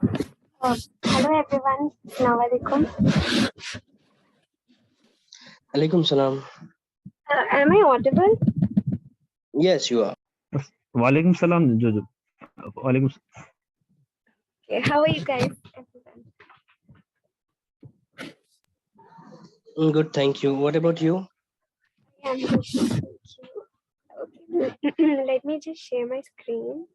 Hello everyone, Assalamualaikum. Alaikum salam. Am I audible? Yes, you are. Walaikum salam, Jojo. Walaikum. Okay, how are you guys? Good, thank you. What about you? I'm good, thank you. Okay. Let me just share my screen.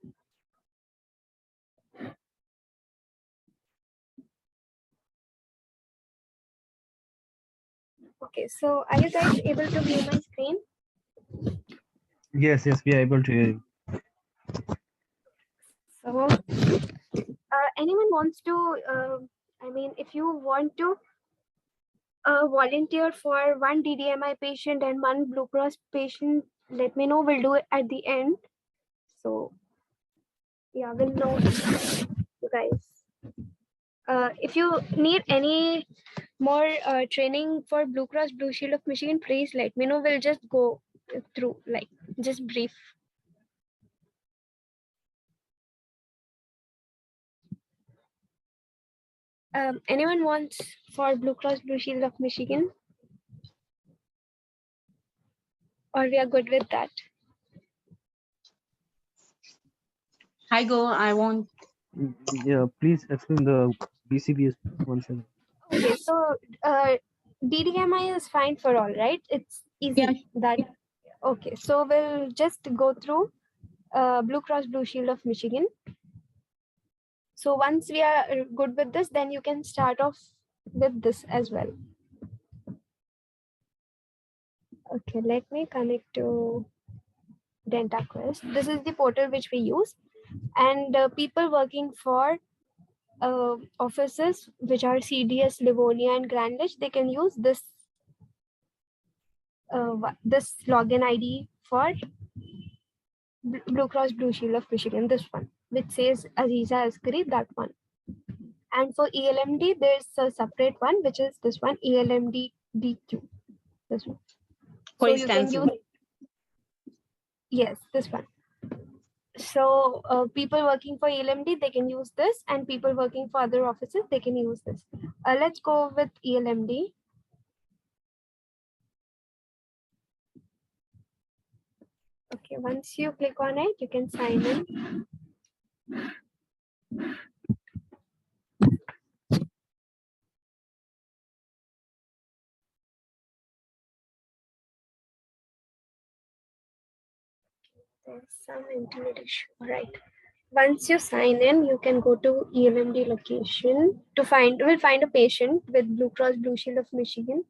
Okay, so are you guys able to view my screen? Yes, we are able to hear you. So, anyone wants to, if you want to volunteer for one DDMI patient and one Blue Cross patient, let me know. We'll do it at the end. So, yeah, we'll know, you guys. If you need any more training for Blue Cross Blue Shield of Michigan, please let me know. We'll just go through, like, just brief. Anyone wants for Blue Cross Blue Shield of Michigan? Or we are good with that? Hi, Go. I want. Yeah, please explain the BCBS once again. Okay, so DDMI is fine for all, right? It's easy. Yeah. That okay. So we'll just go through Blue Cross Blue Shield of Michigan. So once we are good with this, then you can start off with this as well. Okay, let me connect to DentaQuest. This is the portal which we use, and people working for offices which are CDS, Livonia, and Grand Ledge, they can use this this login ID for Blue Cross Blue Shield of Michigan. This one, which says Aziza Askari, that one. And for ELMD, there's a separate one, which is this one, ELMD DQ. This one. For so you can use, yes, this one. So people working for ELMD, they can use this, and people working for other offices, they can use this. Let's go with ELMD. Okay, once you click on it, you can sign in. There's some internet issue, right? Once you sign in, you can go to ELMD location to find, we'll find a patient with Blue Cross Blue Shield of Michigan.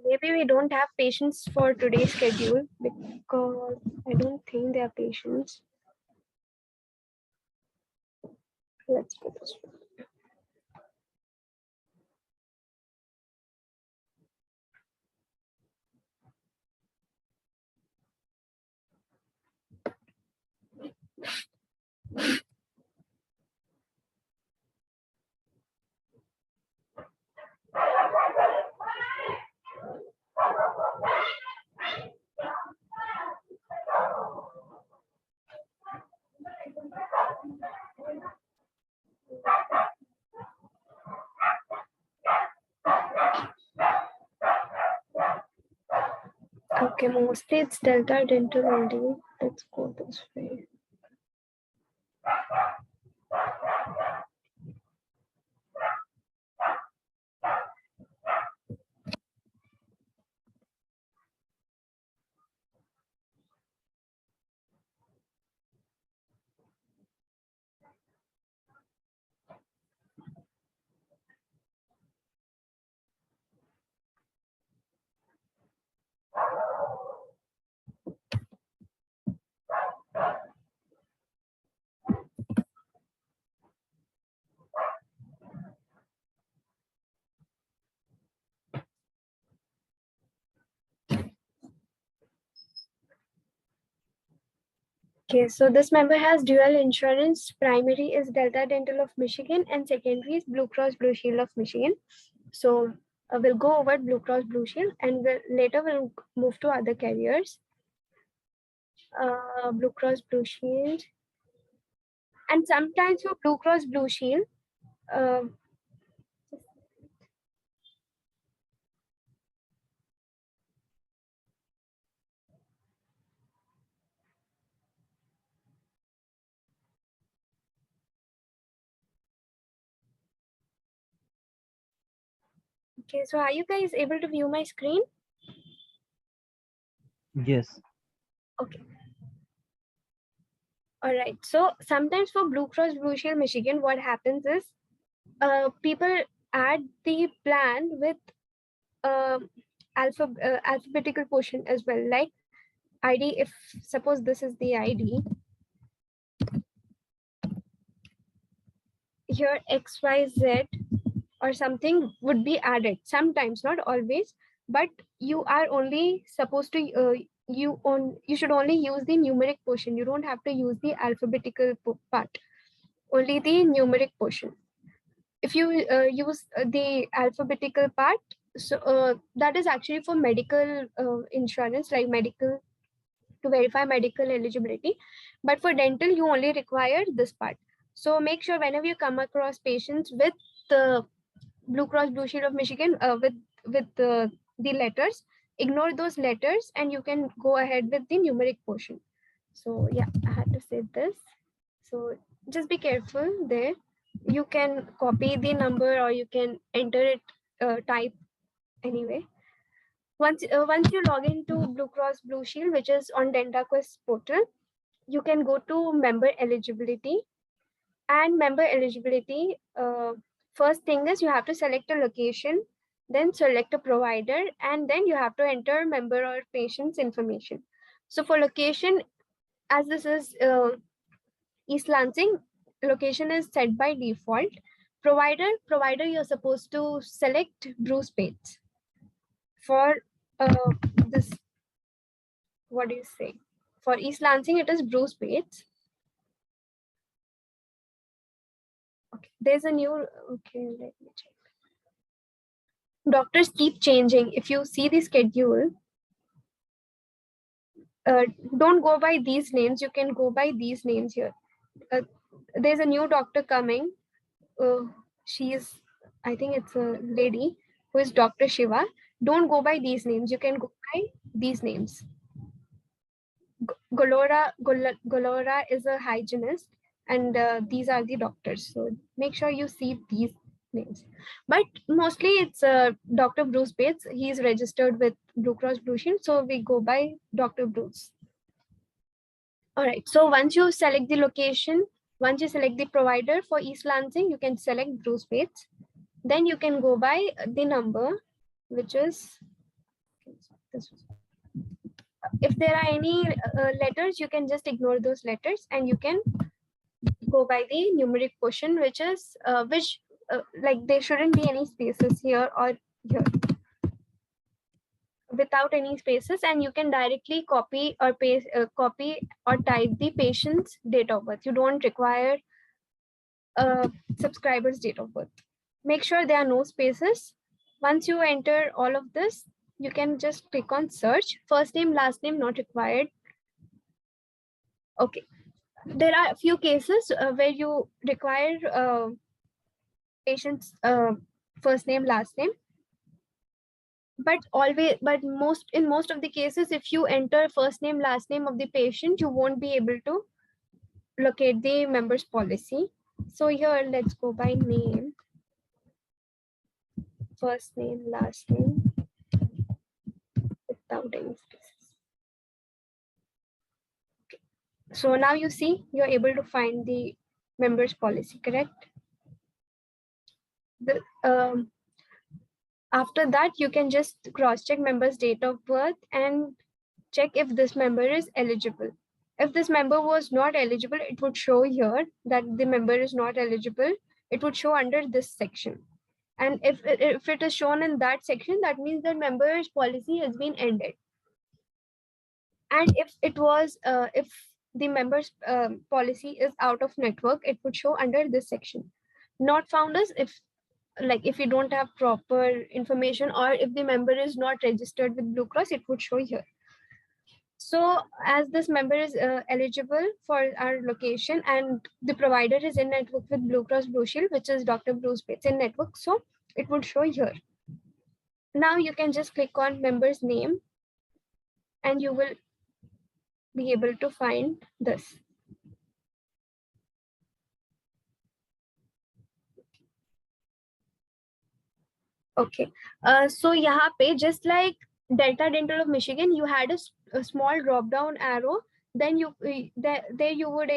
Maybe we don't have patients for today's schedule because I don't think they are patients. Let's go this way. Okay, mostly it's Delta Dental only. Let's go this way. Okay, so this member has dual insurance. Primary is Delta Dental of Michigan and secondary is Blue Cross Blue Shield of Michigan. So We'll go over Blue Cross Blue Shield, and later we'll move to other carriers. Blue Cross Blue Shield, and sometimes for Blue Cross Blue Shield, okay, so are you guys able to view my screen? Yes. Okay. All right. So sometimes for Blue Cross Blue Shield Michigan, what happens is people add the plan with alphabetical portion as well, like ID. If suppose this is the ID, here XYZ or something would be added. Sometimes, not always, but you are only supposed to you should only use the numeric portion. You don't have to use the alphabetical part, only the numeric portion. If you use the alphabetical part, so that is actually for medical insurance, like medical, to verify medical eligibility. But for dental, you only require this part. So make sure whenever you come across patients with the Blue Cross Blue Shield of Michigan with the letters, ignore those letters and you can go ahead with the numeric portion. So yeah, I had to say this. So just be careful there. You can copy the number or you can enter it, type anyway. Once you log into Blue Cross Blue Shield, which is on DentaQuest portal, you can go to member eligibility. And member eligibility, first thing is you have to select a location, then select a provider, and then you have to enter member or patient's information. So for location, as this is East Lansing, location is set by default. Provider, you're supposed to select Bruce Bates. For this, what do you say? For East Lansing, it is Bruce Bates. Okay, there's a new, okay, let me check. Doctors keep changing. If you see the schedule, don't go by these names. You can go by these names here. There's a new doctor coming. She's, I think it's a lady who is Dr. Shiva. Don't go by these names. You can go by these names. Golora is a hygienist, and these are the doctors. So make sure you see these names. But mostly it's Dr. Bruce Bates. He's registered with Blue Cross Blue Shield, so we go by Dr. Bruce. All right, so once you select the location, once you select the provider for East Lansing, you can select Bruce Bates. Then you can go by the number, which is this. If there are any letters, you can just ignore those letters and you can go by the numeric portion, which is like there shouldn't be any spaces here or here, without any spaces, and you can directly copy or paste, copy or type the patient's date of birth. You don't require subscriber's date of birth. Make sure there are no spaces. Once you enter all of this, you can just click on search. First name, last name not required. Okay. There are a few cases where you require patient's first name, last name. But in most of the cases, if you enter first name, last name of the patient, you won't be able to locate the member's policy. So here, let's go by name. First name, last name, without any spaces. Okay. So now you see, you're able to find the member's policy, correct? After that, you can just cross-check member's date of birth and check if this member is eligible. If this member was not eligible, it would show here that the member is not eligible. It would show under this section. And if it is shown in that section, that means that member's policy has been ended. And if it was, if the member's policy is out of network, it would show under this section. Not found as if like if you don't have proper information, or if the member is not registered with Blue Cross, it would show here. So as this member is eligible for our location and the provider is in network with Blue Cross Blue Shield, which is Dr. Bruce Bates in network, so it would show here. Now you can just click on member's name and you will be able to find this. Okay, so यहाँ पे just like Delta Dental of Michigan, you had a small drop down arrow. Then you there you would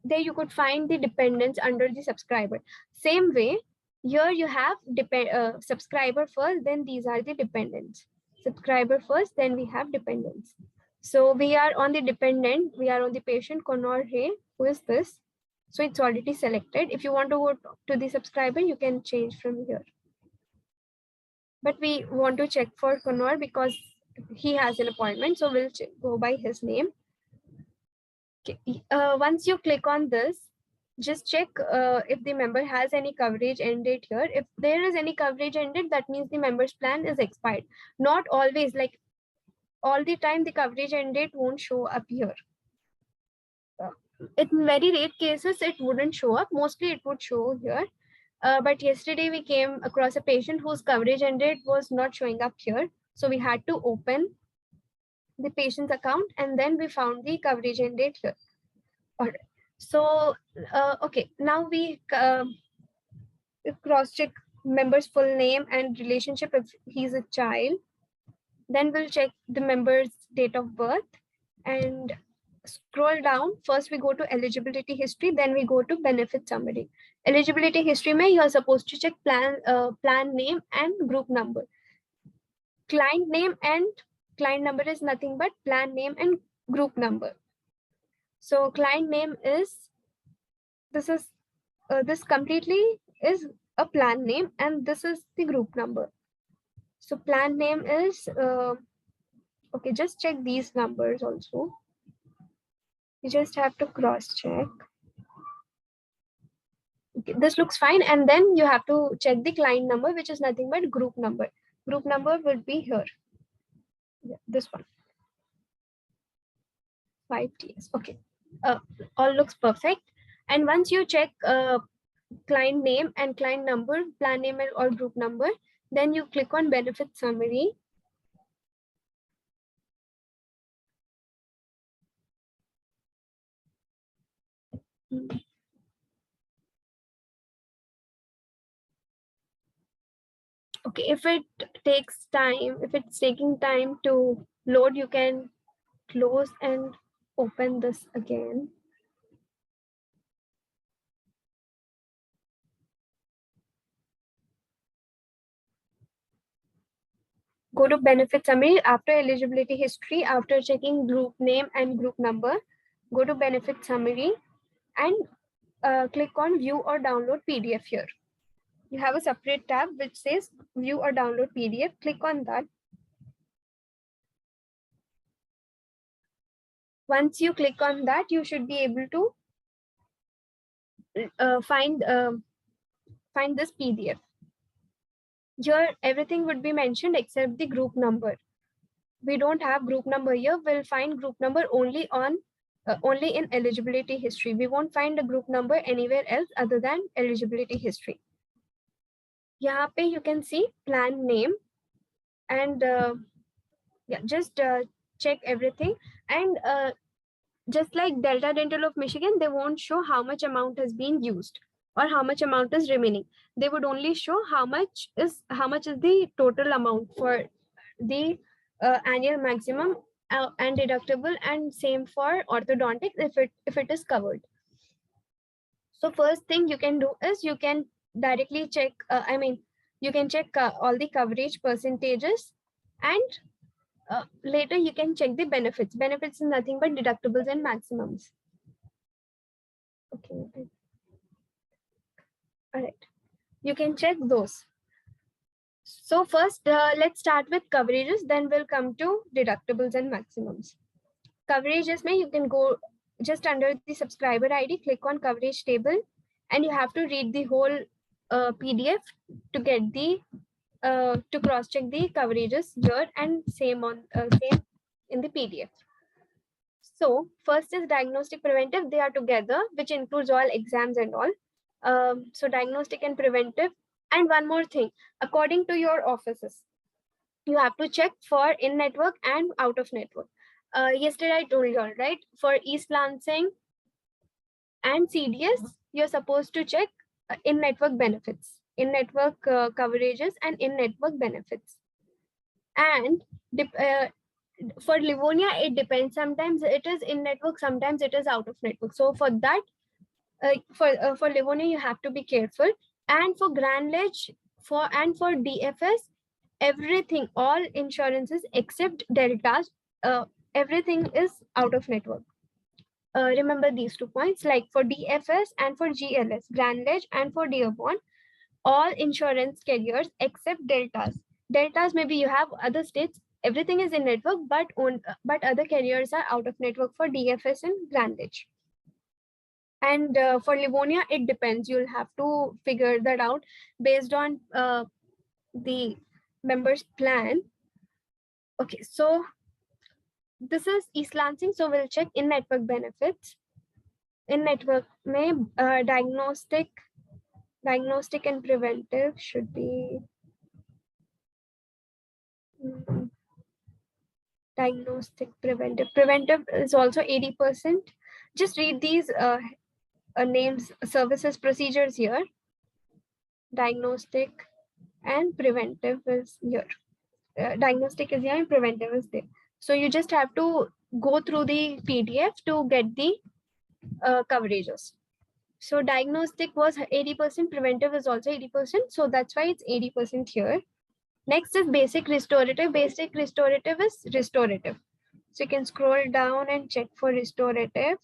there you could find the dependents under the subscriber. Same way, here you have subscriber first, then these are the dependents. Subscriber first, then we have dependents. So we are on the dependent, we are on the patient Connor Hay. Who is this? So it's already selected. If you want to go to the subscriber, you can change from here. But we want to check for Connor because he has an appointment. So we'll go by his name. Okay. Once you click on this, just check if the member has any coverage end date here. If there is any coverage end date, that means the member's plan is expired. Not always, like all the time, the coverage end date won't show up here. In very rare cases, it wouldn't show up. Mostly it would show here. But yesterday we came across a patient whose coverage end date was not showing up here. So we had to open the patient's account and then we found the coverage end date here. All right. So, okay, now we cross-check member's full name and relationship if he's a child. Then we'll check the member's date of birth and scroll down. First we go to eligibility history, then we go to benefit summary. Eligibility history mein you are supposed to check plan name and group number. Client name and client number is nothing but plan name and group number. So client name is, this completely is a plan name and this is the group number. So plan name is, okay, just check these numbers also. You just have to cross check. Okay, this looks fine. And then you have to check the client number, which is nothing but group number. Group number would be here. Yeah, this one. 5TS. Okay. All looks perfect. And once you check client name and client number, plan name or group number, then you click on benefit summary. Okay, if it takes time, if it's taking time to load, you can close and open this again. Go to benefit summary after eligibility history, after checking group name and group number, go to benefit summary and click on view or download PDF here. You have a separate tab which says view or download PDF. Click on that. Once you click on that, you should be able to find this PDF. Here, everything would be mentioned except the group number. We don't have group number here. We'll find group number only on only in eligibility history. We won't find a group number anywhere else other than eligibility history. Here you can see plan name and yeah, just check everything. And just like Delta Dental of Michigan, they won't show how much amount has been used or how much amount is remaining. They would only show how much is the total amount for the annual maximum and deductible, and same for orthodontics if it is covered. So first thing you can do is you can directly check, you can check all the coverage percentages, and later you can check the benefits. Benefits is nothing but deductibles and maximums. Okay. All right. You can check those. So first, let's start with coverages, then we'll come to deductibles and maximums. Coverages mein you can go just under the subscriber ID, click on coverage table, and you have to read the whole PDF to get the to cross check the coverages here, and same in the PDF. So first is diagnostic preventive. They are together, which includes all exams and all. So diagnostic and preventive. And one more thing, according to your offices, you have to check for in network and out of network. Yesterday I told you all, right? For East Lansing and CDS, you're supposed to check in network benefits, in network coverages, and in network benefits. And for Livonia, it depends. Sometimes it is in network, sometimes it is out of network. So for that, for Livonia, you have to be careful. And for Grand Ledge, for DFS, everything, all insurances except Deltas, everything is out of network. Remember these 2 points, like for DFS and for GLS, Grand Ledge, and for Dearborn, all insurance carriers except Deltas. Deltas, maybe you have other states, everything is in network, but other carriers are out of network for DFS and Grand Ledge. And for Livonia, it depends. You'll have to figure that out based on the member's plan. Okay, so this is East Lansing. So we'll check in network benefits. In network, may diagnostic and preventive should be diagnostic, preventive. Preventive is also 80%. Just read these names, services, procedures here. Diagnostic and preventive is here. Diagnostic is here and preventive is there. So you just have to go through the PDF to get the coverages. So diagnostic was 80%, preventive is also 80%. So that's why it's 80% here. Next is basic restorative. Basic restorative is restorative. So you can scroll down and check for restorative.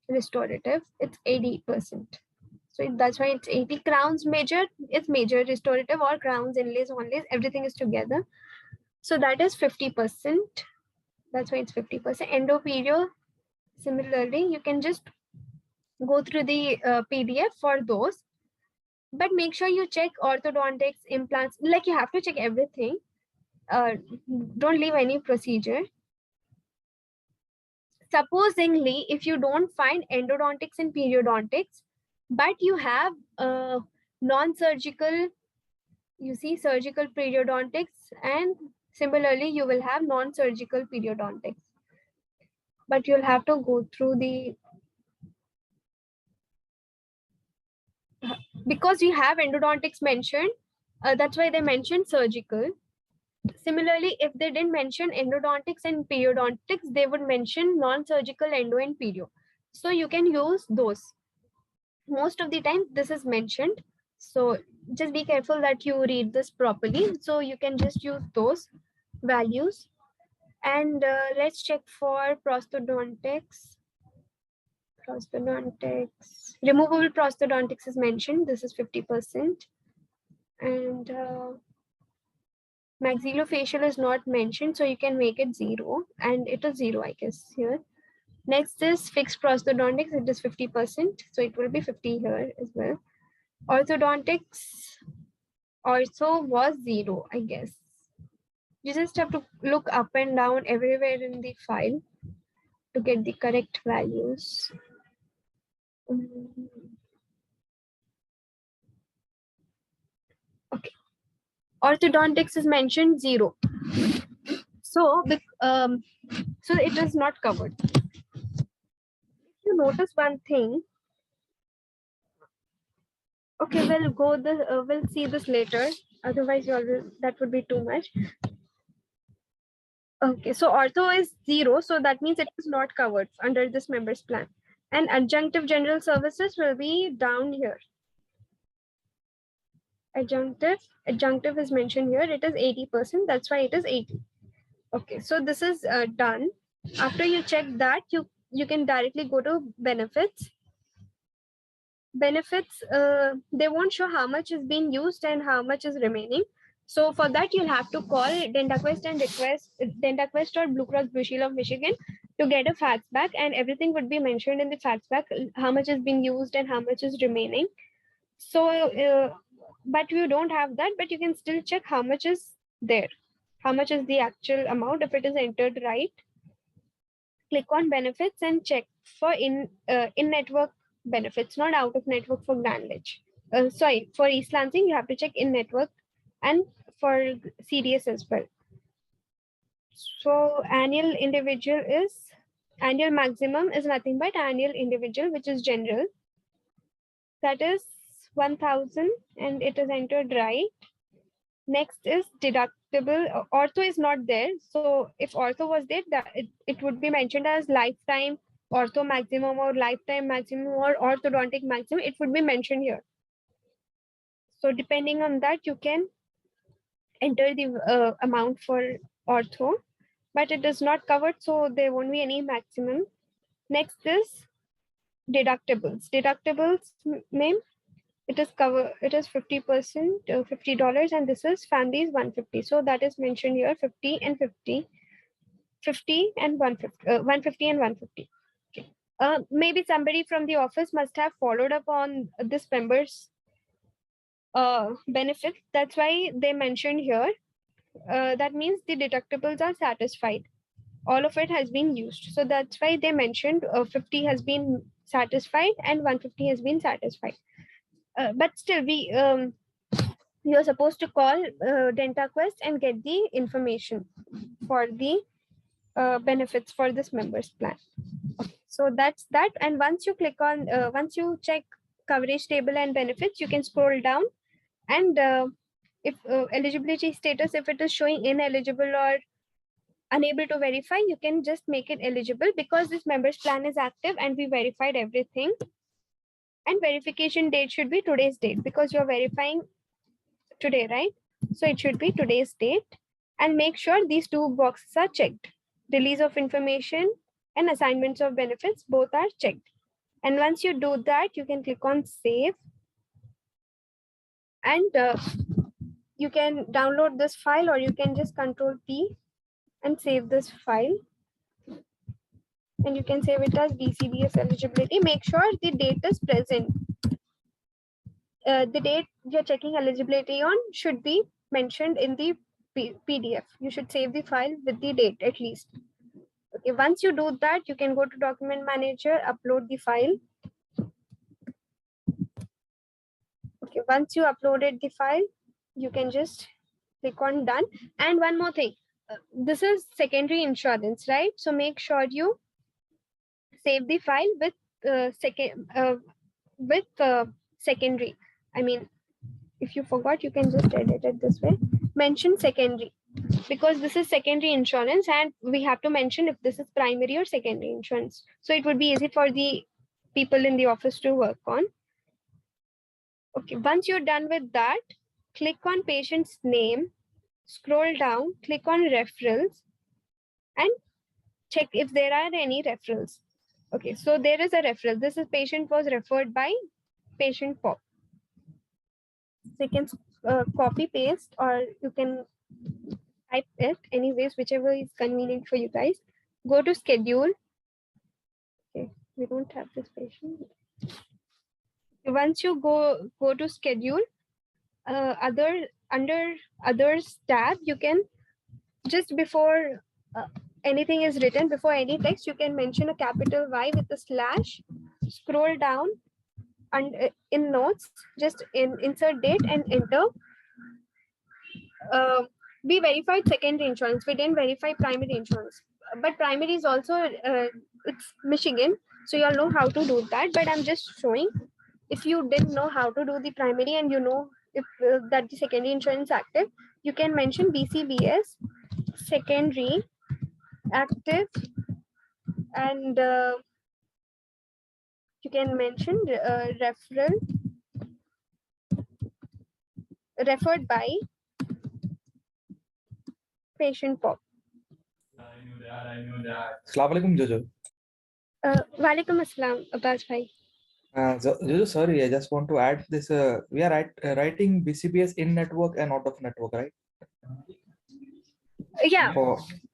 Restorative, it's 80%. So that's why it's 80. Crowns major, it's major. Restorative or crowns, inlays, onlays, everything is together. So that is 50%. That's why it's 50%. Endo-perio, similarly, you can just go through the PDF for those. But make sure you check orthodontics, implants, like you have to check everything. Don't leave any procedure. Supposingly, if you don't find endodontics and periodontics, but you have non-surgical, you see surgical periodontics, and similarly, you will have non-surgical periodontics. But you'll have to go through the, because we have endodontics mentioned, that's why they mentioned surgical. Similarly, if they didn't mention endodontics and periodontics, they would mention non-surgical endo and perio. So you can use those. Most of the time this is mentioned. So just be careful that you read this properly. So you can just use those values. And let's check for prosthodontics. Prosthodontics. Removable prosthodontics is mentioned. This is 50%. And maxillofacial is not mentioned, so you can make it 0, and it is 0, I guess, here. Next is fixed prosthodontics. It is 50%, so it will be 50 here as well. Orthodontics also was 0, I guess. You just have to look up and down everywhere in the file to get the correct values. Okay. Orthodontics is mentioned 0. So it is not covered. If you notice one thing, okay, we'll see this later. Otherwise, that would be too much. Okay, so ortho is 0, so that means it is not covered under this member's plan. And adjunctive general services will be down here. Adjunctive is mentioned here. It is 80%. That's why it is 80. Okay, so this is done. After you check that, you can directly go to benefits. Benefits, they won't show how much is being used and how much is remaining. So for that, you'll have to call DentaQuest and request DentaQuest or Blue Cross Blue Shield of Michigan to get a fax back, and everything would be mentioned in the fax back, how much is being used and how much is remaining. But you don't have that, but you can still check how much is there, how much is the actual amount. If it is entered right, click on benefits and check for in-network benefits, not out of network for Grandledge. Sorry, for East Lansing, you have to check in-network and for CDS as well. So annual maximum is nothing but annual individual, which is general. That is 1,000 and it is entered right. Next is deductible. Ortho is not there. So if ortho was there, that it would be mentioned as lifetime ortho maximum or lifetime maximum or orthodontic maximum. It would be mentioned here. So depending on that, you can enter the amount for ortho, but it is not covered, so there won't be any maximum. Next is deductibles. Deductibles name, it is 50%, $50, and this is families 150. So that is mentioned here, 50 and 50, 50 and 150, 150 and 150. Okay. Maybe somebody from the office must have followed up on this members benefit. That's why they mentioned here. That means the deductibles are satisfied. All of it has been used. So that's why they mentioned 50 has been satisfied and 150 has been satisfied. But still, you're supposed to call DentaQuest and get the information for the benefits for this members plan. Okay, so that's that. And once you click on, once you check coverage table and benefits, you can scroll down and if eligibility status, if it is showing ineligible or unable to verify, you can just make it eligible because this members plan is active and we verified everything. And verification date should be today's date because you're verifying today, right? So it should be today's date, and make sure these two boxes are checked. Release of information and assignments of benefits, both are checked. And once you do that, you can click on save, and you can download this file, or you can just Control T and save this file. And you can save it as BCBS eligibility. Make sure the date is present. The date you're checking eligibility on should be mentioned in the PDF. You should save the file with the date at least. Okay, once you do that, you can go to Document Manager, upload the file. Okay, once you uploaded the file, you can just click on done. And one more thing, this is secondary insurance, right? So make sure you save the file with secondary. I mean, if you forgot, you can just edit it this way. Mention secondary because this is secondary insurance, and we have to mention if this is primary or secondary insurance. So it would be easy for the people in the office to work on. Okay, once you're done with that, click on patient's name, scroll down, click on referrals, and check if there are any referrals. Okay, so there is a referral. This is patient was referred by patient pop. So you can copy paste, or you can type it anyways, whichever is convenient for you guys. Go to schedule. Okay, we don't have this patient. Once you go to schedule, under others tab, you can just before anything is written, before any text, you can mention a capital Y with a slash. Scroll down and in notes, just insert date and enter. We verified secondary insurance. We didn't verify primary insurance, but primary is also it's Michigan, so you all know how to do that. But I'm just showing. If you didn't know how to do the primary and you know if that the secondary insurance active, you can mention BCBS secondary active, and you can mention referred by patient pop. Assalamualaikum, Jojo. Walaikum assalam, Abbas bhai. Jojo, sorry, I just want to add this. We are writing BCBS in network and out of network, right? Yeah.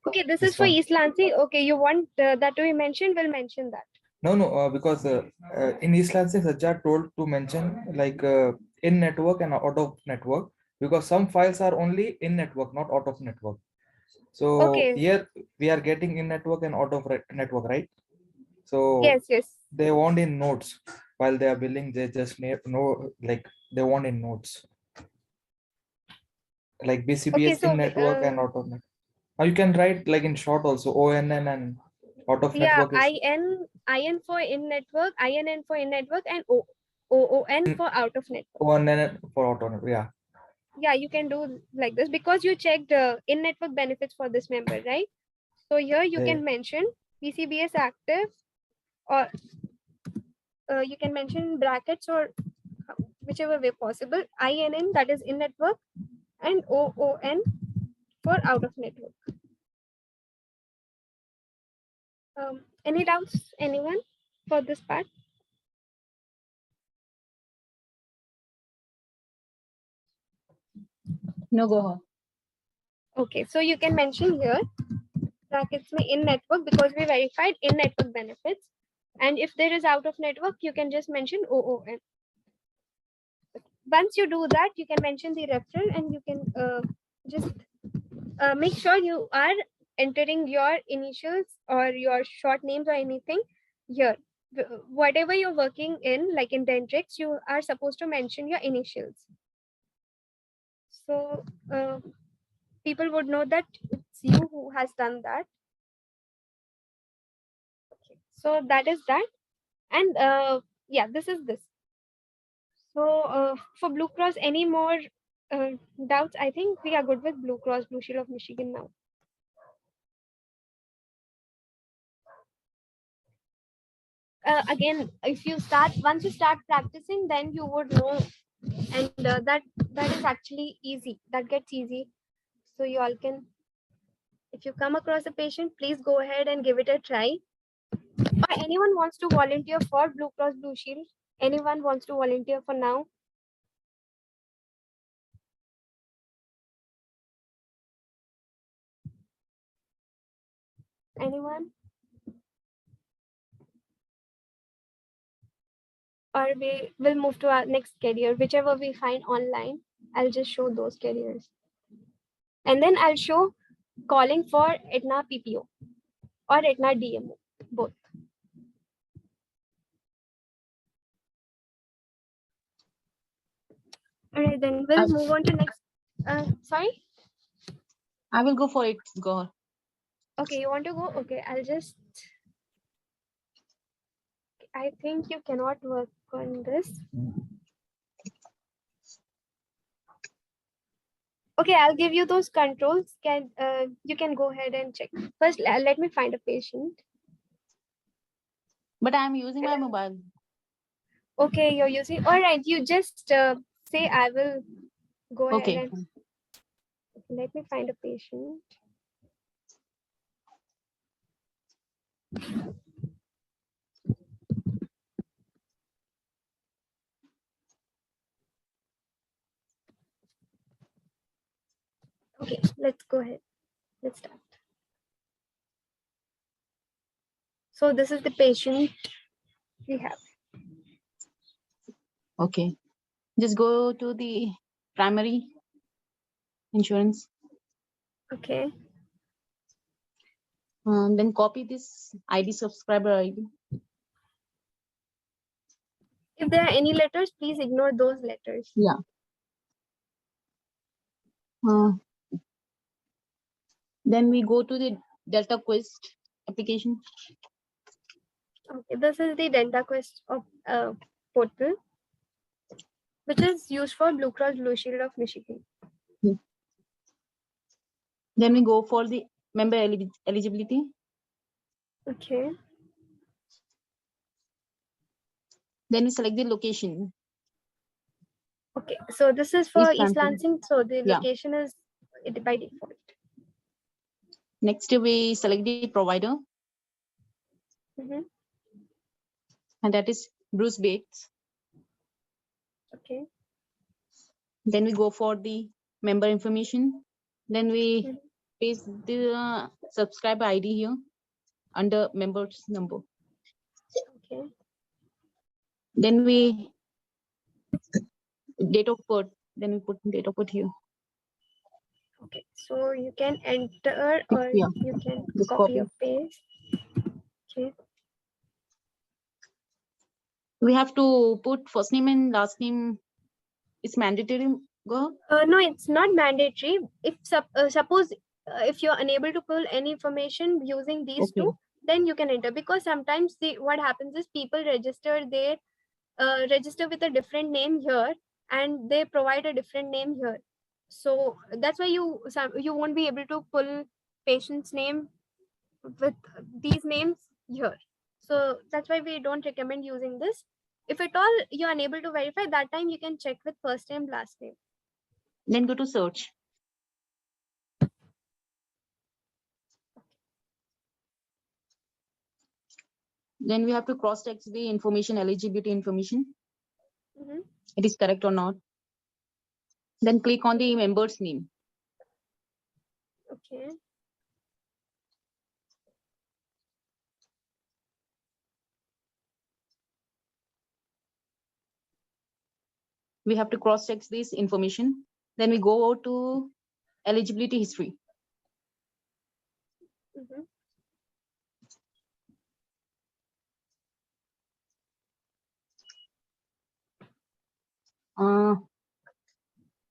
Okay, this is for East Lansing. Okay, you want that to be mentioned, we'll mention that. No, because in East Lansing, Sajjad told to mention like in network and out of network, because some files are only in network, not out of network. So Okay. here we are getting in network and out of network, right? So Yes, yes. they want in nodes while they are billing. They just know like they want in nodes, like Okay, BCBS so in network and out of network. Now you can write like in short also ONN and out of yeah, network is IN for in network, INN for in network, and OON for out of network. ONN for out of network. Yeah. Yeah, you can do like this because you checked in network benefits for this member, right? So here you Yeah. can mention BCBS active, or you can mention brackets or whichever way possible. INN, that is in network, and OON for out of network. Any doubts, anyone, for this part? No, go ahead. Okay, so you can mention here brackets में in network because we verified in network benefits, and if there is out of network, you can just mention OON. Once you do that, you can mention the referral, and you can just make sure you are entering your initials or your short names or anything here. Whatever you're working in, like in Dentrix, you are supposed to mention your initials. So people would know that it's you who has done that. Okay. So that is that. And yeah, this is this. So for Blue Cross, any more doubts? I think we are good with Blue Cross Blue Shield of Michigan now. Again, if you once you start practicing, then you would know, and that is actually easy. That gets easy. So you all can, if you come across a patient, please go ahead and give it a try. Or anyone wants to volunteer for Blue Cross Blue Shield? Anyone wants to volunteer for now? Anyone? Or we will move to our next career, whichever we find online. I'll just show those careers. And then I'll show calling for Aetna PPO or Aetna DMO, both. All right, then we'll move on to next. Sorry? I will go for it. Go ahead. Okay, you want to go? Okay, I'll just. I think you cannot work on this. Okay, I'll give you those controls. You can go ahead and check. First, let me find a patient. But I'm using my mobile. Okay, you're using. All right, you just say I will go ahead Okay. and let me find a patient. Okay, let's go ahead. Let's start. So this is the patient we have. Okay. Just go to the primary insurance. Okay. Then copy this ID, subscriber ID. If there are any letters, please ignore those letters. Yeah. Then we go to the Delta Quest application. Okay, this is the DentaQuest of portal, which is used for Blue Cross Blue Shield of Michigan. Then we go for the member eligibility. Okay. Then we select the location. Okay, so this is for East Lansing. Lansing. So the Yeah. location is by default. Next, we select the provider, and that is Bruce Bates. Okay. Then we go for the member information. Then we paste the subscriber ID here under member's number. Okay. Then we date of birth. Then we put date of birth here. Okay. So you can enter or Yeah. you can Just copy copy. or paste. Okay. We have to put first name and last name. It's mandatory. Go. No, it's not mandatory. If suppose if you're unable to pull any information using these Okay. two, then you can enter, because sometimes what happens is people register with a different name here and they provide a different name here. So that's why you won't be able to pull patient's name with these names here. So that's why we don't recommend using this. If at all you're unable to verify, that time you can check with first name, last name. Then go to search. Then we have to cross-check the information, eligibility information. Mhm. It is correct or not. Then click on the member's name. Okay. We have to cross-check this information. Then we go to eligibility history. Mhm.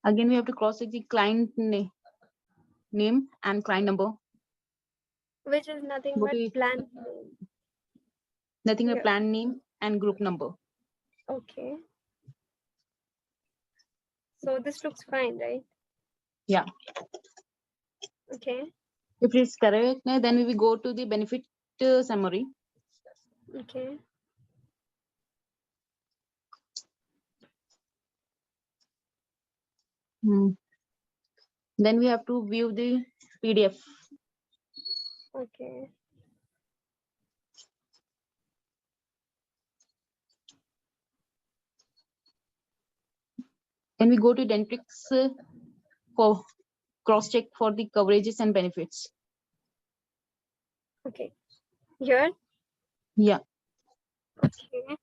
Again, we have to cross-check the client name and client number. Which is nothing Go but to plan. nothing but Yeah. plan name and group number. Okay. So this looks fine, right? Yeah. Okay. If it's correct, then we will go to the benefit summary. Okay. Then we have to view the PDF. Okay. Then we go to Dentrix for cross-check for the coverages and benefits. Okay. Here. Yeah. Okay.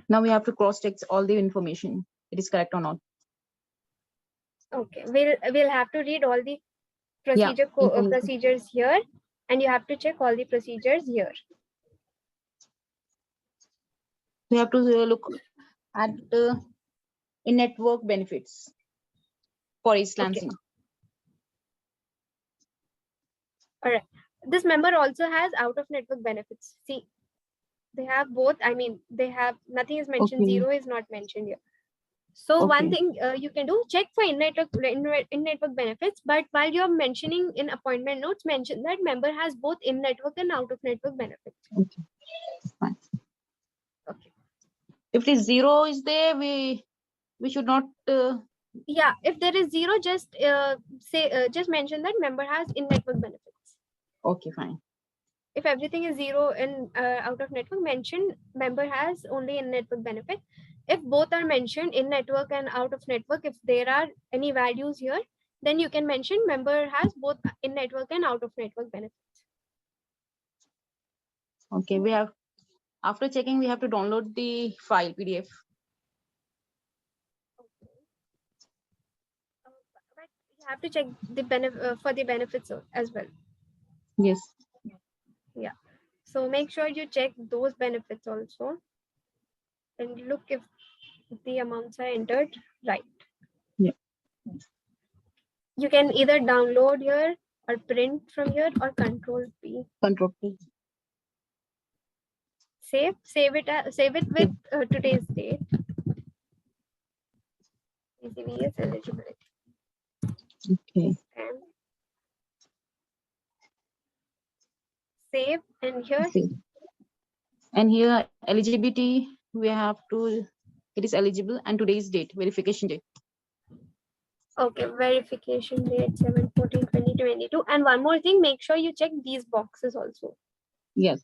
Now we have to cross-check all the information. It is correct or not. Okay. We'll have to read all the Yeah, procedures here, and you have to check all the procedures here. We have to look at in-network benefits for East Lansing. All right. This member also has out-of-network benefits. See, they have both. I mean, they have, nothing is mentioned. Okay. Zero is not mentioned here. So one thing you can do, check for in-network benefits, but while you're mentioning in appointment notes, mention that member has both in-network and out-of-network benefits. Okay. Fine. Okay. If the zero is there, we should not. Yeah, if there is zero, just just mention that member has in-network benefits. Okay, fine. If everything is zero and out-of-network, mention member has only in-network benefit. If both are mentioned, in-network and out-of-network, if there are any values here, then you can mention member has both in-network and out-of-network benefits. Okay, we have, after checking, we have to download the file PDF. But you have to check the for the benefits as well. Yes. Yeah. So make sure you check those benefits also, and look if the amounts are entered right. Yeah. You can either download here or print from here or Control P. Control P. Save it with today's date. ECVS eligibility. Okay. And save, and here. See. And here eligibility, we have to, it is eligible, and today's date, verification date. Okay, verification date 7/14/2022. And one more thing, make sure you check these boxes also. Yes.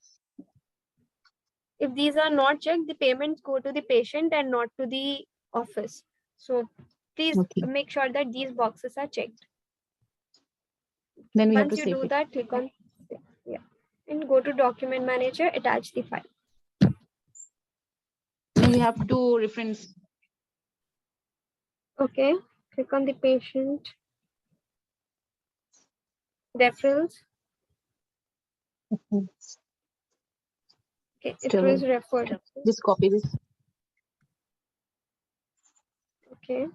If these are not checked, the payments go to the patient and not to the office. So please make sure that these boxes are checked. Then we have Once to you save do it. that, click on, yeah. and go to document manager, attach the file. Then we have to reference. Okay, click on the patient reference. Okay, it Still, was referred. just copy this. Okay.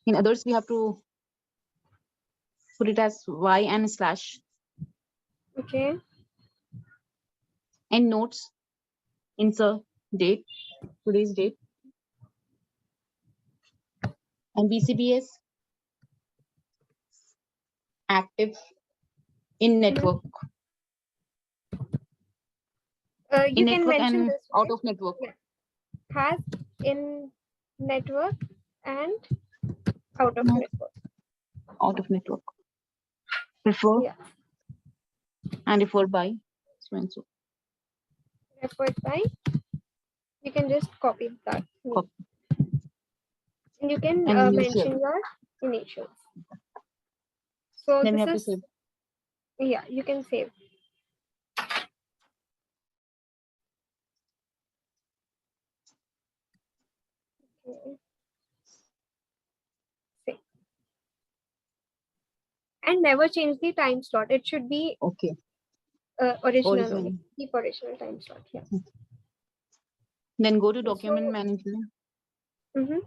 In others, we have to put it as y and slash. Okay. And notes, insert date, today's date. And BCBS active in network. You In can network mention and this out way. of network. Yeah. Has in network and out of No. network. Out of network. Prefer Yeah. and referred by so and so. Referred by. You can just copy that. Copy. And you can And mention your initials. So then we this have to is, save. yeah, you can save. Okay. Save. And never change the time slot. It should be Okay. original. Original. Only. Keep original time slot. Yeah. Then go to So- document manager Mm-hmm.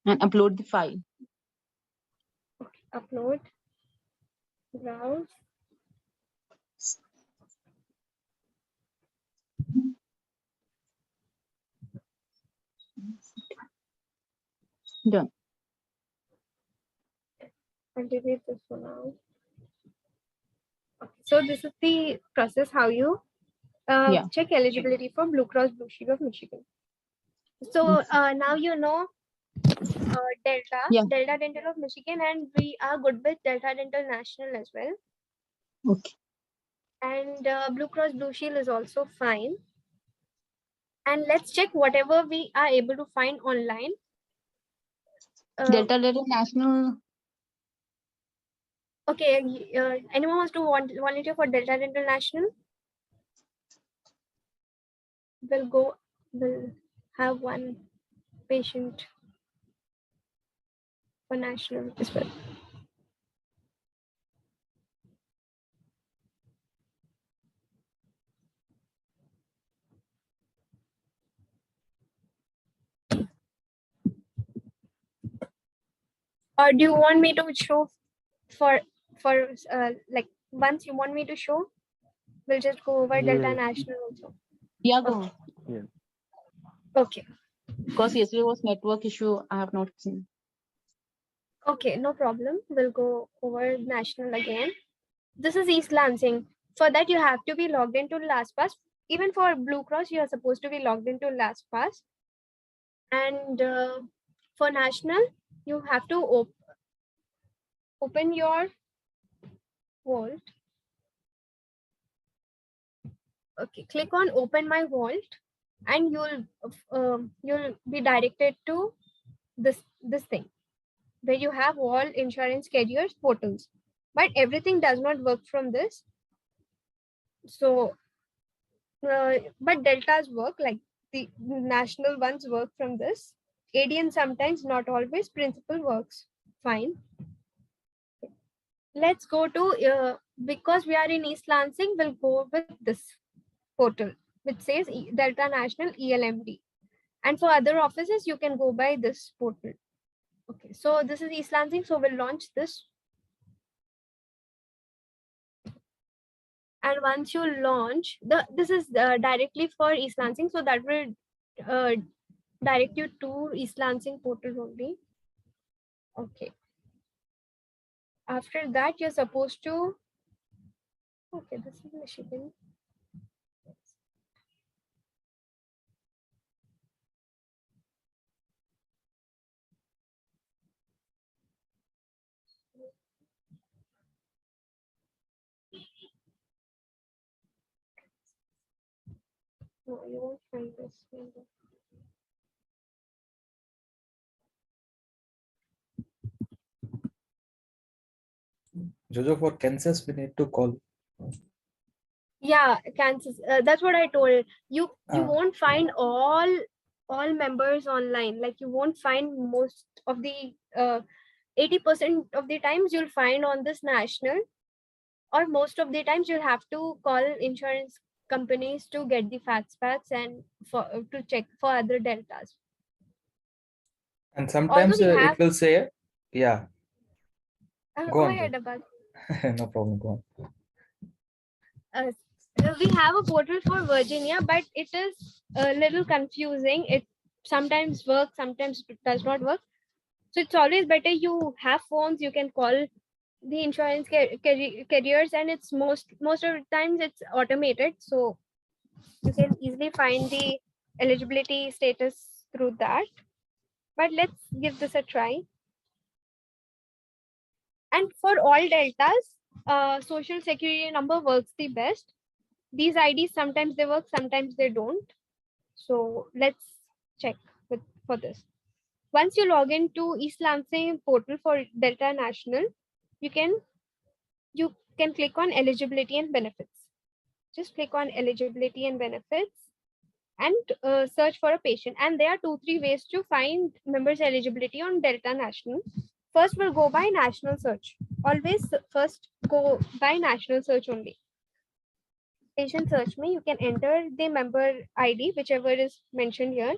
and upload the file. Okay. Upload. Browse. Done. I'll delete this for now. Okay. So this is the process how you Yeah. check eligibility for Blue Cross Blue Shield of Michigan. So now you know Delta, Yeah. Delta Dental of Michigan, and we are good with Delta Dental National as well. Okay. And Blue Cross Blue Shield is also fine. And let's check whatever we are able to find online. Delta National. Okay, anyone wants to volunteer for Delta Dental National? We'll have one patient for national as well. Or do you want me to show for like once you want me to show? We'll just go over Delta Yeah. National also. Yeah, go. Okay. Because yesterday was network issue. I have not seen. Okay, no problem. We'll go over national again. This is East Lansing. For that, you have to be logged into LastPass. Even for Blue Cross, you are supposed to be logged into LastPass. And for national, you have to open your vault. Okay, click on Open My Vault, and you'll be directed to this thing where you have all insurance carriers portals. But everything does not work from this. So, but deltas work, like the national ones work from this. ADN sometimes, not always. Principal works fine. Let's go to, because we are in East Lansing, we'll go with this portal, which says Delta National ELMD. And for other offices, you can go by this portal. Okay, so this is East Lansing, so we'll launch this. And once you launch, this is directly for East Lansing, so that will direct you to East Lansing portal only. Okay. After that, you're supposed to, okay, this is Michigan. No, you won't find this window. Jojo, for Kansas, we need to call. Yeah, Kansas. That's what I told you. You Ah. won't find all members online. Like you won't find most of the 80% of the times you'll find on this national, or most of the times you'll have to call insurance companies to get the facts packs and for to check for other deltas. And Although sometimes we have it will say, yeah, go go on. ahead about No problem, go on. we have a portal for Virginia, but it is a little confusing. It sometimes works, sometimes it does not work. So it's always better you have phones. You can call the insurance carriers, and it's most of the times it's automated, so you can easily find the eligibility status through that. But let's give this a try. And for all deltas, social security number works the best. These IDs sometimes they work, sometimes they don't. So let's check for this. Once you log into East Lansing portal for Delta National, you can click on eligibility and benefits. Just click on eligibility and benefits and search for a patient. And there are 2-3 ways to find members eligibility on Delta National. First, we'll go by national search. Always first go by national search only. Patient search me, you can enter the member ID, whichever is mentioned here.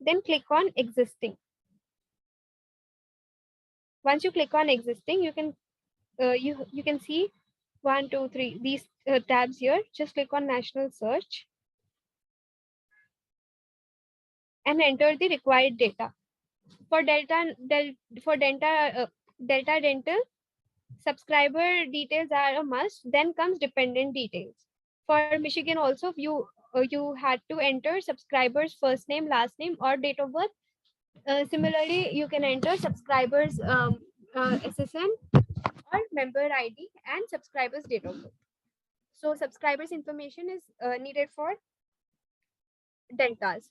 Then click on existing. Once you click on existing, you can you can see 1, 2, 3 these tabs here. Just click on national search and enter the required data. For Delta Dental, subscriber details are a must. Then comes dependent details. For Michigan also, you had to enter subscriber's first name, last name, or date of birth. Similarly, you can enter subscriber's SSN or member ID and subscriber's date of birth. So subscriber's information is needed for deltas.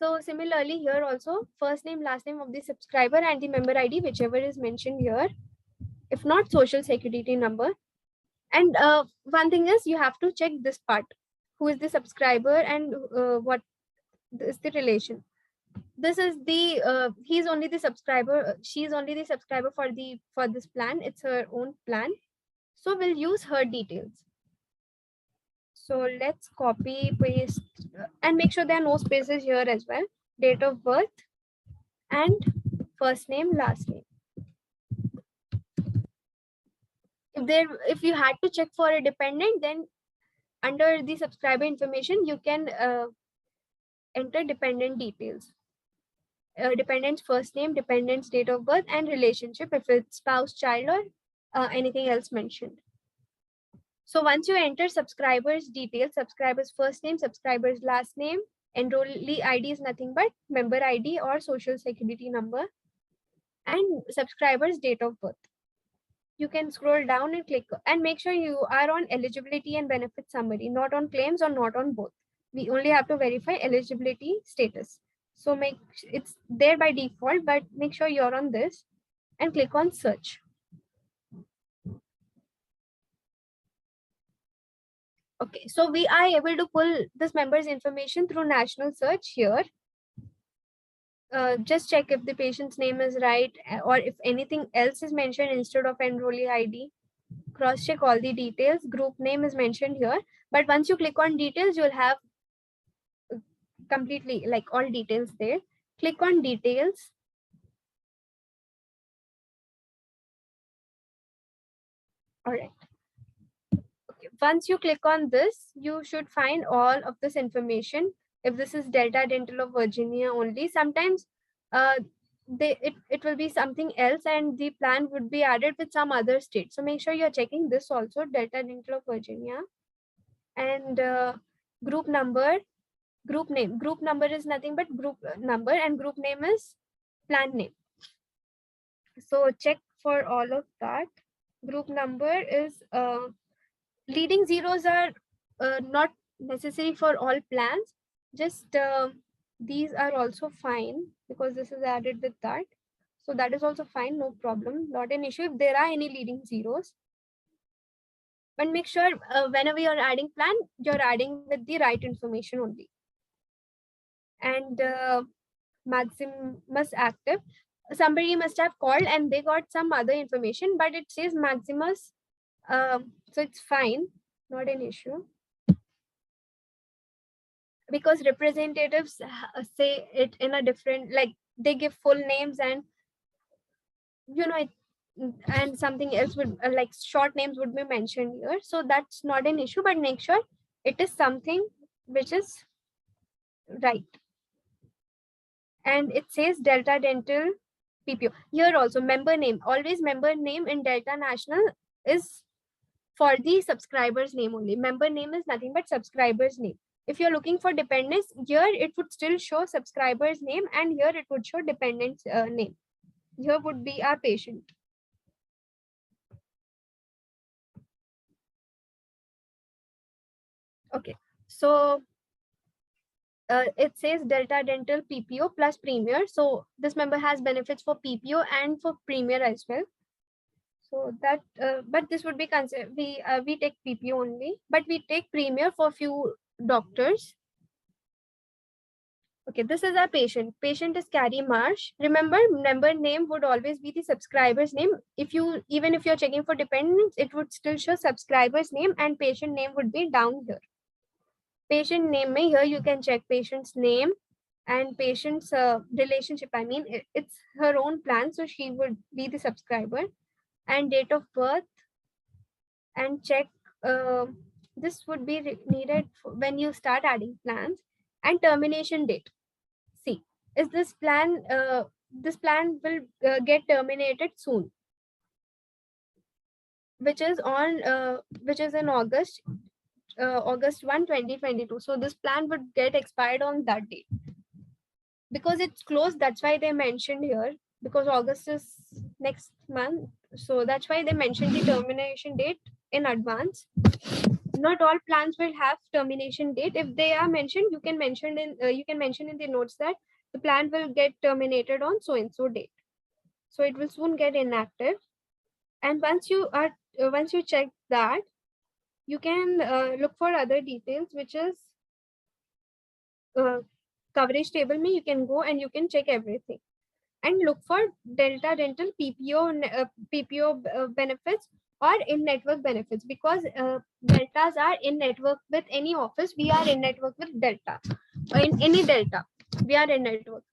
So similarly here also, first name, last name of the subscriber and the member ID, whichever is mentioned here. If not, social security number. And one thing is you have to check this part. Who is the subscriber and what is the relation? This is the he's only the subscriber. She's only the subscriber for this plan. It's her own plan. So we'll use her details. So let's copy, paste, and make sure there are no spaces here as well. Date of birth and first name, last name. If you had to check for a dependent, then under the subscriber information, you can enter dependent details. Dependent's first name, dependent's date of birth, and relationship if it's spouse, child, or anything else mentioned. So once you enter subscriber's details, subscriber's first name, subscriber's last name, enrollee ID is nothing but member ID or social security number, and subscriber's date of birth. You can scroll down and click and make sure you are on eligibility and benefit summary, not on claims or not on both. We only have to verify eligibility status. So it's there by default, but make sure you're on this and click on search. Okay, so we are able to pull this member's information through national search here. Just check if the patient's name is right or if anything else is mentioned instead of enrollee ID. Cross check all the details. Group name is mentioned here, but once you click on details, you'll have completely like all details there. Click on details. All right. Okay. Once you click on this, you should find all of this information. If this is Delta Dental of Virginia only, sometimes it will be something else and the plan would be added with some other state. So make sure you're checking this also, Delta Dental of Virginia. And group number, group name. Group number is nothing but group number and group name is plan name. So check for all of that. Group number is leading zeros are not necessary for all plans. Just these are also fine because this is added with that. So that is also fine, no problem, not an issue if there are any leading zeros. But make sure whenever you're adding plan, you're adding with the right information only. And Maximus active, somebody must have called and they got some other information, but it says Maximus, so it's fine, not an issue. Because representatives say it in a different, like they give full names and and something else would like short names would be mentioned here, so that's not an issue, but make sure it is something which is right. And it says Delta Dental PPO here also. Member name, always member name in Delta National is for the subscriber's name only. Member name is nothing but subscriber's name. If you're looking for dependents, here it would still show subscriber's name and here it would show dependent's name. Here would be our patient. Okay, so it says Delta Dental PPO plus Premier. So this member has benefits for PPO and for Premier as well. So that, but this would be considered, we take PPO only, but we take Premier for few doctors. Okay, this is our patient. Patient is Carrie Marsh. Remember, member name would always be the subscriber's name. Even if you're checking for dependents, it would still show subscriber's name and patient name would be down here. Patient name, here you can check patient's name and patient's relationship. I mean, it's her own plan, so she would be the subscriber. And date of birth, and check this would be needed when you start adding plans. And termination date. See, is this plan will get terminated soon, which is in August 1, 2022. So this plan would get expired on that date. Because it's closed, that's why they mentioned here, because August is next month. So that's why they mentioned the termination date in advance. Not all plans will have termination date. If they are mentioned, you can mention in the notes that the plan will get terminated on so and so date. So it will soon get inactive. And once you check that, you can look for other details, which is coverage table. You can go and you can check everything and look for Delta Dental PPO benefits or in-network benefits, because Deltas are in network with any office. We are in network with Delta. In any Delta, we are in network.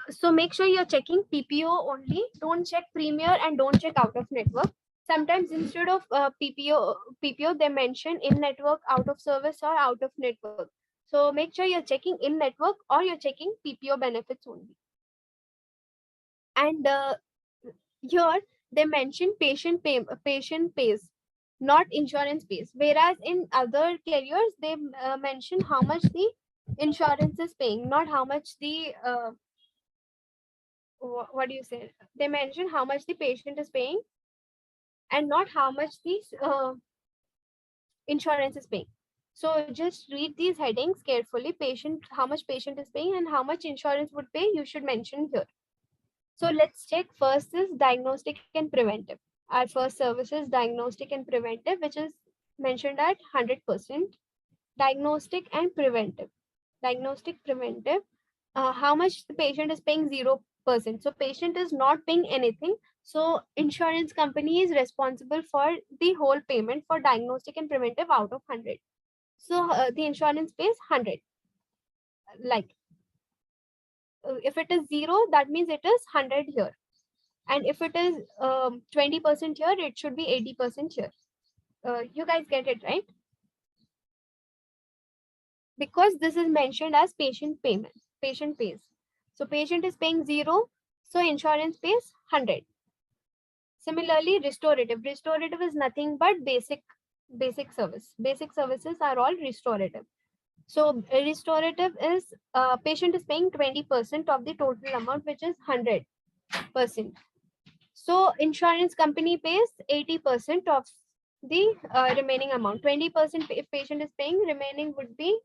So make sure you're checking PPO only. Don't check Premier and don't check out of network. Sometimes instead of PPO, they mention in network, out of service, or out of network. So make sure you're checking in network or you're checking PPO benefits only. And here they mention patient pays, not insurance pays. Whereas in other carriers, they mention how much the insurance is paying, not how much the what do you say? They mention how much the patient is paying and not how much the insurance is paying. So just read these headings carefully. Patient, how much patient is paying and how much insurance would pay, you should mention here. So let's check. First is diagnostic and preventive. Our first service is diagnostic and preventive, which is mentioned at 100%. Diagnostic and preventive. Diagnostic, preventive. How much the patient is paying? 0%. So patient is not paying anything. So insurance company is responsible for the whole payment for diagnostic and preventive out of 100. So the insurance pays 100. Like if it is 0, that means it is 100 here. And if it is 20% here, it should be 80% here. You guys get it, right? Because this is mentioned as patient payment. Patient pays. So patient is paying 0. So insurance pays 100. Similarly, restorative. Restorative is nothing but basic service. Basic services are all restorative. So restorative is patient is paying 20% of the total amount, which is 100%. So insurance company pays 80% of the remaining amount. 20% if patient is paying, remaining would be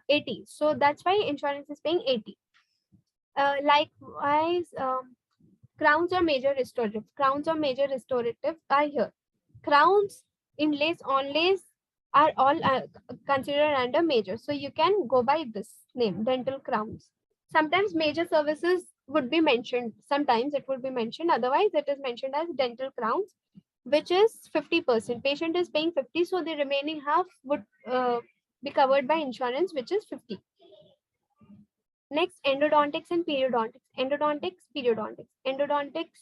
80. So that's why insurance is paying 80. Likewise, crowns or major restorative. Crowns or major restorative are here. Crowns, inlays, onlays are all considered under major. So you can go by this name, dental crowns. Sometimes major services would be mentioned. Sometimes it would be mentioned. Otherwise, it is mentioned as dental crowns, which is 50%. Patient is paying 50, so the remaining half would be covered by insurance, which is 50. Next, endodontics and periodontics. Endodontics, periodontics. Endodontics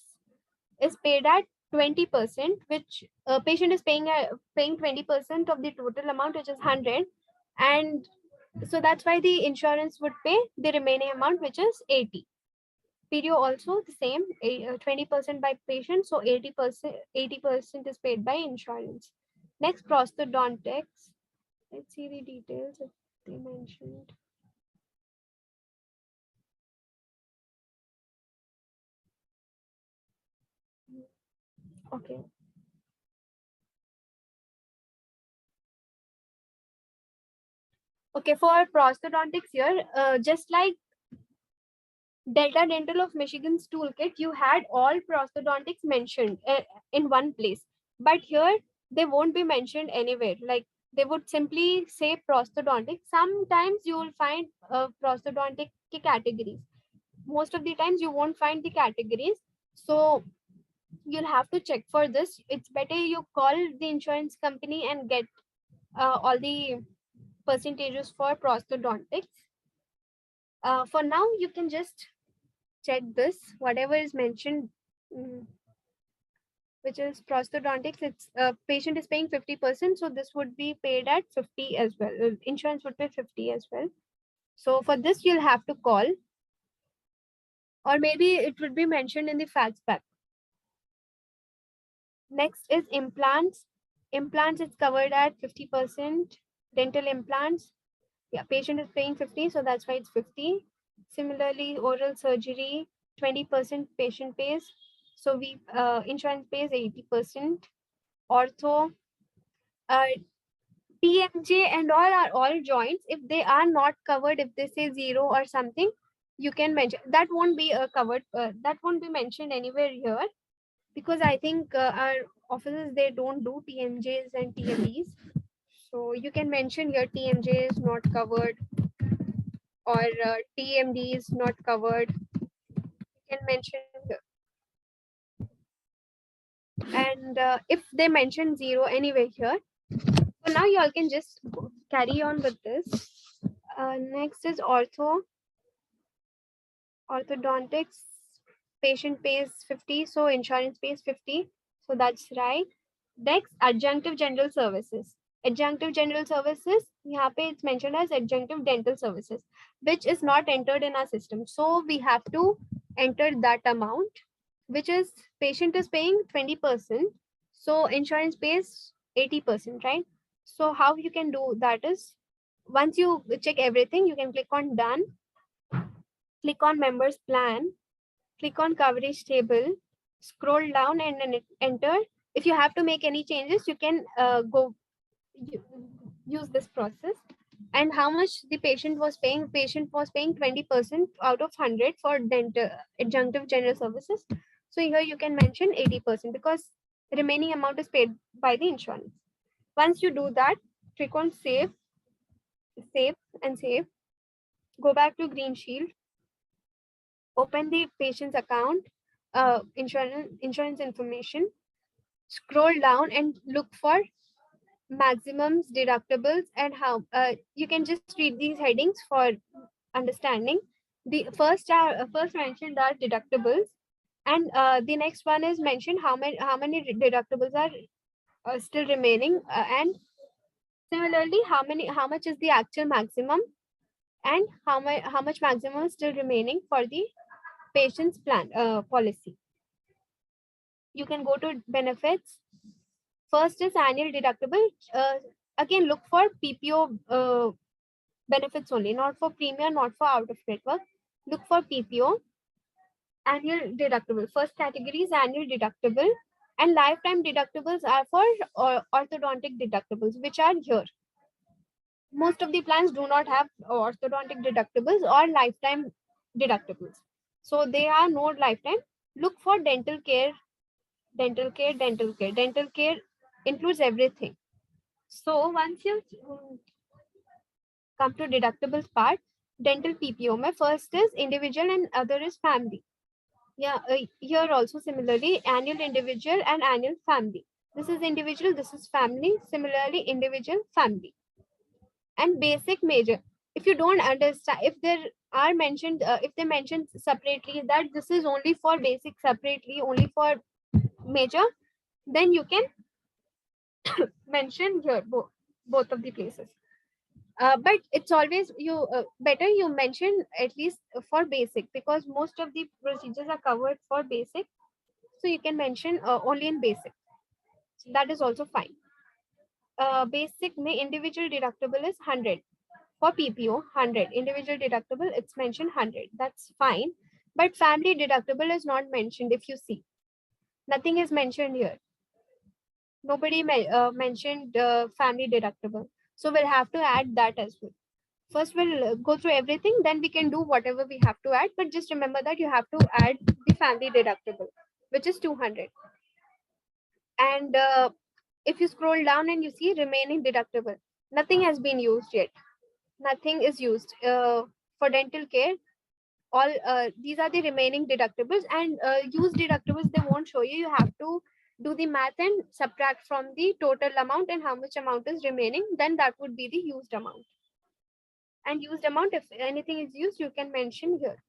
is paid at 20%, which patient is paying 20% of the total amount, which is 100, and so that's why the insurance would pay the remaining amount, which is 80. Perio also the same, 20% by patient, so 80% is paid by insurance. Next, prosthodontics. Let's see the details if they mentioned. Okay. Okay, for prosthodontics here, just like Delta Dental of Michigan's toolkit, you had all prosthodontics mentioned in one place. But here, they won't be mentioned anywhere. Like, they would simply say prosthodontics. Sometimes you will find prosthodontic categories. Most of the times, you won't find the categories. So, you'll have to check for this. It's better you call the insurance company and get all the percentages for prosthodontics. For now, you can just check this, whatever is mentioned, which is prosthodontics. It's patient is paying 50%, so this would be paid at 50 as well. Insurance would pay 50 as well. So for this, you'll have to call, or maybe it would be mentioned in the facts pack. Next is implants. Implants is covered at 50%. Dental implants, yeah, patient is paying 50, so that's why it's 50. Similarly, oral surgery, 20% patient pays. So we insurance pays 80%. Ortho, TMJ and all are all joints. If they are not covered, if they say 0 or something, you can mention that won't be covered. That won't be mentioned anywhere here, because I think our offices, they don't do TMJs and TMDs. So you can mention here TMJ is not covered, or TMD is not covered. You can mention here. And if they mention 0 anyway here, so now you all can just carry on with this. Next is orthodontics. Patient pays 50, so insurance pays 50. So that's right. Next, adjunctive general services. Adjunctive general services, here it's mentioned as adjunctive dental services, which is not entered in our system. So we have to enter that amount, which is patient is paying 20%. So insurance pays 80%, right? So how you can do that is, once you check everything, you can click on done, click on members plan, click on coverage table, scroll down and then enter. If you have to make any changes, you can use this process. And how much the patient was paying? Patient was paying 20% out of 100 for dental adjunctive general services. So here you can mention 80%, because the remaining amount is paid by the insurance. Once you do that, click on save, and save. Go back to Green Shield. Open the patient's account, insurance information. Scroll down and look for maximums, deductibles, and how you can just read these headings for understanding. The first mentioned are deductibles, and the next one is mentioned how many deductibles are still remaining, and similarly how much is the actual maximum, and how much maximum is still remaining for the patient's plan policy. You can go to benefits. First is annual deductible. Again, look for PPO benefits only, not for premium, not for out of network. Look for PPO. Annual deductible. First category is annual deductible, and lifetime deductibles are for orthodontic deductibles, which are here. Most of the plans do not have orthodontic deductibles or lifetime deductibles. So they are no lifetime. Look for dental care, dental care, dental care. Dental care includes everything. So once you come to deductibles part, dental PPO, my first is individual and other is family. Yeah, here also similarly, annual individual and annual family. This is individual, this is family. Similarly, individual, family. And basic, major. If you don't understand, if there are mentioned, if they mentioned separately that this is only for basic, separately only for major, then you can mention here both of the places. But it's always better you mention at least for basic, because most of the procedures are covered for basic. So you can mention only in basic. So that is also fine. Basic may individual deductible is 100. For PPO, 100. Individual deductible, it's mentioned 100. That's fine. But family deductible is not mentioned if you see. Nothing is mentioned here. Nobody mentioned family deductible. So we'll have to add that as well. First, we'll go through everything, then we can do whatever we have to add. But just remember that you have to add the family deductible, which is 200. And if you scroll down and you see remaining deductible, nothing has been used yet. Nothing is used for dental care. All these are the remaining deductibles, and used deductibles they won't show you. You have to do the math and subtract from the total amount and how much amount is remaining. Then that would be the used amount. And used amount, if anything is used, you can mention here.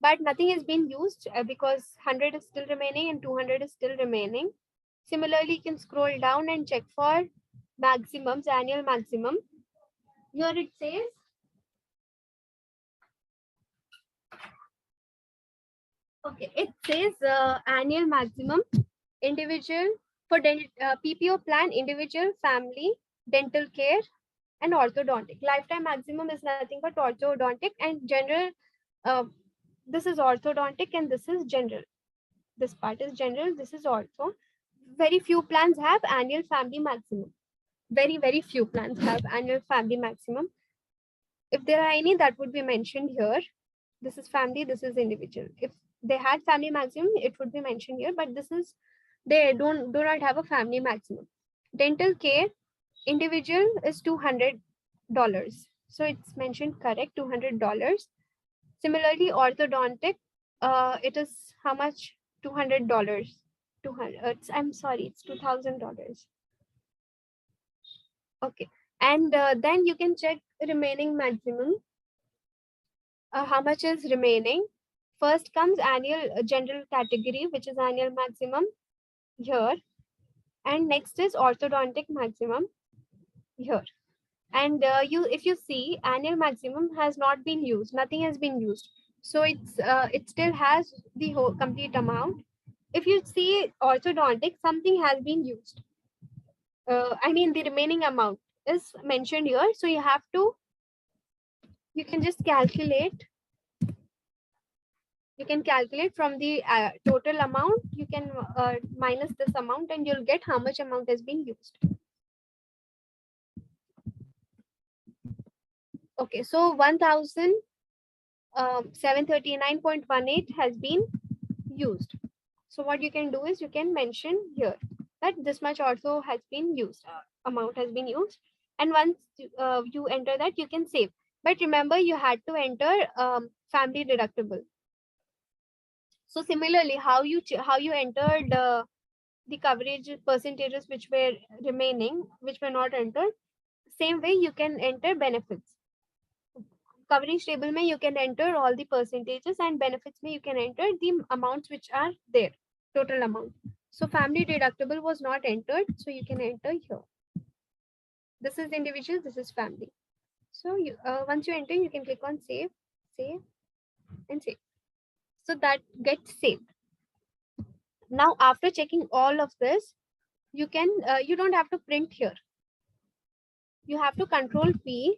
But nothing has been used because 100 is still remaining and 200 is still remaining. Similarly, you can scroll down and check for maximums, annual maximum. Here it says okay, it says annual maximum, individual for PPO plan, individual, family, dental care, and orthodontic. Lifetime maximum is nothing but orthodontic and general. This is orthodontic and this is general. This part is general, this is ortho. Very few plans have annual family maximum. Very, very few plans have annual family maximum. If there are any, that would be mentioned here. This is family, this is individual. If they had family maximum, it would be mentioned here, but this is, they do not have a family maximum. Dental care, individual is $200. So it's mentioned correct, $200. Similarly, orthodontic, it is how much? $200. 200. I'm sorry, it's $2,000. Okay, and then you can check remaining maximum. How much is remaining? First comes annual general category, which is annual maximum here, and next is orthodontic maximum here. And if you see, annual maximum has not been used, nothing has been used, so it still has the whole complete amount. If you see orthodontic, something has been used. I mean the remaining amount is mentioned here, so you have to, you can just calculate. You can calculate from the total amount, you can minus this amount and you'll get how much amount has been used. Okay, so 1,739.18 has been used. So what you can do is you can mention here that this much also has been used, amount has been used. And once you enter that, you can save. But remember, you had to enter family deductible. So similarly, how you entered the coverage percentages which were remaining, which were not entered, same way you can enter benefits. Coverage table mein you can enter all the percentages, and benefits mein you can enter the amounts which are there, total amount. So family deductible was not entered, so you can enter here. This is individual, this is family. So you once you enter, you can click on save, and save. So that gets saved. Now after checking all of this, you can you don't have to print here. You have to Control P,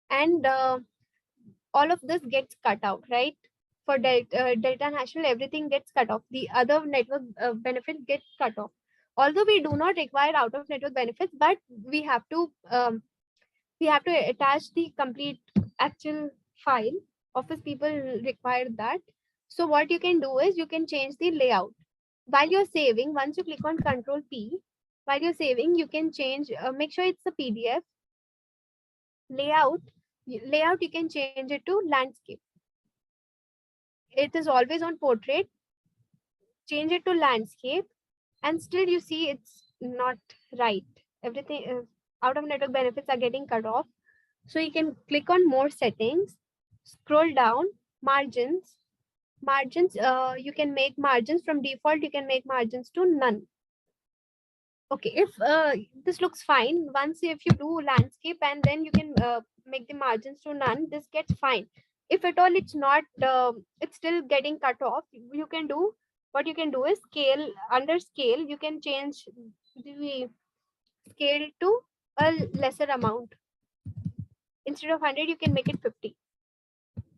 and all of this gets cut out, right? For Delta National, everything gets cut off. The other network benefits get cut off. Although we do not require out of network benefits, but we have to attach the complete actual file office people require that. So what you can do is you can change the layout. While you're saving, once you click on Control P, while you're saving, you can change, make sure it's a PDF. Layout, you can change it to landscape. It is always on portrait. Change it to landscape, and still you see it's not right. Everything out of network benefits are getting cut off. So you can click on more settings, scroll down, margins. You can make margins from default, you can make margins to none. Okay, if this looks fine, once if you do landscape and then you can make the margins to none, this gets fine. If at all it's not, it's still getting cut off, what you can do is scale, under scale, you can change the scale to a lesser amount. Instead of 100, you can make it 50.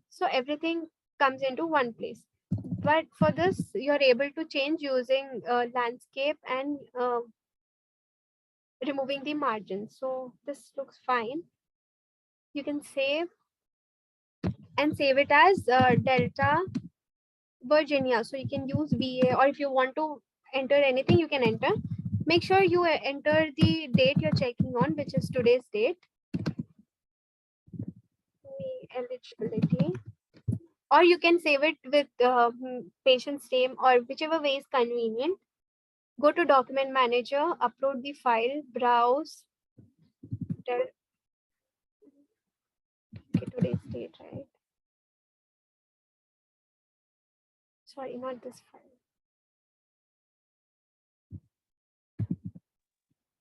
So everything comes into one place. But for this, you're able to change using landscape and removing the margins. So this looks fine. You can save and save it as Delta Virginia. So you can use VA, or if you want to enter anything, you can enter. Make sure you enter the date you're checking on, which is today's date. Eligibility. Or you can save it with patient's name, or whichever way is convenient. Go to document manager, upload the file, browse. Okay, today's date, right? Sorry, not this file.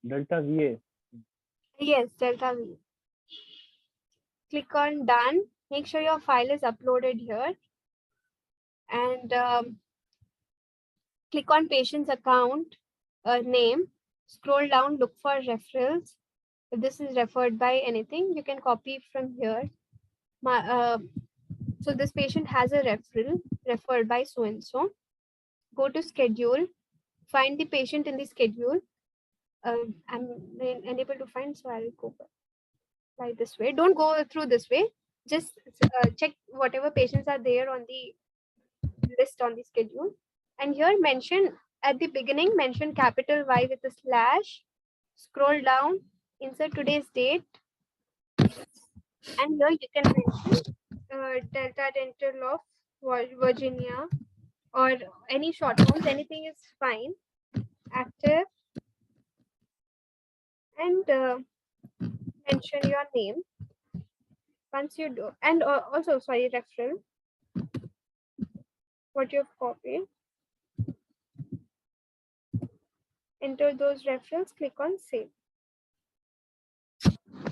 Delta VA. Yes, Delta V. Click on done. Make sure your file is uploaded here. And click on patient's account name. Scroll down, look for referrals. If this is referred by anything, you can copy from here. So this patient has a referral referred by so-and-so. Go to schedule, find the patient in the schedule. I'm unable to find, so I'll go by this way. Don't go through this way. Just check whatever patients are there on the list on the schedule. And here mention at the beginning, mention capital Y with a slash. Scroll down, insert today's date. And here you can mention Delta Dental of Virginia, or any short forms, anything is fine. Active. And mention your name. Once you do, and also, sorry, referral, what you've copied. Enter those referrals, click on save.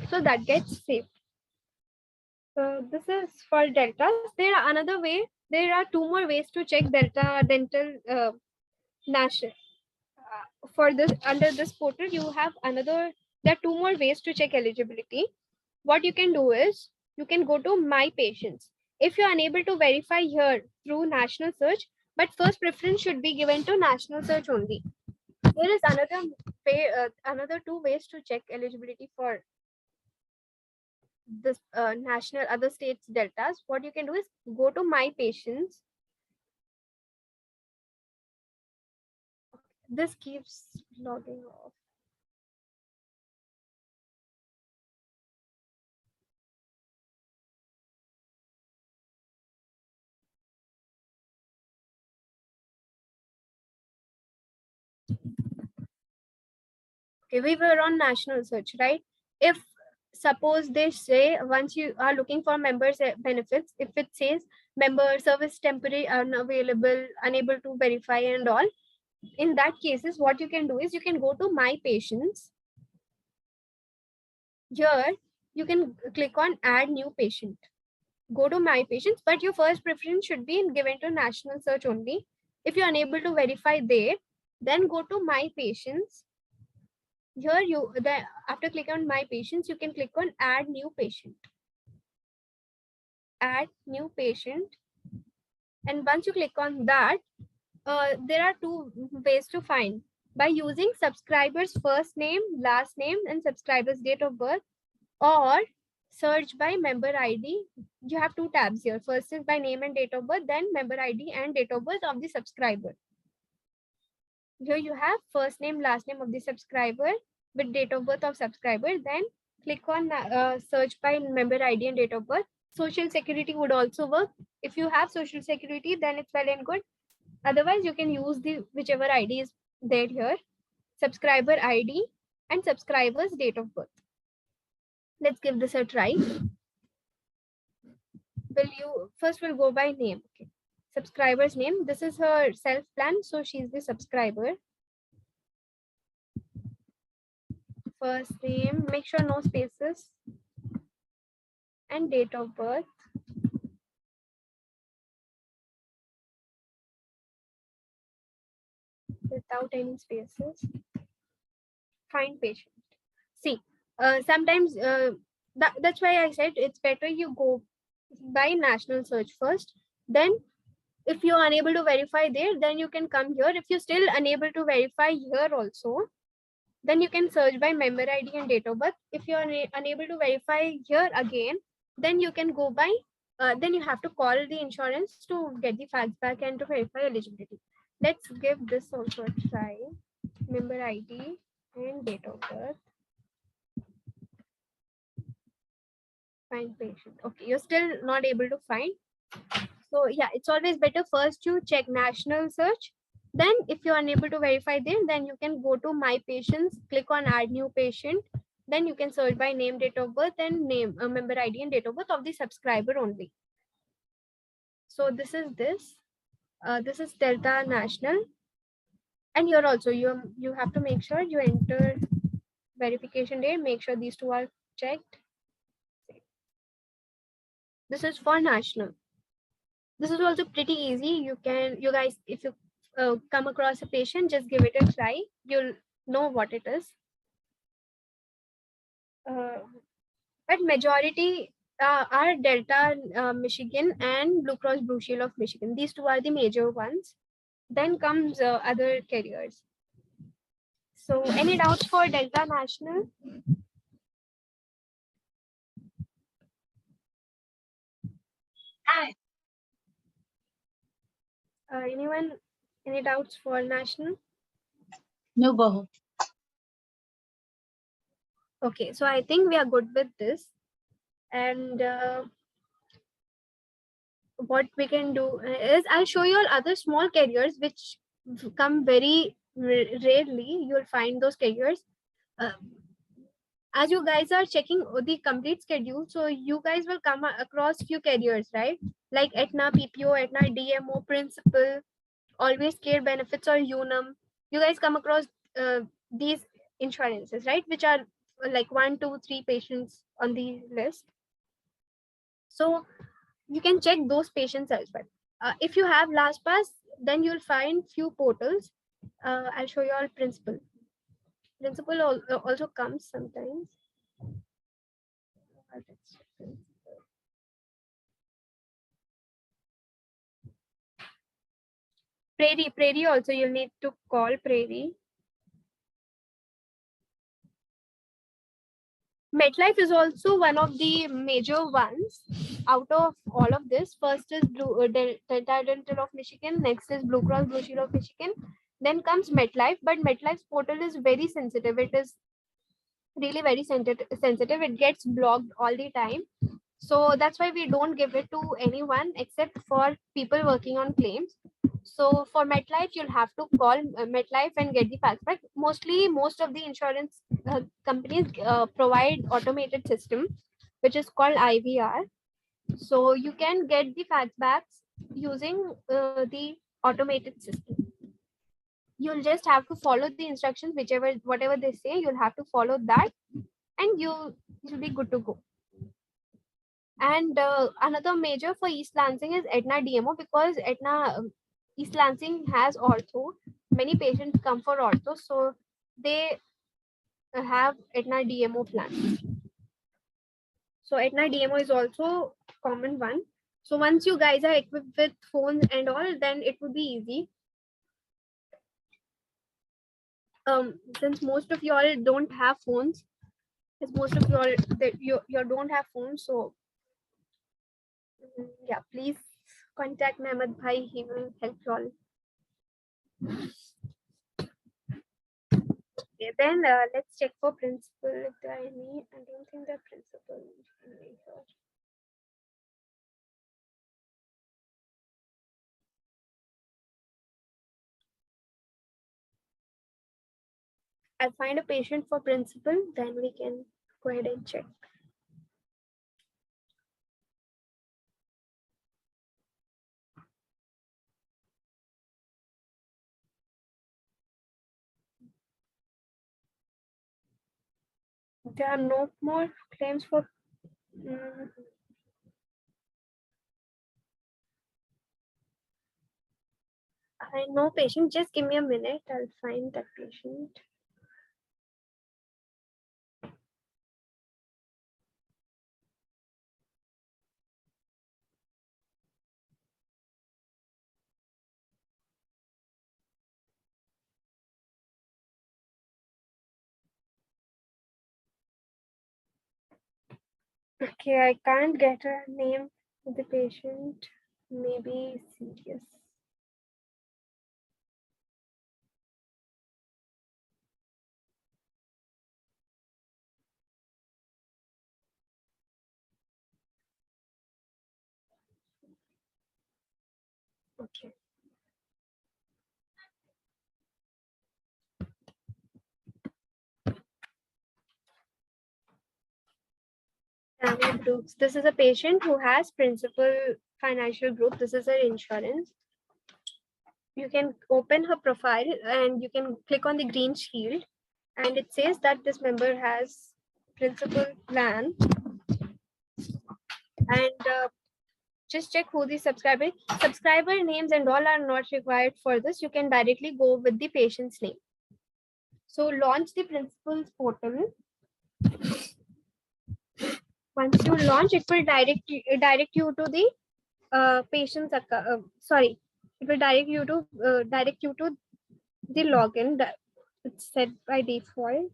So that gets saved. This is for deltas. There are another way. There are two more ways to check Delta Dental national. For this, under this portal, you have another. There are two more ways to check eligibility. What you can do is you can go to My Patients. If you are unable to verify here through national search, but first preference should be given to national search only. There is another way, another two ways to check eligibility for this national other states deltas. What you can do is go to My Patients. This keeps logging off. Okay, we were on national search, right? If suppose they say once you are looking for members benefits, if it says member service temporary unavailable, unable to verify and all, in that cases, what you can do is you can go to My Patients. Here, you can click on Add New Patient. Go to My Patients, but your first preference should be given to national search only. If you're unable to verify there, then go to My Patients. Here, after clicking on My Patients, you can click on Add New Patient. Add New Patient. And once you click on that, there are two ways to find. By using subscriber's first name, last name, and subscriber's date of birth, or search by member ID. You have two tabs here. First is by name and date of birth, then member ID and date of birth of the subscriber. Here you have first name, last name of the subscriber with date of birth of subscriber. Then click on search by member ID and date of birth. Social security would also work. If you have social security, then it's well and good. Otherwise, you can use the whichever ID is there here, subscriber ID and subscriber's date of birth. Let's give this a try. We'll go by name. Okay. Subscriber's name. This is her self plan, so she's the subscriber. First name, make sure no spaces, and date of birth. Without any spaces. Find patient. See, sometimes that's why I said it's better you go by national search first. Then if you're unable to verify there, then you can come here. If you're still unable to verify here also, then you can search by member ID and date of birth. If you're unable to verify here again, then you can go by, then you have to call the insurance to get the facts back and to verify eligibility. Let's give this also a try. Member ID and date of birth. Find patient. Okay, you're still not able to find. So yeah, it's always better first you check national search. Then if you're unable to verify there, then you can go to my patients, click on add new patient. Then you can search by name, date of birth and name, member ID and date of birth of the subscriber only. So this is this is Delta National. And here also you have to make sure you enter verification date, make sure these two are checked. This is for national. This is also pretty easy. You guys, if you come across a patient, just give it a try. You'll know what it is. But majority are Delta Michigan and Blue Cross Blue Shield of Michigan. These two are the major ones. Then comes other carriers. So any doubts for Delta National? Anyone? Any doubts for national? No, Bahu. Okay, so I think we are good with this. And what we can do is I'll show you all other small carriers which come very rarely. You'll find those carriers. As you guys are checking the complete schedule, so you guys will come across few carriers, right? Like Aetna, PPO, Aetna, DMO, Principal, Always Care Benefits or Unum. You guys come across these insurances, right? Which are like 1, 2, 3 patients on the list. So you can check those patients as well. If you have LastPass, then you'll find few portals. I'll show you all Principal. Principal also comes sometimes. Prairie also you'll need to call Prairie. MetLife is also one of the major ones out of all of this. First is Delta Dental of Michigan. Next is Blue Cross Blue Shield of Michigan. Then comes MetLife, but MetLife's portal is very sensitive. It is really very sensitive. It gets blocked all the time. So that's why we don't give it to anyone except for people working on claims. So for MetLife, you'll have to call MetLife and get the facts back. Mostly, most of the insurance companies provide automated system, which is called IVR. So you can get the facts back using the automated system. You'll just have to follow the instructions, whatever they say, you'll have to follow that, and you'll be good to go. And another major for East Lansing is Aetna DMO, because Aetna East Lansing has ortho. Many patients come for ortho, so they have Aetna DMO plan. So Aetna DMO is also a common one. So once you guys are equipped with phones and all, then it would be easy. Since most of you all don't have phones, As most of you all that you don't have phones, so yeah, please contact Mehmet Bhai. He will help you all. Okay, then let's check for principal if there are any. I don't think the principal is here. I'll find a patient for principal, then we can go ahead and check. There are no more claims for. I know patient. Just give me a minute. I'll find that patient. Okay, I can't get a name of the patient. Maybe serious. Okay. Family groups. This is a patient who has principal financial group. This is her insurance. You can open her profile and you can click on the green shield, and it says that this member has principal plan. And just check who the subscriber names and all are not required for this. You can directly go with the patient's name. So launch the principal's portal. Once you launch, it will direct you to the patient's account. Sorry, it will direct you to the login that it's set by default.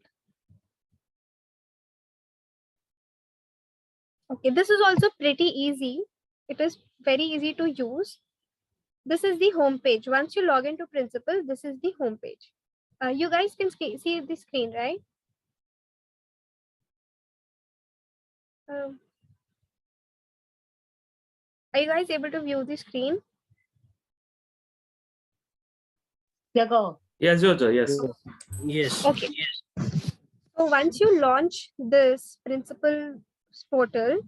Okay, this is also pretty easy. It is very easy to use. This is the home page. Once you log into principal, this is the home page. You guys can see the screen, right? Are you guys able to view the screen? Yes, Jojo, yes. Yes. Okay. So once you launch this principal portal,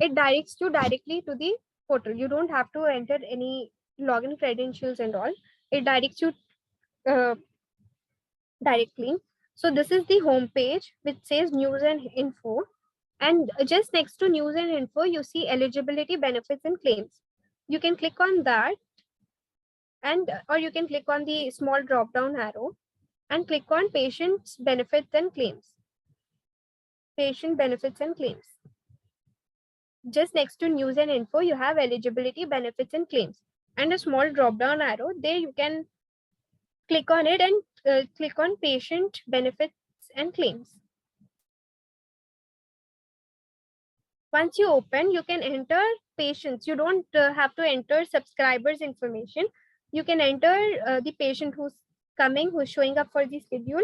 it directs you directly to the portal. You don't have to enter any login credentials and all. It directs you directly. So this is the home page which says news and info. And just next to news and info, you see eligibility, benefits and claims. You can click on that, and or you can click on the small drop down arrow and click on patient's benefits and claims. Patient benefits and claims. Just next to news and info, you have eligibility, benefits and claims, and a small drop down arrow. There you can click on it and click on patient benefits and claims. Once you open, you can enter patients. You don't have to enter subscribers information. You can enter the patient who's coming, who's showing up for the schedule.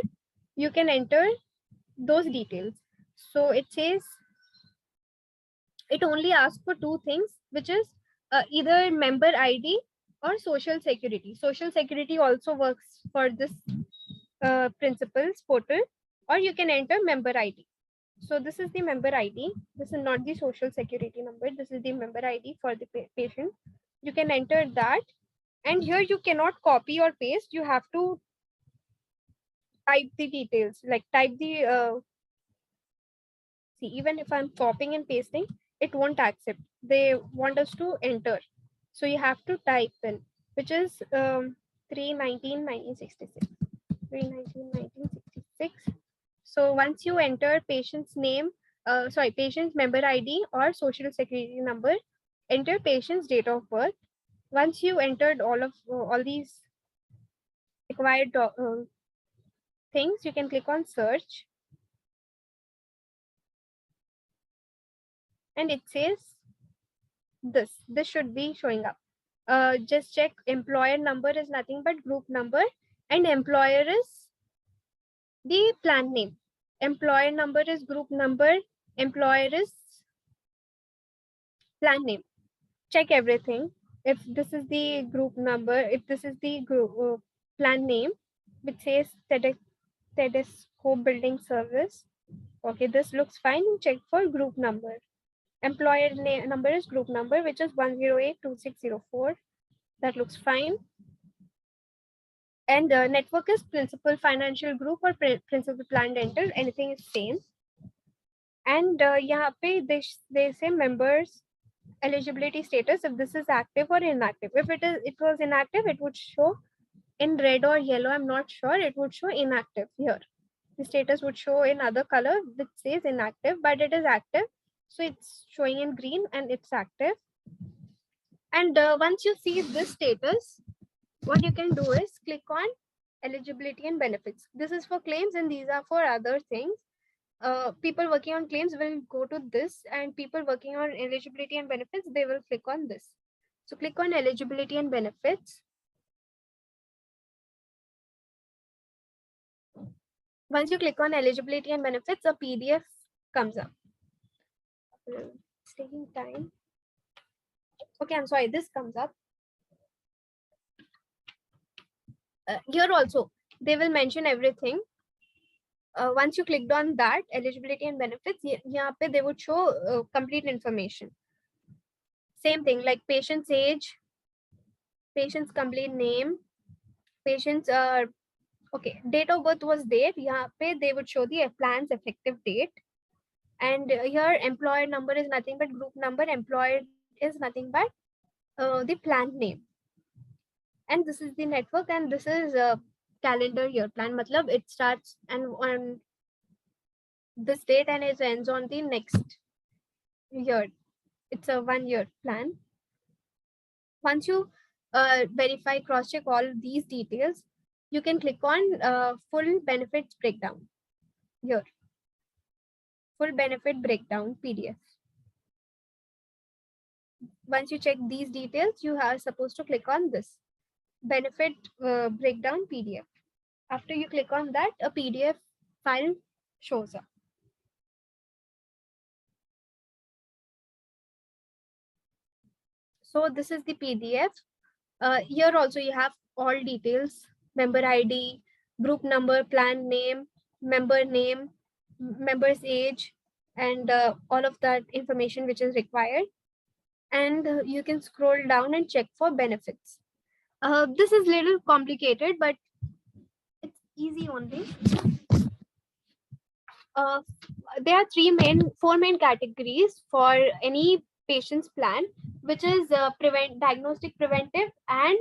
You can enter those details. So it says it only asks for two things, which is either member ID or social security. Social security also works for this principals portal, or you can enter member ID. So this is the member ID. This is not the social security number. This is the member ID for the patient. You can enter that. And here you cannot copy or paste. You have to type the details, like type the, see, even if I'm copying and pasting, it won't accept. They want us to enter. So you have to type in, which is 3/19/1966. 3/19/1966. So once you enter patient's name, patient's member ID or social security number, enter patient's date of birth. Once you entered all these required things, you can click on search. and it says this should be showing up. Just check employer number is nothing but group number, and employer is the plan name. Employer number is group number, employer is plan name. Check everything. If this is the group number, if this is the group plan name, which says Tedesco Building Service. Okay, this looks fine. Check for group number. Employer name number is group number, which is 1082604. That looks fine. And network is principal financial group or principal plan dental. Anything is same. And यहाँ पे they say members eligibility status, if this is active or inactive. If it was inactive, it would show in red or yellow. I'm not sure. It would show inactive here. The status would show in other color that says inactive, but it is active. So it's showing in green and it's active. And once you see this status, what you can do is click on eligibility and benefits. This is for claims and these are for other things. People working on claims will go to this, and people working on eligibility and benefits, they will click on this. So click on eligibility and benefits. Once you click on eligibility and benefits, a PDF comes up. It's taking time. Okay, I'm sorry, this comes up. Here also, they will mention everything. Once you clicked on that, eligibility and benefits, here they would show complete information. Same thing like patient's age, patient's complete name, patient's okay, date of birth was there. Here they would show the plan's effective date. And here employer number is nothing but group number, employer is nothing but the plan name. And this is the network, and this is a calendar year plan. Matlab it starts and on this date and it ends on the next year. It's a 1 year plan. Once you verify, cross check all these details, you can click on full benefits breakdown here. Full benefit breakdown PDF. Once you check these details, you are supposed to click on this benefit breakdown PDF. After you click on that, a PDF file shows up. So this is the PDF. Here also you have all details: member ID, group number, plan name, member's age, and all of that information which is required. And you can scroll down and check for benefits. This is little complicated, but it's easy only. There are four main categories for any patient's plan, which is diagnostic preventive, and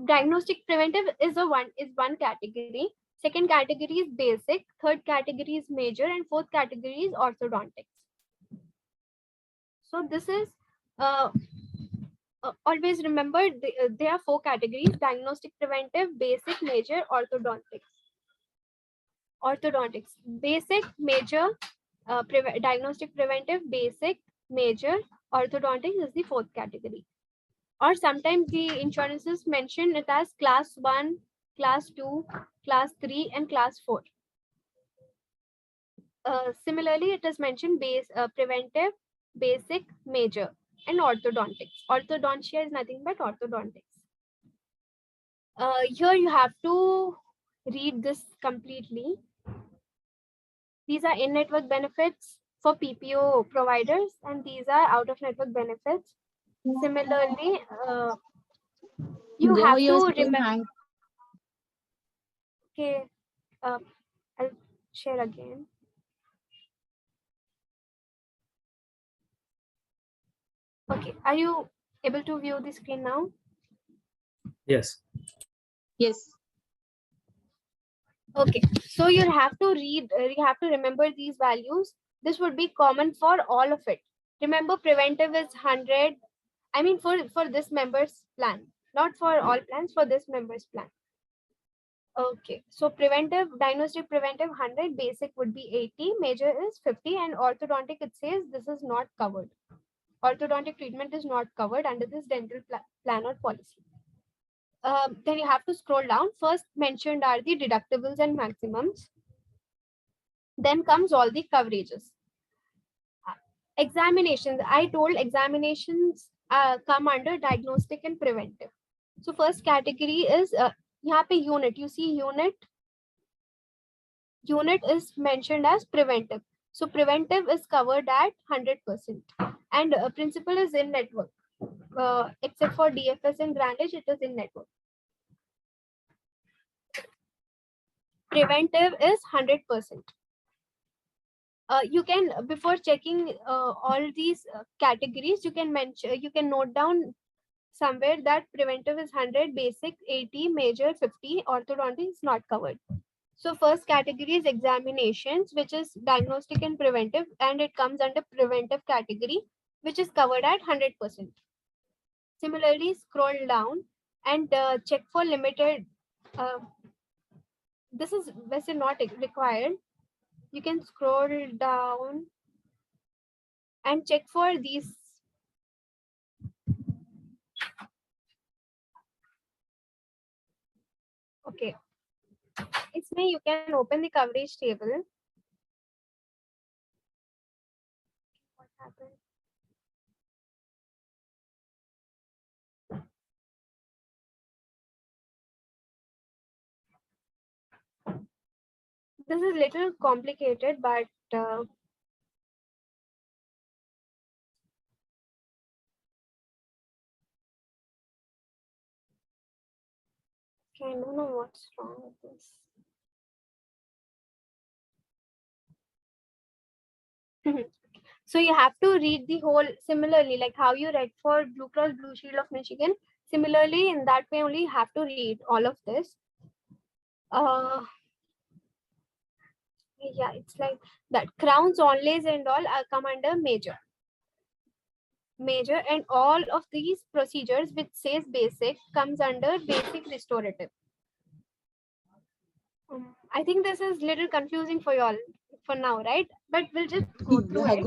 diagnostic preventive is one category. Second category is basic, third category is major, and fourth category is orthodontics. So this is always remember there are four categories: diagnostic preventive, basic, major, orthodontics. Orthodontics, basic, major, diagnostic preventive, basic, major, orthodontics is the fourth category. Or sometimes the insurances mention it as class 1, class 2, class 3, and class 4. Similarly, it is mentioned preventive, basic, major, and orthodontics. Orthodontia is nothing but orthodontics. Here you have to read this completely. These are in-network benefits for PPO providers, and these are out-of-network benefits. Similarly, you have to remember. Okay, I'll share again. Okay, are you able to view the screen now? Yes. Yes. Okay, so you have to read, you have to remember these values. This would be common for all of it. Remember, preventive is 100. I mean, for this member's plan, not for all plans, for this member's plan. Okay, so preventive, diagnostic preventive 100, basic would be 80, major is 50, and orthodontic, it says this is not covered. Orthodontic treatment is not covered under this dental plan or policy. Then you have to scroll down. First mentioned are the deductibles and maximums. Then comes all the coverages. Examinations, I told examinations come under diagnostic and preventive. So first category is यहाँ पे unit, you see unit is mentioned as preventive. So preventive is covered at 100%, and principal is in network. Except for DFS and Grandage, it is in network. Preventive is 100%. You can, before checking all these categories, you can mention, you can note down somewhere that preventive is 100, basic 80, major 50, orthodontic is not covered. So first category is examinations, which is diagnostic and preventive, and it comes under preventive category, which is covered at 100%. Similarly, scroll down and check for limited. This is not required. You can scroll down and check for these. Okay. इसमें you can open the coverage table. What happened? This is little complicated, but I don't know what's wrong with this. So you have to read the whole, similarly, like how you read for Blue Cross Blue Shield of Michigan. Similarly, in that way only you have to read all of this. Yeah, it's like that. Crowns, onlays and all come under major. Major, and all of these procedures which says basic comes under basic restorative. I think this is little confusing for you all for now, right? But we'll just go through it.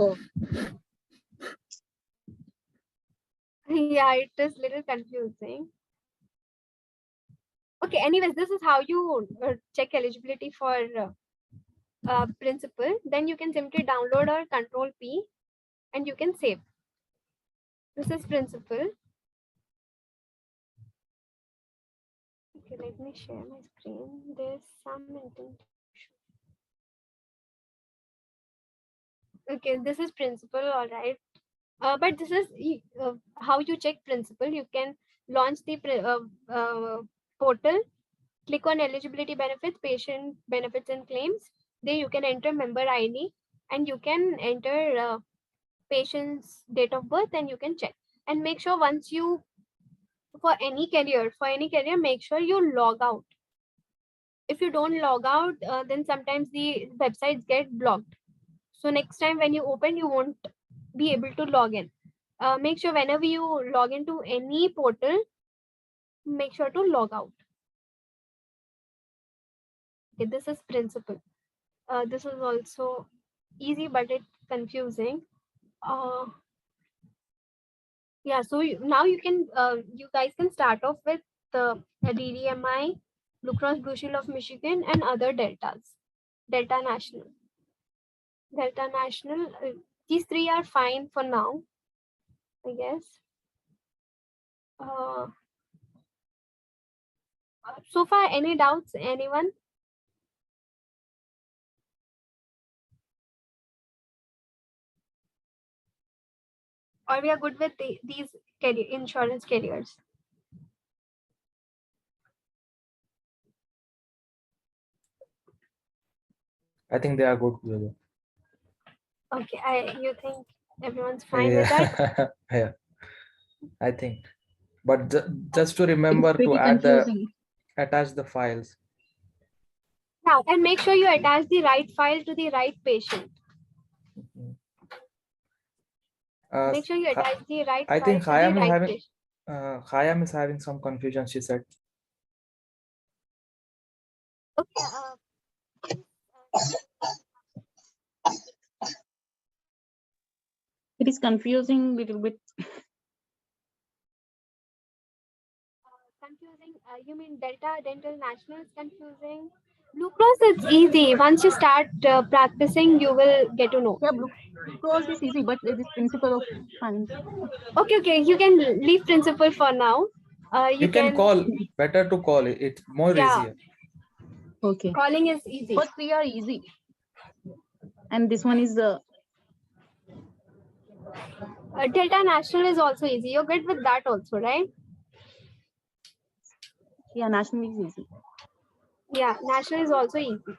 Yeah, it is little confusing. Okay, anyways, this is how you check eligibility for principal. Then you can simply download or control P and you can save. This is principal. Okay, let me share my screen. There's some intent. Okay, this is principal, all right. But this is how you check principal. You can launch the portal, click on eligibility benefits, patient benefits and claims. There you can enter member ID and you can enter patient's date of birth and you can check. And make sure once you, for any carrier, make sure you log out. If you don't log out, then sometimes the websites get blocked. So next time when you open, you won't be able to log in. Make sure whenever you log into any portal, make sure to log out. Okay, this is principal. This is also easy, but it's confusing. Yeah, so now you can, you guys can start off with the DDMI, Blue Cross Blue Shield of Michigan, and other deltas. Delta National. Delta National, these three are fine for now, I guess. So far, any doubts, anyone? Or we are good with these insurance carriers? I think they are good together. Okay, you think everyone's fine with that? Yeah, I think. But just to remember It's pretty to add confusing. attach the files. Yeah, and make sure you attach the right file to the right patient. Make sure you attach the right I file think to the right patient. Hayam is having some confusion, she said. Okay. It is confusing little bit. Confusing. You mean Delta Dental National is confusing? Blue Cross is easy. Once you start practicing, you will get to know. Yeah, Blue Cross is easy, but it is principle of fine. Okay. You can leave principal for now. You can call. Better to call it. It's more Yeah. easier. Okay. Calling is easy. First three are easy. And this one is the Delta National is also easy. You're good with that also, right? yeah, national is easy. Yeah, National is also easy.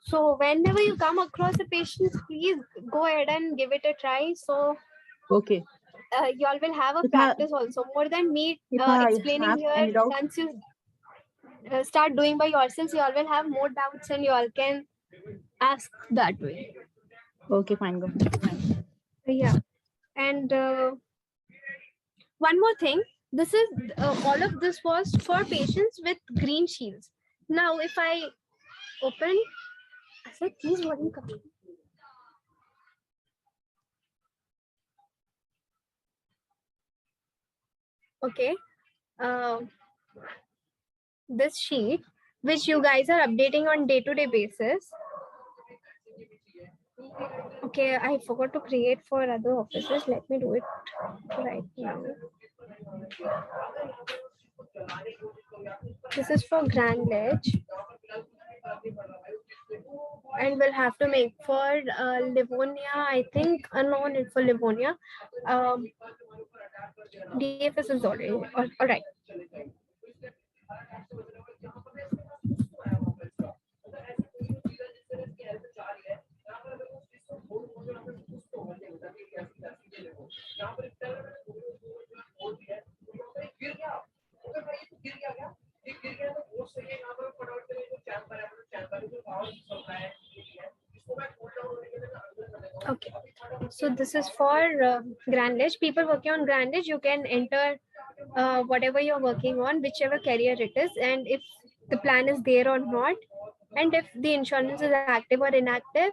So whenever you come across a patient, please go ahead and give it a try. So Okay. you all will have a If practice also. More than me if I explaining have here, any doubt, once you start doing by yourselves, you all will have more doubts and you all can ask that way. okay, fine, go. Yeah. And one more thing, this is all of this was for patients with green shields. Now, if I open, I said, please, what you coming? Okay. This sheet, which you guys are updating on day-to-day basis. Okay, I forgot to create for other offices. Let me do it right now. This is for Grand Ledge. And we'll have to make for Livonia, I think, no need for Livonia. DFS is already, all right. Okay, so this is for Grand Ledge. People working on Grand Ledge, you can enter whatever you're working on, whichever career it is, and if the plan is there or not, and if the insurance is active or inactive,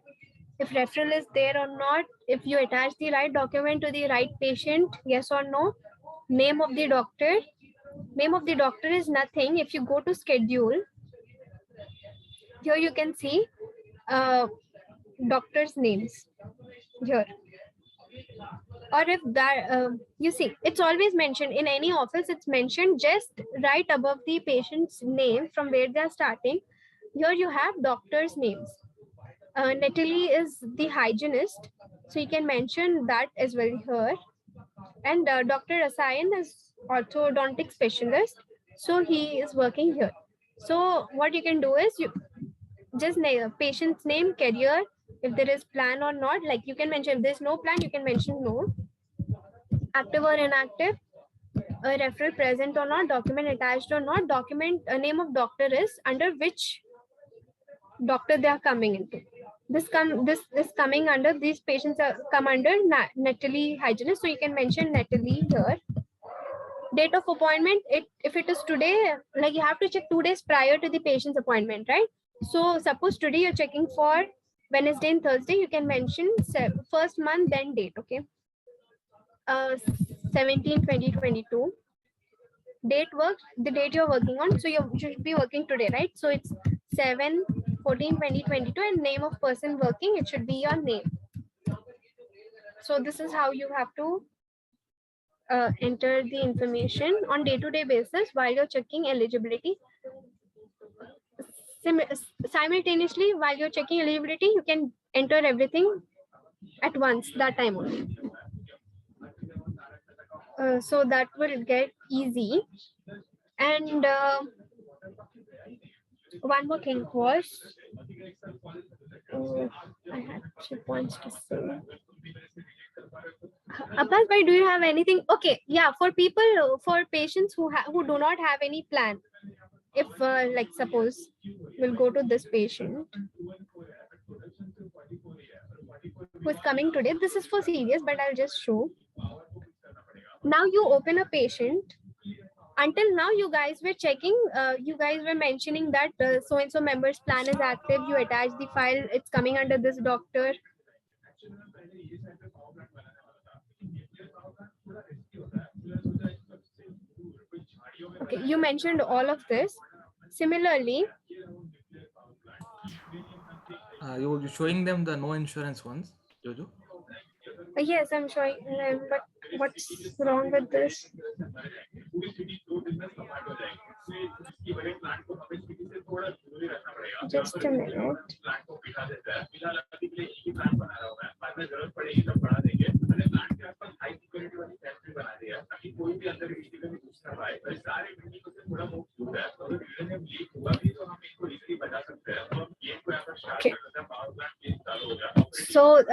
if referral is there or not, if you attach the right document to the right patient, yes or no, name of the doctor. Name of the doctor is nothing. If you go to schedule, here you can see doctors' names here. Or if that you see, it's always mentioned in any office, it's mentioned just right above the patient's name from where they're starting. Here you have doctors' names. Natalie is the hygienist, so you can mention that as well here. And Dr. Rasayan is orthodontic specialist, so he is working here. So what you can do is you just patient's name, career, if there is plan or not, like you can mention if there's no plan, you can mention no, active or inactive, a referral present or not, document attached or not, document name of doctor is under which doctor they are coming into. This is coming under, these patients are come under Natalie hygienist, so you can mention Natalie here. Date of appointment, if it is today, like you have to check 2 days prior to the patient's appointment, right? So suppose today you're checking for Wednesday and Thursday, you can mention first month then date. Okay, 17/20/22. Date works, the date you're working on, so you should be working today, right? So it's 7/14/2022, and name of person working, it should be your name. So this is how you have to enter the information on day-to-day basis while you're checking eligibility. Simultaneously, while you're checking eligibility, you can enter everything at once, that time only. So that will get easy. And one more thing was, I had few points to say. Abhas bhai, do you have anything? Okay, yeah, for people, for patients who do not have any plan, if like suppose we'll go to this patient who is coming today. This is for serious, but I'll just show. Now you open a patient Until now, you guys were checking, you guys were mentioning that so-and-so member's plan is active. You attach the file, it's coming under this doctor. Okay, you mentioned all of this. Similarly, You're showing them the no insurance ones, Jojo. yes, I'm showing them, but what's wrong with this? Just a minute. Okay. So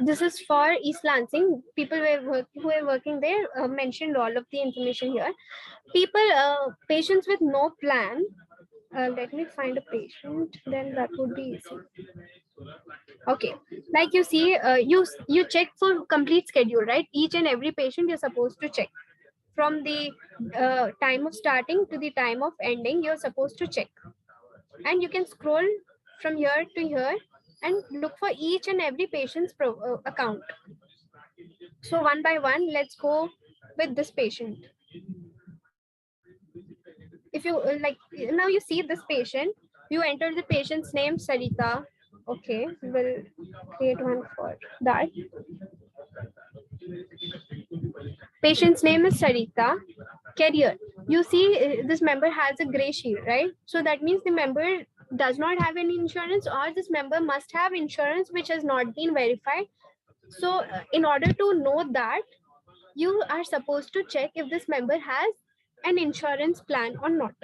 this is for East Lansing. People who were working there mentioned all of the information here. Patients with no plan. Let me find a patient, then that would be easy. Okay, like you see, you check for complete schedule, right? Each and every patient you're supposed to check. From the time of starting to the time of ending, you're supposed to check. And you can scroll from here to here and look for each and every patient's account. So one by one, let's go with this patient. If you like, now you see this patient, you enter the patient's name, Sarita. Okay, we'll create one for that. Patient's name is Sarita. Career. You see this member has a gray shield, right? So that means the member does not have any insurance, or this member must have insurance which has not been verified. So in order to know that, you are supposed to check if this member has an insurance plan or not.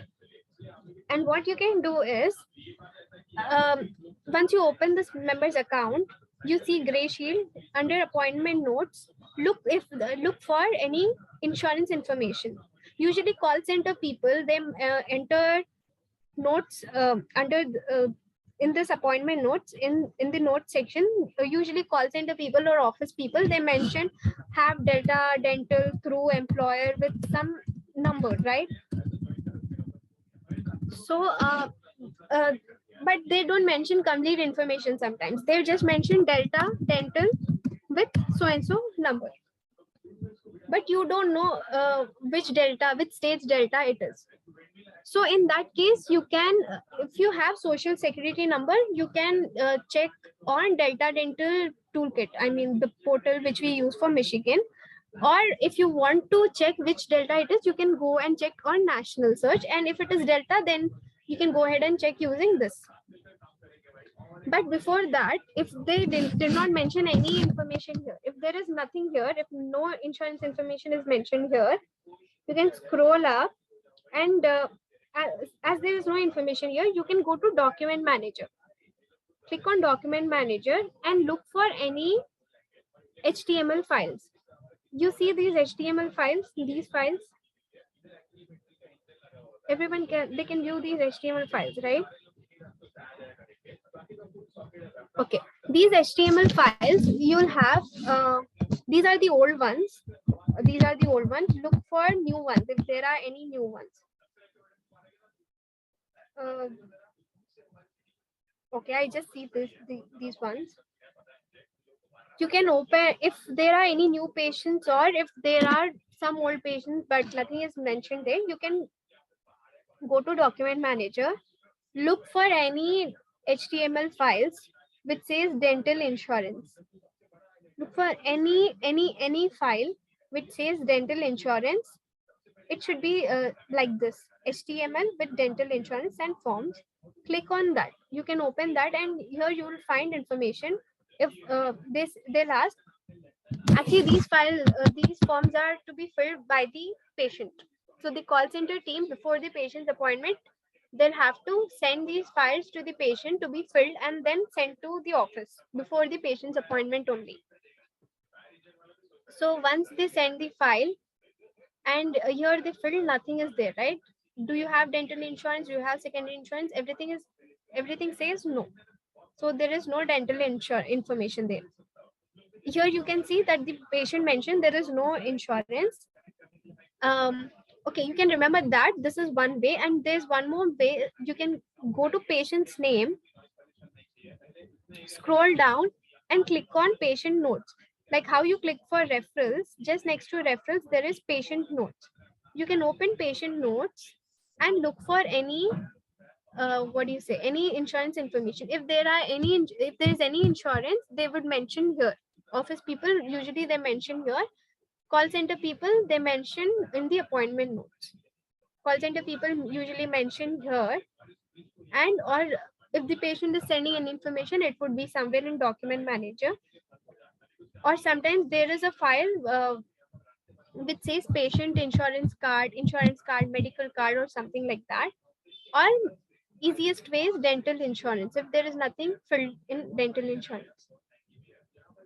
And what you can do is, once you open this member's account, you see gray shield under appointment notes. Look for any insurance information. Usually call center people, they enter notes under in this appointment notes, in the notes section. Usually call center people or office people, they mention have delta dental through employer with some number, right? So but they don't mention complete information. Sometimes they just mention delta dental with so and so number, but you don't know which state's delta it is. So in that case, you can, if you have social security number, you can check on delta dental toolkit, I mean the portal which we use for Michigan. Or if you want to check which delta it is, you can go and check on national search, and if it is delta, then you can go ahead and check using this. But before that, if they did not mention any information here, if there is nothing here, if no insurance information is mentioned here, you can scroll up, and as there is no information here, you can go to document manager. Click on document manager and look for any HTML files. You see these HTML files, these files, everyone can view these HTML files, right? Okay, these HTML files you'll have, these are the old ones. Look for new ones if there are any new ones. Okay, I just see these ones. You can open if there are any new patients, or if there are some old patients but nothing is mentioned there, you can go to document manager, look for any HTML files which says dental insurance. Look for any file which says dental insurance. It should be like this, HTML with dental insurance and forms. Click on that. You can open that, and here you will find information. If they'll ask, actually these forms are to be filled by the patient. So the call center team, before the patient's appointment, they'll have to send these files to the patient to be filled and then sent to the office before the patient's appointment only. So once they send the file, and here they fill, nothing is there, right? Do you have dental insurance? Do you have secondary insurance? Everything says no. So there is no dental information there. Here you can see that the patient mentioned there is no insurance. Okay, you can remember that. This is one way, and there's one more way. You can go to patient's name, scroll down, and click on patient notes. Like how you click for referrals, just next to referrals, there is patient notes. You can open patient notes and look for any what do you say, any insurance information. If there are any, if there is any insurance, they would mention here. Office people usually they mention here. Call center people, they mention in the appointment notes. Call center people usually mention here, and or if the patient is sending an information, it would be somewhere in document manager, or sometimes there is a file which says patient insurance card, medical card, or something like that. Or easiest way is dental insurance. If there is nothing filled in dental insurance,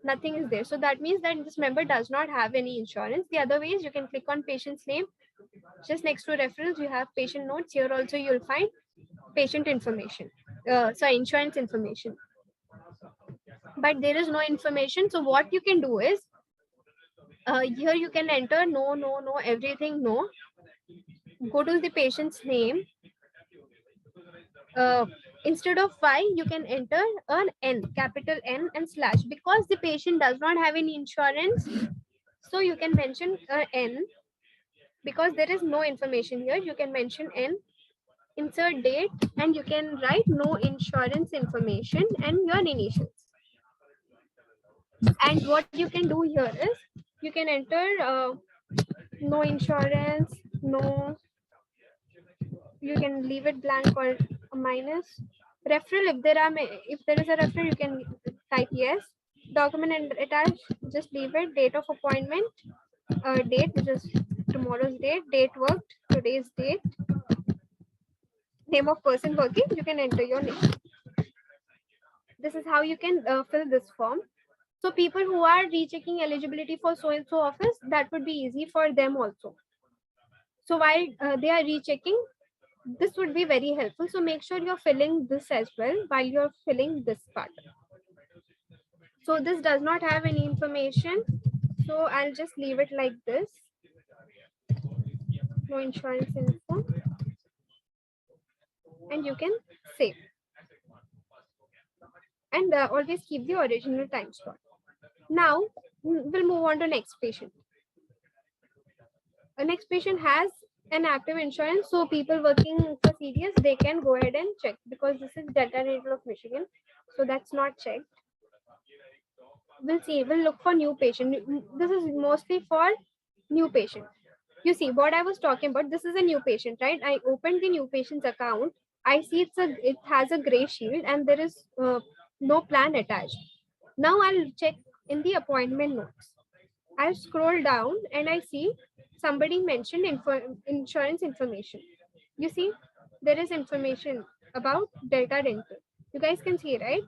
nothing is there, so that means that this member does not have any insurance. The other way is you can click on patient's name, just next to referrals you have patient notes. Here also you'll find patient information, sorry, insurance information, but there is no information. So what you can do is here you can enter no, everything no. Go to the patient's name. Instead of Y, you can enter an N, capital N and slash, because the patient does not have any insurance. So you can mention N, because there is no information here. You can mention N, insert date, and you can write no insurance information and your initials. And what you can do here is you can enter no insurance, no, you can leave it blank or a minus. Referral, if there is a referral, you can type yes. Document and attach, just leave it. Date of appointment, date, which is tomorrow's date worked, today's date. Name of person working, you can enter your name. This is how you can fill this form. So people who are rechecking eligibility for so and so office, that would be easy for them also. So while they are rechecking, this would be very helpful. So make sure you're filling this as well while you're filling this part. So this does not have any information, so I'll just leave it like this. No insurance info, and you can save. And always keep the original time slot. Now we'll move on to next patient. A next patient has an active insurance, so people working for CDS, they can go ahead and check, because this is Delta Dental of Michigan, so that's not checked. We'll see, we'll look for new patient. This is mostly for new patient. You see what I was talking about, this is a new patient, right? I opened the new patient's account. I see it has a gray shield and there is no plan attached. Now I'll check in the appointment notes. I'll scroll down and I see somebody mentioned insurance information. You see, there is information about Delta Dental. You guys can see, right?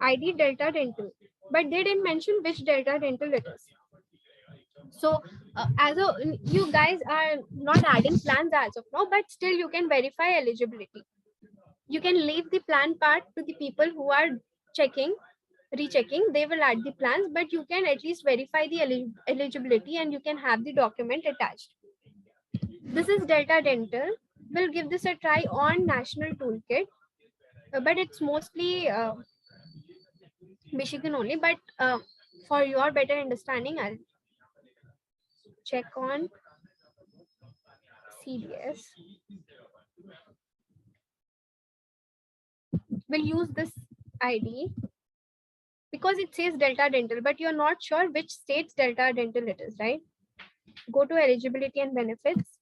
ID Delta Dental, but they didn't mention which Delta Dental it is. So you guys are not adding plans as of now, but still you can verify eligibility. You can leave the plan part to the people who are rechecking. They will add the plans, but you can at least verify the eligibility and you can have the document attached. This is Delta Dental. We'll give this a try on National Toolkit, but it's mostly Michigan only. But for your better understanding, I'll check on CDS. We'll use this ID because it says Delta Dental, but you're not sure which state's Delta Dental it is, right? Go to eligibility and benefits,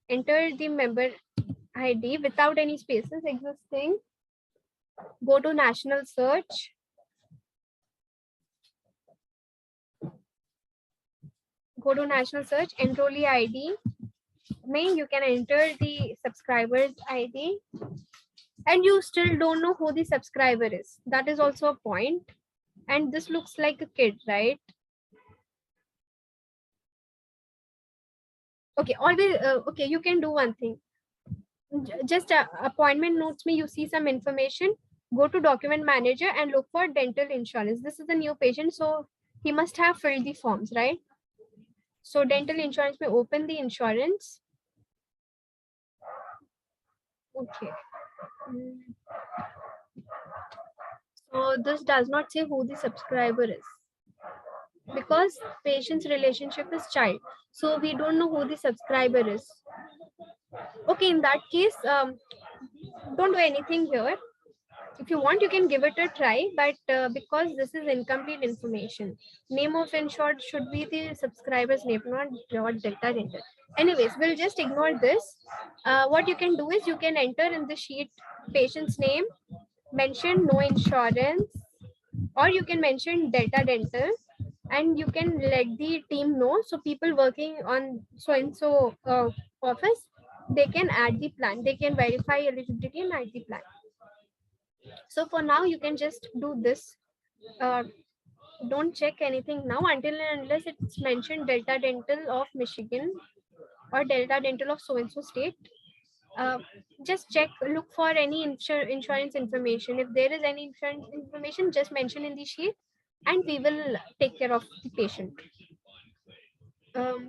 enter the member ID without any spaces existing. Go to national search. Go to national search, enrollee ID. You can enter the subscriber's ID. And you still don't know who the subscriber is. That is also a point. And this looks like a kid, right? Okay, always okay, you can do one thing. Just appointment notes you see some information. Go to document manager and look for dental insurance. This is a new patient, so he must have filled the forms, right? So dental insurance, open the insurance. Okay. So this does not say who the subscriber is, because patient's relationship is child. So we don't know who the subscriber is. Okay, in that case, don't do anything here. If you want, you can give it a try, but because this is incomplete information, name of insured should be the subscriber's name, not your data enter. Anyways, we'll just ignore this. What you can do is you can enter in the sheet patient's name, mention no insurance, or you can mention Delta Dental, and you can let the team know. So people working on so and so office, they can add the plan. They can verify eligibility and add the plan. So for now, you can just do this. Don't check anything now until and unless it's mentioned Delta Dental of Michigan or Delta Dental of so and so state. Just check, look for any insurance information. If there is any insurance information, just mention in the sheet and we will take care of the patient.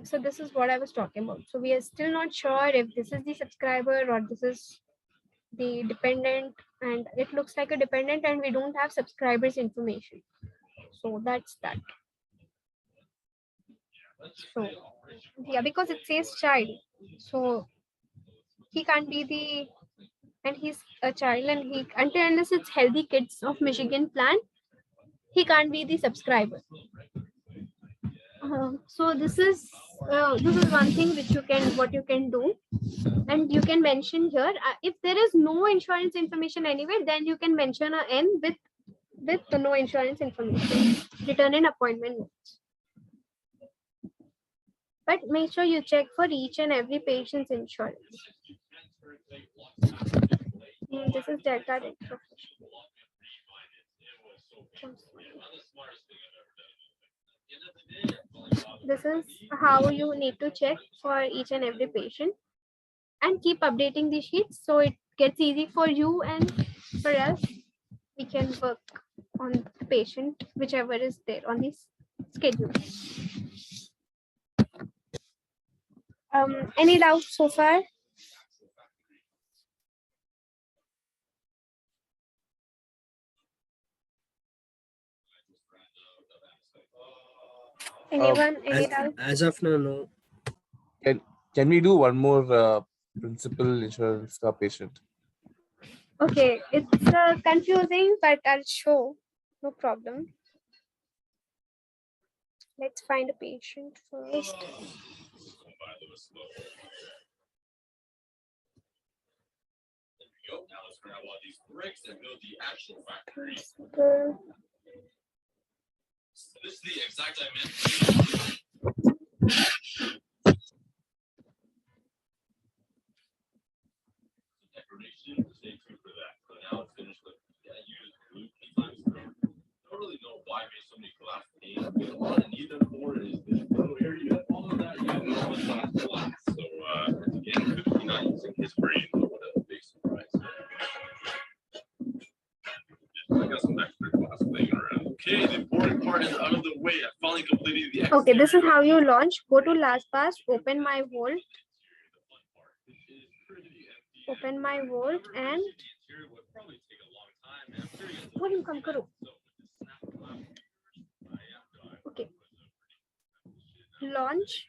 So this is what I was talking about. So we are still not sure if this is the subscriber or this is the dependent, and it looks like a dependent and we don't have subscribers information. So that's that. So yeah, because it says child, so he can't be the, and he's a child, and he, until unless it's Healthy Kids of Michigan plan, he can't be the subscriber. So this is one thing which you can, what you can do, and you can mention here if there is no insurance information anywhere, then you can mention a N with the no insurance information, return an appointment notes. But make sure you check for each and every patient's insurance. This is Delta Dental. This is how you need to check for each and every patient, and keep updating the sheets so it gets easy for you and for us. We can work on the patient, whichever is there on this schedule. Any doubts so far? Anyone? Any doubts? As of now, no. Can we do one more principal insurance patient? Okay, it's confusing, but I'll show. No problem. Let's find a patient first. Principal. This is the exact dimension. Decoration, stay true for that. So now it's finished with use glue times through. Don't really know why we have so many glass panes. What I need them for is this little area. All of that you know is not glass. So again, 59 using his brain. What a big surprise. I got some extra glass laying around. Okay, the important part is out of the way. I finally completed the Okay, this is how you launch. Go to LastPass, open my Vault. Open my Vault and okay. Launch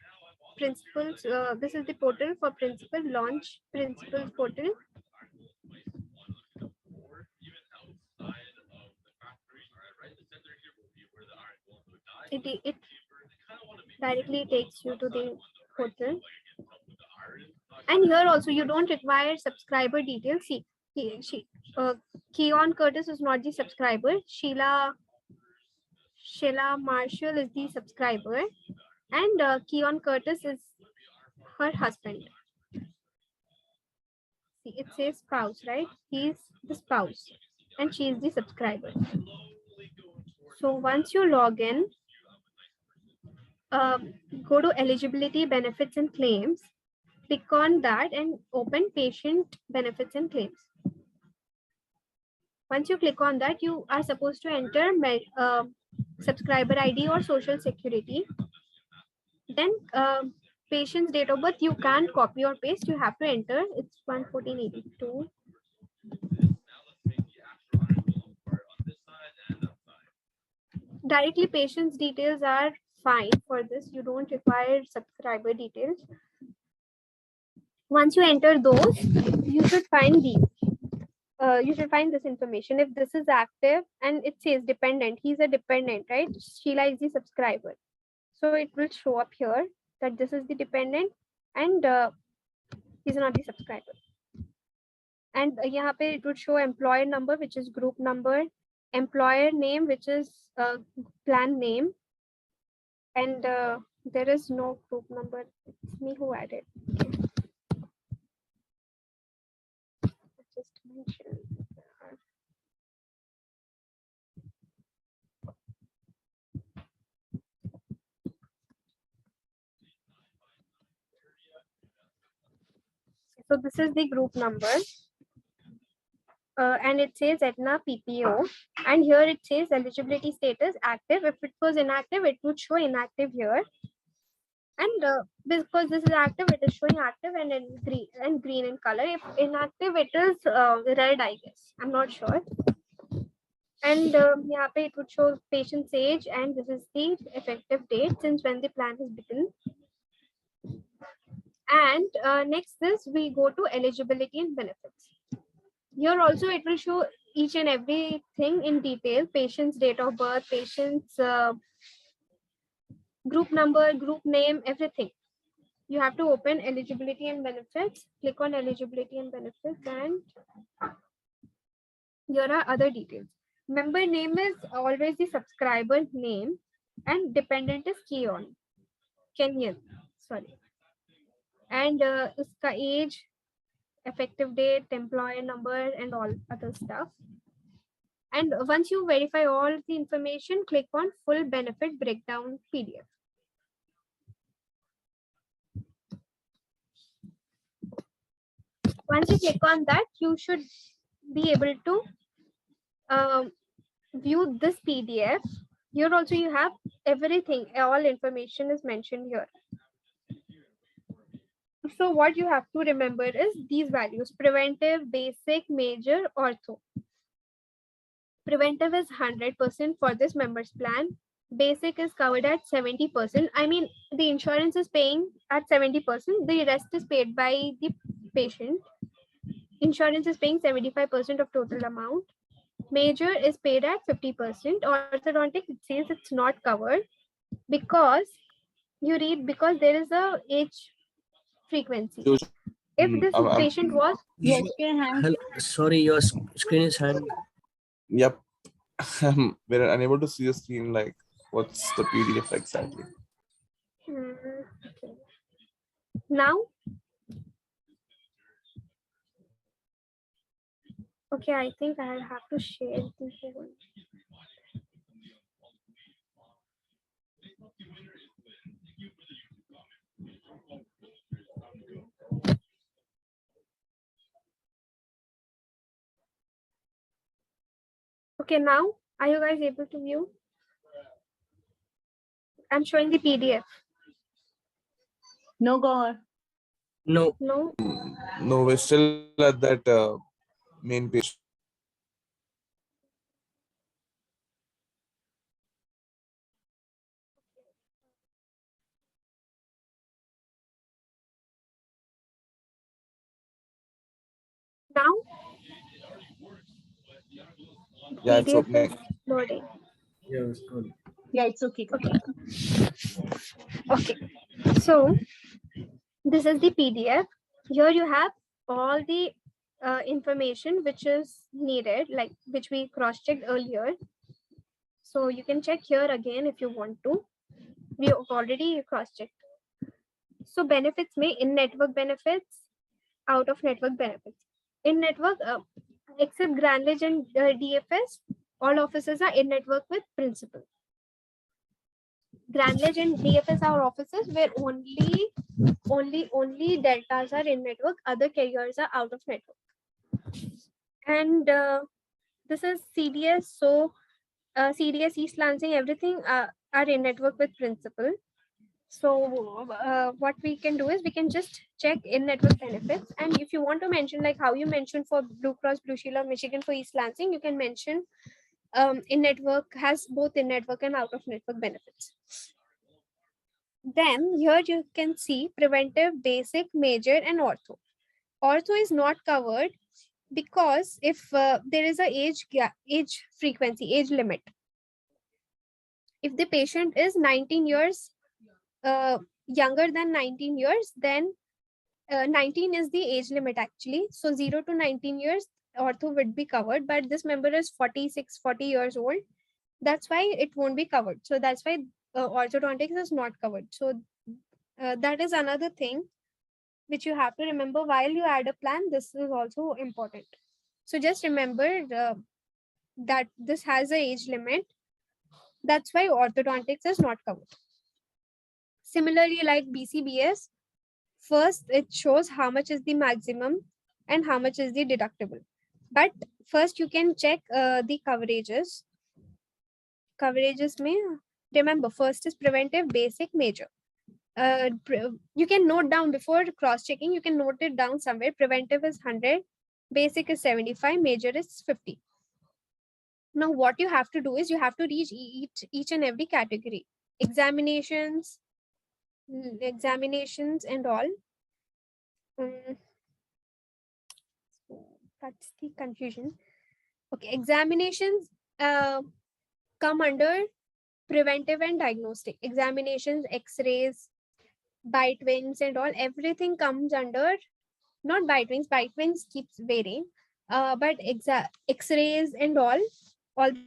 principals. This is the portal for principal. Launch principal portal. It directly takes you to the portal. And here also you don't require subscriber details. See, Keon Curtis is not the subscriber. Sheila Marshall is the subscriber, and Keon Curtis is her husband. See, it says spouse, right? He's the spouse and she is the subscriber. So once you log in, go to eligibility, benefits and claims. Click on that and open patient benefits and claims. Once you click on that, you are supposed to enter subscriber ID or social security. Then patient's date of birth, you can't copy or paste. You have to enter. It's 1/14/82. Directly patient's details are fine for this. You don't require subscriber details. Once you enter those, you should find these. You should find this information. If this is active and it says dependent, he's a dependent, right? Sheila is the subscriber. So it will show up here that this is the dependent and he's not the subscriber. And यहाँ पे it would show employer number, which is group number, employer name, which is plan name, and there is no group number. It's me who added. Just mention. So this is the group number. And it says Etna PPO, and here it says eligibility status active. If it was inactive, it would show inactive here. And because this is active, it is showing active and in green in color. If inactive, it is red, I guess. I'm not sure. And here it would show patient's age, and this is the effective date since when the plan has begun. And next is we go to eligibility and benefits. Here also it will show each and everything in detail, patient's date of birth, patient's group number, group name, everything. You have to open eligibility and benefits, click on eligibility and benefits, and here are other details. Member name is always the subscriber name and dependent is Kenyan, sorry. And iska age, effective date, employer number, and all other stuff. And once you verify all the information, click on full benefit breakdown PDF. Once you click on that, you should be able to view this PDF. Here also you have everything, all information is mentioned here. So what you have to remember is these values: preventive, basic, major, ortho. Preventive is 100% for this members plan. Basic is covered at 70%. I mean, the insurance is paying at 70%. The rest is paid by the patient. Insurance is paying 75% of total amount. Major is paid at 50%. Orthodontic, it says it's not covered because you read because there is a age frequency. If this patient was Sorry, your screen is hanging. Yep. We're unable to see the screen. Like, what's the PDF exactly? okay. Now, okay, I think I'll have to share the whole. Okay, now are you guys able to view? I'm showing the PDF. No, Gaur. No. No. No, we're still at that main page. Now? Yeah, it's PDF opening. is loading. Yeah, it's good. Yeah, it's okay. Okay. So this is the PDF. Here you have all the information which is needed, like which we cross-checked earlier. So you can check here again if you want to. We have already cross-checked. So benefits may in-network benefits, out-of-network benefits. In-network, except Granlage and DFS, all offices are in-network with principal. Granlage and DFS are offices where only deltas are in-network, other carriers are out-of-network. And this is CDS, so CDS, East Lansing, everything are in-network with principal. So what we can do is we can just check in-network benefits. And if you want to mention, like how you mentioned for Blue Cross Blue Shield of Michigan for East Lansing, you can mention in-network has both in-network and out-of-network benefits. Then here you can see preventive, basic, major, and ortho. Ortho is not covered because if there is a age frequency, age limit. If the patient is 19 years younger than 19 years, then 19 is the age limit actually. So 0 to 19 years ortho would be covered, but this member is 40 years old. That's why it won't be covered. So that's why orthodontics is not covered. So that is another thing which you have to remember while you add a plan. This is also important. So just remember that this has an age limit. That's why orthodontics is not covered. Similarly, like BCBS, first it shows how much is the maximum and how much is the deductible. But first you can check the coverages. Coverages may remember first is preventive, basic, major. You can note down before cross-checking, you can note it down somewhere. Preventive is 100, basic is 75, major is 50. Now what you have to do is you have to reach each and every category. Examinations and all. That's the confusion. Okay, examinations come under preventive and diagnostic. Examinations, x-rays, bite wings and all, everything comes under, not bite wings keeps varying, but x-rays and all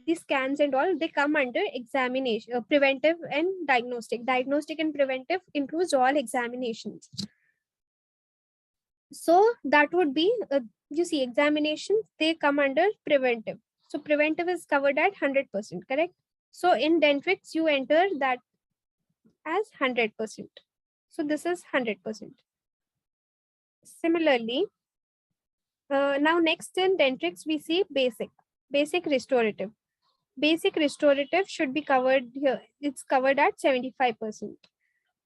the scans and all, they come under examination, preventive and diagnostic. Diagnostic and preventive includes all examinations. So that would be, you see, examinations, they come under preventive. So preventive is covered at 100%, correct? So in Dentrix, you enter that as 100%. So this is 100%. Similarly, now next in Dentrix, we see basic restorative. Basic restorative should be covered here. It's covered at 75%.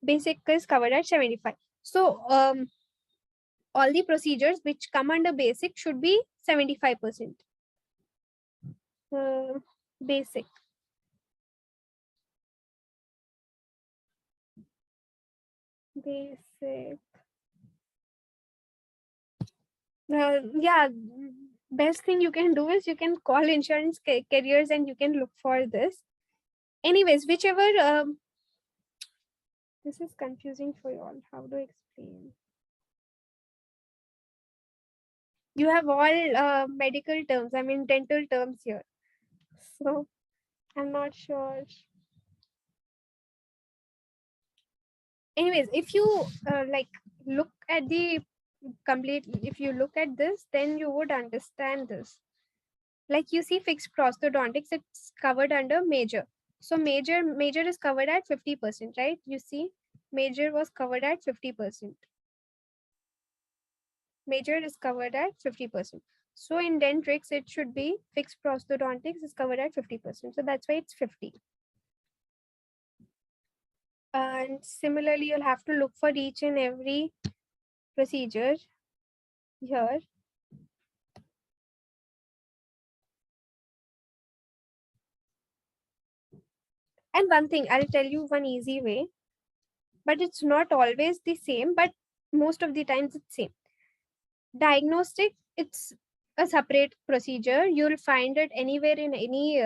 Basic is covered at 75. So all the procedures which come under basic should be 75%. Basic. Basic. Yeah, best thing you can do is you can call insurance carriers and you can look for this. Anyways, whichever, this is confusing for you all. How do I explain? You have all medical terms, I mean dental terms here. So I'm not sure. Anyways, if you like look at the complete, if you look at this, then you would understand this. Like you see fixed prosthodontics, it's covered under major. So major is covered at 50%, right? You see, major was covered at 50%. Major is covered at 50%. So in Dentrix, it should be fixed prosthodontics is covered at 50%. So that's why it's 50. And similarly, you'll have to look for each and every procedure here. And one thing, I'll tell you one easy way, but it's not always the same, but most of the times it's same. Diagnostic, it's a separate procedure. You'll find it anywhere in any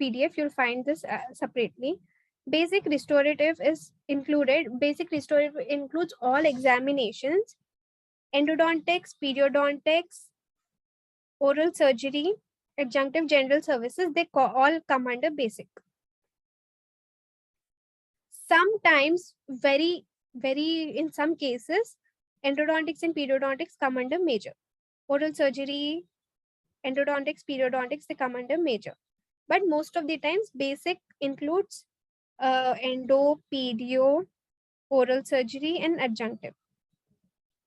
PDF, you'll find this separately. Basic restorative is included. Basic restorative includes all examinations, endodontics, periodontics, oral surgery, adjunctive general services, they all come under basic. Sometimes, very in some cases, endodontics and periodontics come under major. Oral surgery, endodontics, periodontics, they come under major. But most of the times, basic includes endo, perio, oral surgery, and adjunctive.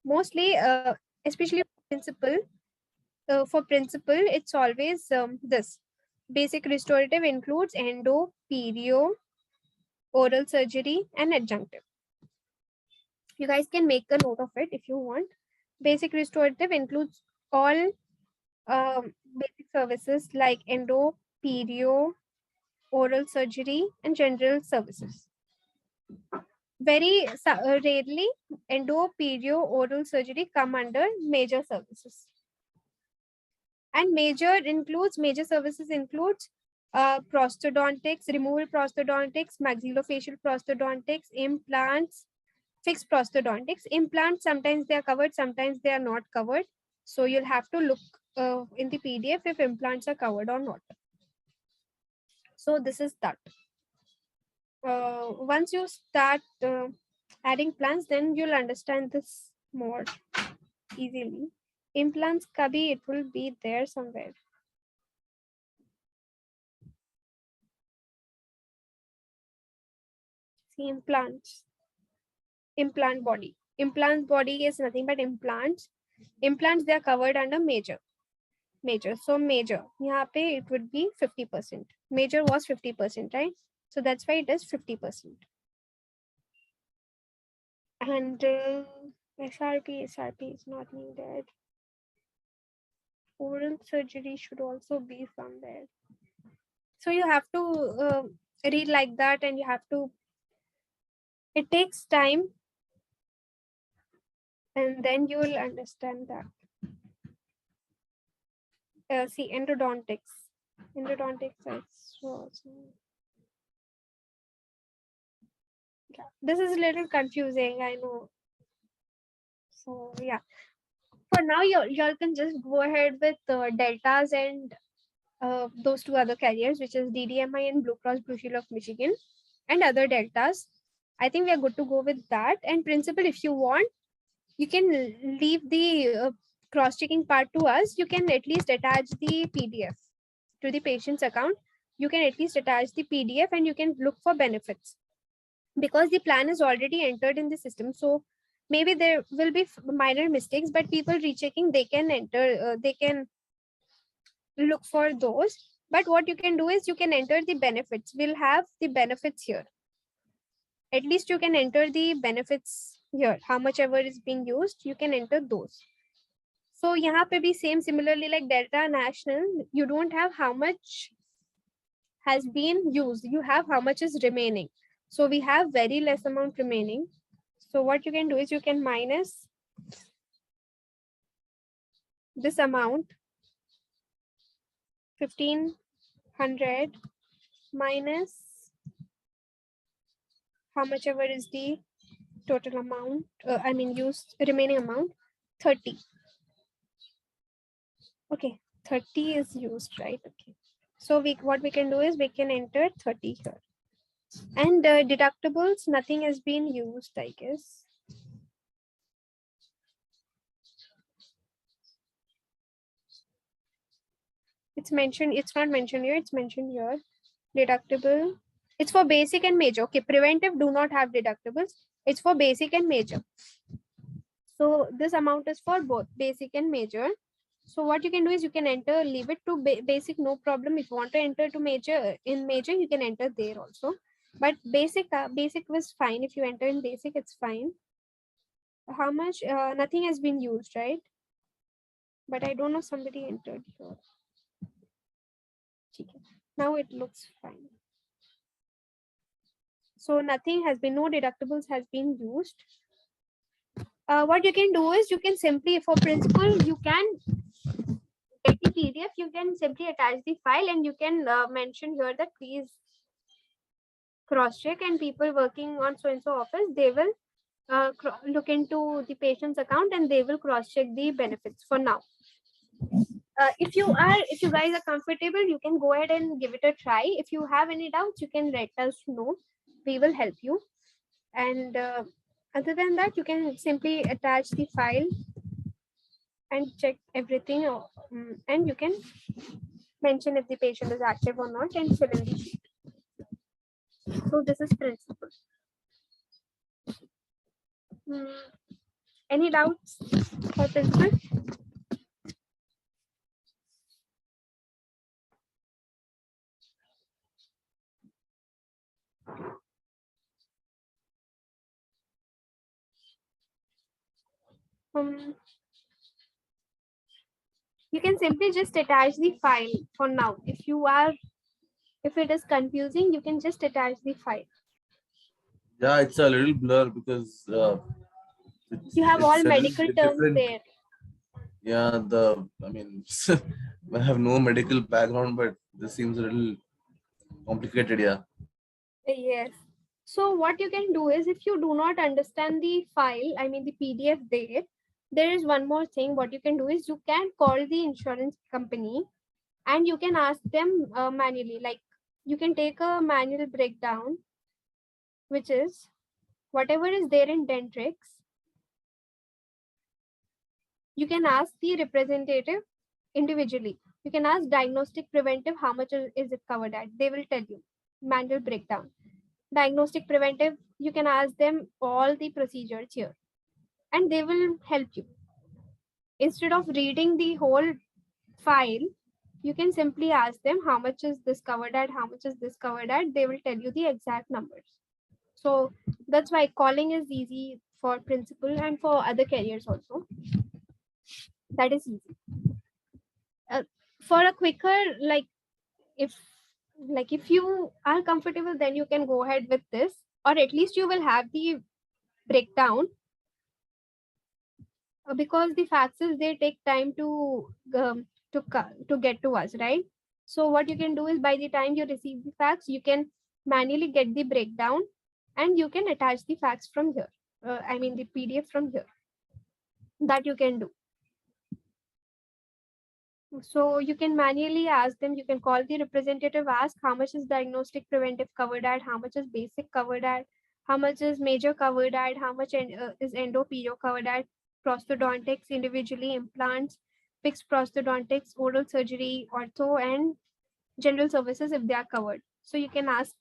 Mostly, especially principal, for principal, it's always this. Basic restorative includes endo, perio, oral surgery, and adjunctive. You guys can make a note of it if you want. Basic restorative includes all basic services like endo, perio, oral surgery, and general services. Very rarely, endo, perio, oral surgery come under major services. And major services includes prosthodontics, removal prosthodontics, maxillofacial prosthodontics, implants, fixed prosthodontics. Implants, sometimes they are covered, sometimes they are not covered. So you'll have to look in the PDF if implants are covered or not. So this is that. Once you start adding plans, then you'll understand this more easily. Implants, kabhi it will be there somewhere. See, implants. Implant body. Implant body is nothing but implants. Implants, they are covered under major. So major, यहाँ पे it would be 50%. Major was 50%, right? So that's why it is 50%. And SRP is not needed. Oral surgery should also be somewhere. So you have to read like that, and you have to, it takes time, and then you will understand that. See, endodontics. Yeah, this is a little confusing, I know. So yeah, for now y'all can just go ahead with deltas and those two other carriers, which is DDMI and Blue Cross Blue Shield of Michigan, and other deltas. I think we are good to go with that. And principal, if you want, you can leave the cross-checking part to us. You can at least attach the PDF to the patient's account. You can at least attach the PDF and you can look for benefits, because the plan is already entered in the system. So maybe there will be minor mistakes, but people rechecking, they can enter, they can look for those. But what you can do is you can enter the benefits. We'll have the benefits here. At least you can enter the benefits here. How much ever is being used, you can enter those. So यहाँ पे भी same, similarly like Delta National, you don't have how much has been used. You have how much is remaining. So we have very less amount remaining. So what you can do is you can minus this amount, 1500 minus how much ever is the total amount, I mean used remaining amount, 30. Okay, 30 is used, right? Okay. So what we can do is we can enter 30 here. And deductibles, nothing has been used, I guess. It's mentioned, it's not mentioned here, it's mentioned here. Deductible, it's for basic and major. Okay, preventive do not have deductibles. It's for basic and major. So this amount is for both basic and major. So what you can do is you can enter, leave it to basic, no problem. If you want to enter to major, in major, you can enter there also. But basic was fine. If you enter in basic, it's fine. How much? Nothing has been used, right? But I don't know, somebody entered here. Now it looks fine. So nothing has been, no deductibles has been used. What you can do is you can simply, for principal, you can get the PDF, you can simply attach the file and you can mention here that please cross check, and people working on so and so office, they will look into the patient's account and they will cross check the benefits for now. If you guys are comfortable, you can go ahead and give it a try. If you have any doubts, you can let us know. We will help you. And other than that, you can simply attach the file and check everything, and you can mention if the patient is active or not and fill in the sheet. So this is principle. Any doubts for principle? You can simply just attach the file for now. If it is confusing, you can just attach the file. Yeah, it's a little blur because You have all it's a little medical bit terms different. there. Yeah, I mean, I have no medical background, but this seems a little complicated. Yeah. Yes. So what you can do is, if you do not understand the file, I mean the PDF there is one more thing. What you can do is you can call the insurance company and you can ask them manually. Like you can take a manual breakdown, which is whatever is there in Dentrix. You can ask the representative individually. You can ask diagnostic preventive, how much is it covered at? They will tell you manual breakdown. Diagnostic preventive, you can ask them all the procedures here and they will help you. Instead of reading the whole file, you can simply ask them how much is this covered at, how much is this covered at. They will tell you the exact numbers. So that's why calling is easy for principal and for other carriers also. That is easy. For a quicker, if you are comfortable, then you can go ahead with this, or at least you will have the breakdown, because the faxes, they take time to get to us, right? So what you can do is, by the time you receive the fax, you can manually get the breakdown and you can attach the fax from here. I mean the PDF from here. That you can do. So you can manually ask them, you can call the representative, ask how much is diagnostic preventive covered at, how much is basic covered at, how much is major covered at, how much is endo perio covered at, prosthodontics individually, implants, fixed prosthodontics, oral surgery, ortho, and general services if they are covered. So you can ask,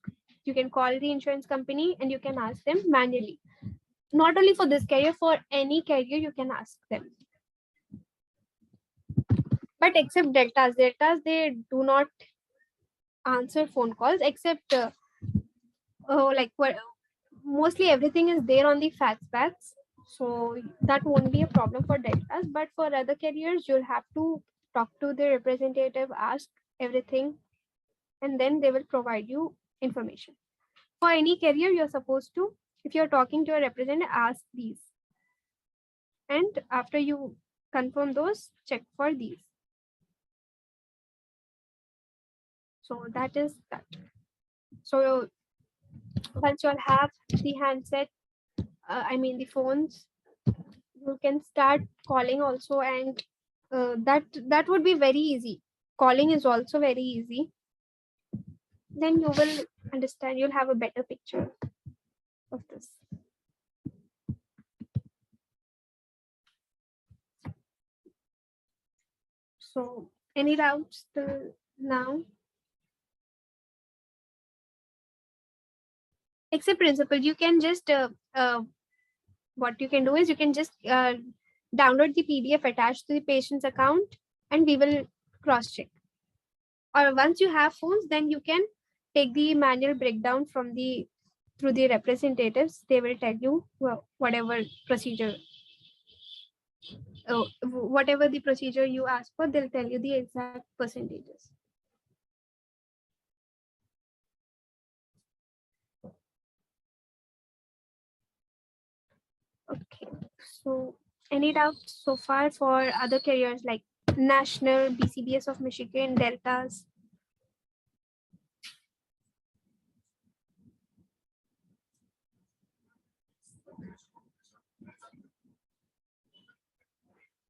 you can call the insurance company and you can ask them manually. Not only for this carrier, for any carrier you can ask them. But except deltas, they do not answer phone calls, except mostly everything is there on the fax packs, so that won't be a problem for deltas. But for other carriers, you'll have to talk to the representative, ask everything, and then they will provide you information. For any carrier, you're supposed to, if you're talking to a representative, ask these, and after you confirm those, check for these. So that is that. So once you'll have the handset, I mean the phones, you can start calling also, and that would be very easy. Calling is also very easy. Then you will understand, you'll have a better picture of this. So any doubts till now? Except principal, you can just what you can do is, you can just download the PDF attached to the patient's account and we will cross check. Or once you have phones, then you can take the manual breakdown from through the representatives. They will tell you whatever procedure, whatever the procedure you ask for, they'll tell you the exact percentages. Okay, so any doubts so far for other carriers like National, BCBS of Michigan, Deltas?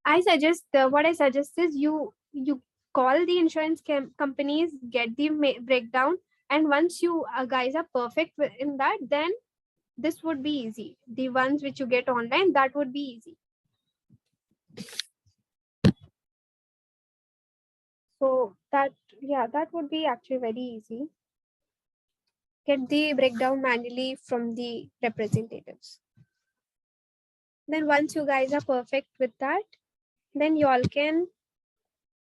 I suggest, what I suggest is you call the insurance companies, get the breakdown, and once you guys are perfect in that, then this would be easy. The ones which you get online, that would be easy. So that, yeah, that would be actually very easy. Get the breakdown manually from the representatives. Then once you guys are perfect with that, then you all can,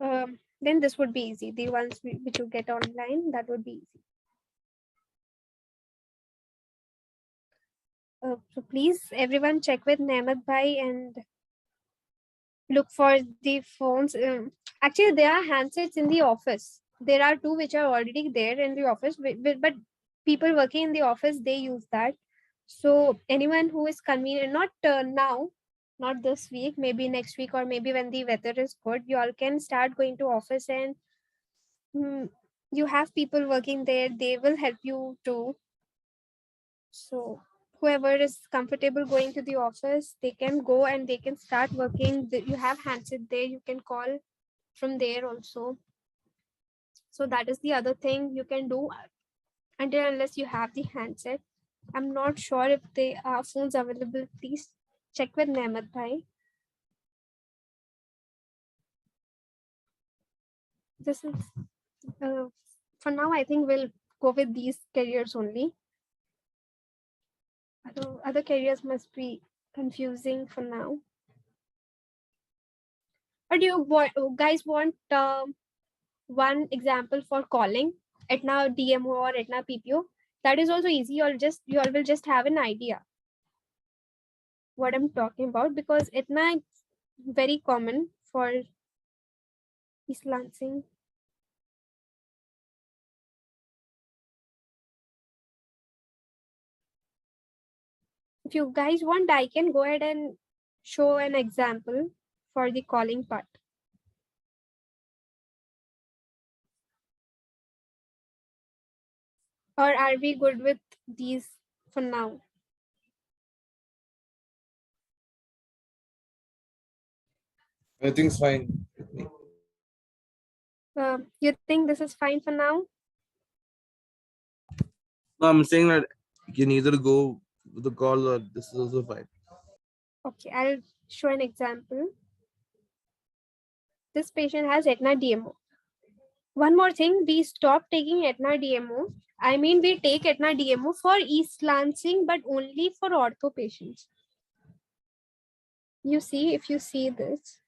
then this would be easy. The ones which you get online, that would be easy. So please, everyone check with Nehmat Bhai and look for the phones. Actually, there are handsets in the office. There are two which are already there in the office, but people working in the office, they use that. So anyone who is convenient, not now, not this week, maybe next week, or maybe when the weather is good, you all can start going to office, and you have people working there. They will help you too. So whoever is comfortable going to the office, they can go and they can start working. You have handset there, you can call from there also. So that is the other thing you can do until unless you have the handset. I'm not sure if they are phones available. Please check with Nehmat Bhai. This is for now. I think we'll go with these carriers only. Other carriers must be confusing for now. Or do you guys want one example for calling Etna DMO or Etna PPO? That is also easy. You all will just have an idea what I'm talking about, because Etna is very common for East Lansing. If you guys want, I can go ahead and show an example for the calling part. Or are we good with these for now? I think it's fine with me. You think this is fine for now? No, I'm saying that you can either go with the call or this is also fine. Okay, I'll show an example. This patient has Etna DMO. One more thing, we stop taking Etna DMO. I mean, we take Etna DMO for East Lansing, but only for ortho patients. You see, if you see this.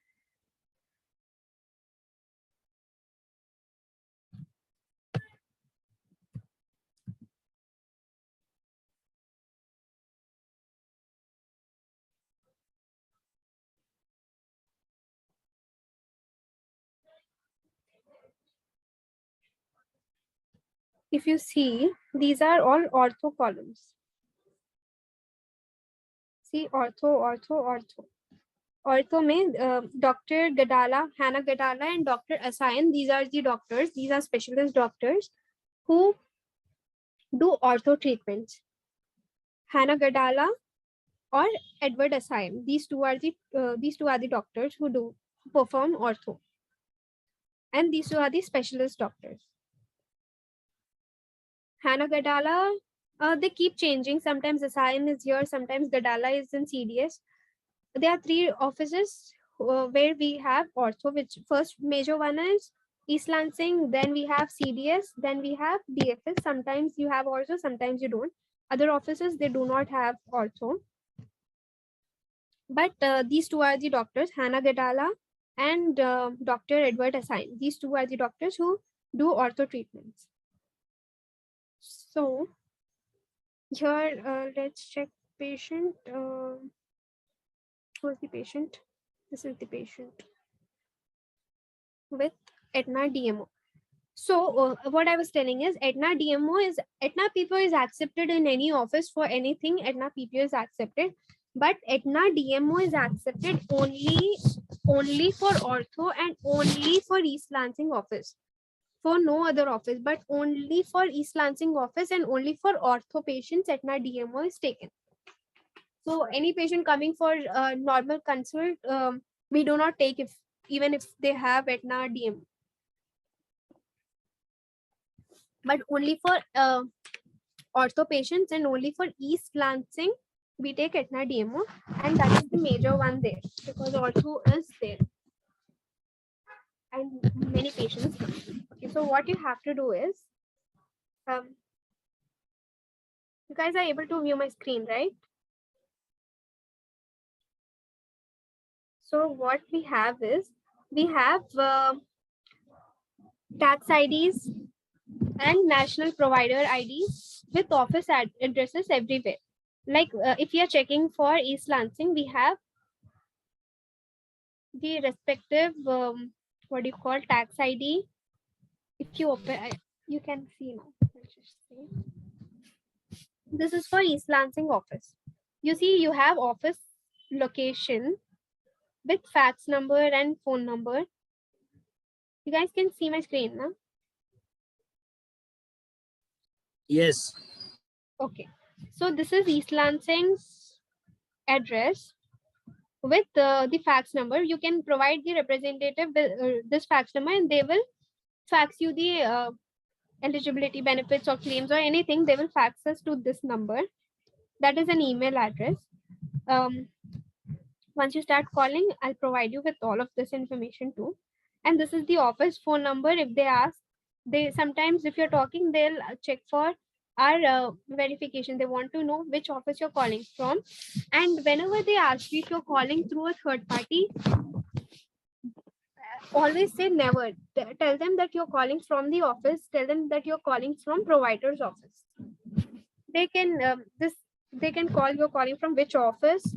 If you see, these are all ortho columns. See, ortho, ortho, ortho. Ortho means Dr. Gadala, Hannah Gadala and Dr. Asayan. These are the doctors. These are specialist doctors who do ortho treatments. Hannah Gadala or Edward Asayan. These two are the doctors who perform ortho. And these two are the specialist doctors. Hannah Gadala, they keep changing. Sometimes Asayan is here, sometimes Gadala is in CDS. There are three offices where we have ortho, which first major one is East Lansing, then we have CDS, then we have DFS. Sometimes you have ortho, sometimes you don't. Other offices, they do not have ortho. But these two are the doctors, Hannah Gadala and Dr. Edward Asayan. These two are the doctors who do ortho treatments. So here, let's check patient. Who is the patient? This is the patient with Etna DMO. So what I was telling is Etna PPO is accepted in any office for anything. Etna PPO is accepted, but Etna DMO is accepted only for ortho and only for East Lansing office. For no other office, but only for East Lansing office and only for ortho patients, Etna DMO is taken. So any patient coming for normal consult, we do not take even if they have Etna DMO. But only for ortho patients and only for East Lansing, we take Etna DMO, and that is the major one there because ortho is there and many patients. Okay, so what you have to do is, you guys are able to view my screen, right? So what we have is, we have tax IDs and national provider IDs with office addresses everywhere. Like if you are checking for East Lansing, we have the respective, what do you call, tax ID. If you open, you can see now. Let's just see. This is for East Lansing office. You see, you have office location with fax number and phone number. You guys can see my screen now. Yes. Okay. So this is East Lansing's address with the fax number. You can provide the representative with, this fax number, and they will fax you the eligibility benefits or claims or anything. They will fax us to this number. That is an email address. Once you start calling, I'll provide you with all of this information too. And this is the office phone number. If they ask, they sometimes, if you're talking, they'll check for our verification. They want to know which office you're calling from. And whenever they ask you if you're calling through a third party, always say never. Tell them that you're calling from the office. Tell them that you're calling from provider's office. They can they can call, you're calling from which office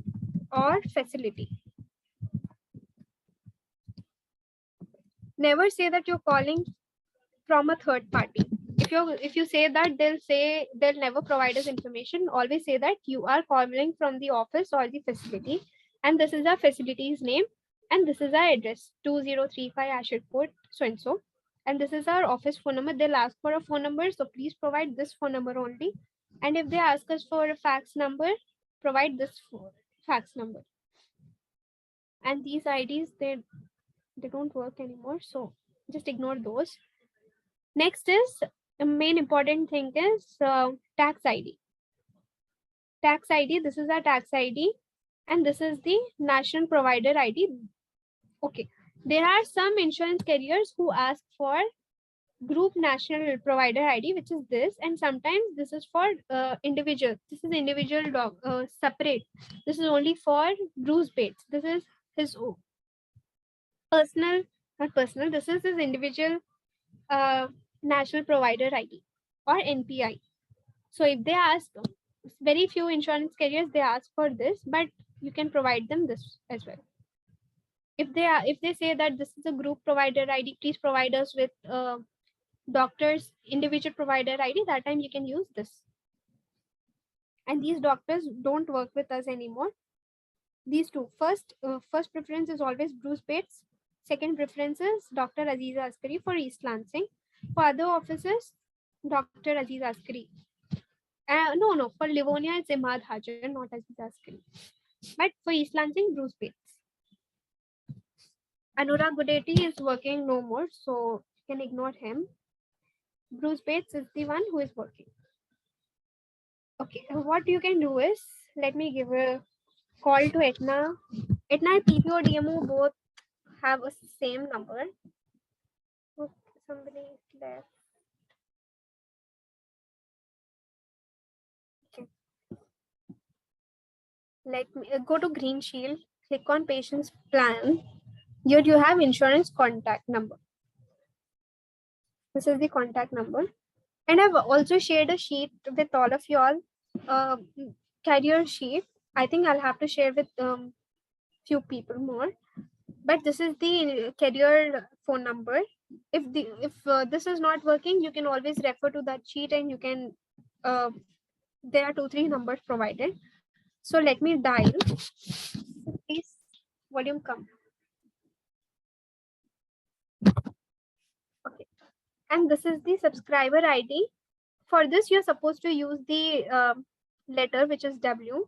or facility. Never say that you're calling from a third party. If you say that, they'll never provide us information. Always say that you are calling from the office or the facility, and this is our facility's name, and this is our address, 2035 Ashford Court, so and so, and this is our office phone number. They'll ask for a phone number, so please provide this phone number only. And if they ask us for a fax number, provide this fax number. And these IDs, they don't work anymore, so just ignore those. Next is the main important thing is tax ID. Tax ID, this is our tax ID, and this is the national provider ID. Okay, there are some insurance carriers who ask for group national provider ID, which is this, and sometimes this is for individual. This is individual dog separate. This is only for Bruce Bates. This is his personal, not personal. This is his individual national provider ID or NPI. So if they ask, very few insurance carriers they ask for this, but you can provide them this as well. If they say that this is a group provider ID, please provide us with doctor's individual provider ID, that time you can use this. And these doctors don't work with us anymore. These two, first preference is always Bruce Bates. Second preference is Dr. Aziz Askari for East Lansing. For other offices, Dr. Aziz Askari. No, for Livonia it's Imad Hajar, not Aziz Askari. But for East Lansing, Bruce Bates. Anurag Gudeti is working no more, so you can ignore him. Bruce Bates is the one who is working. Okay, what you can do is, let me give a call to Etna. Etna and PPO DMO both have a same number. Oh, somebody left. Okay. Let me go to Green Shield, click on patient's plan. Here you have insurance contact number. This is the contact number. And I've also shared a sheet with all of you all, carrier sheet. I think I'll have to share with few people more. But this is the carrier phone number. If this is not working, you can always refer to that sheet, and you can, there are 2-3 numbers provided. So let me dial. Please, volume come. Okay. And this is the subscriber ID. For this, you're supposed to use the letter, which is W.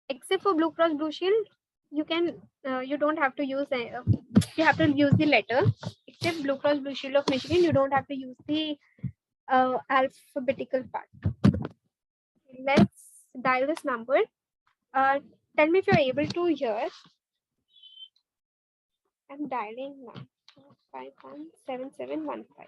Except for Blue Cross Blue Shield, you can you don't have to use you have to use the letter. Except Blue Cross Blue Shield of Michigan, you don't have to use the alphabetical part. Let's dial this number. Tell me if you're able to hear. I'm dialing now. 517715.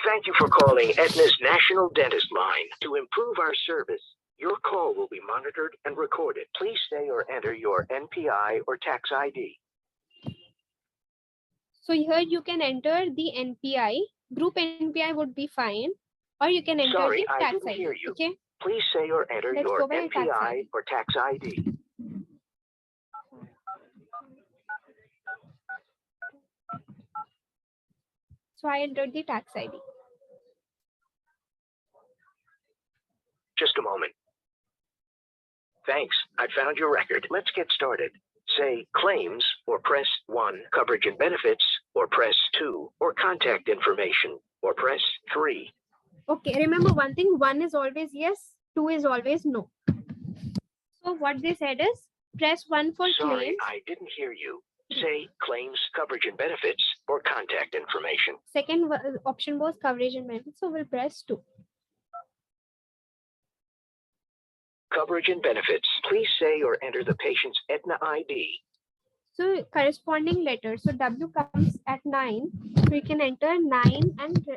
Thank you for calling Aetna's National Dentist Line. To improve our service, your call will be monitored and recorded. Please say or enter your NPI or tax ID. So here you can enter the NPI. Group NPI would be fine. Or you can enter Sorry, the I tax didn't ID. hear you. Okay. Please say or enter Let's your go by tax NPI ID. or tax ID. So I entered the tax ID. Just a moment. Thanks, I found your record. Let's get started. Say claims or press 1, coverage and benefits, or press 2, or contact information, or press 3. Okay, remember one thing, 1 is always yes, 2 is always no. So what they said is press 1 for Sorry, claims. I didn't hear you. Say claims, coverage and benefits, or contact information. Second option was coverage and benefits, so we'll press 2. Coverage and benefits. Please say or enter the patient's Aetna ID. So corresponding letter. So W comes at 9. So you can enter 9 and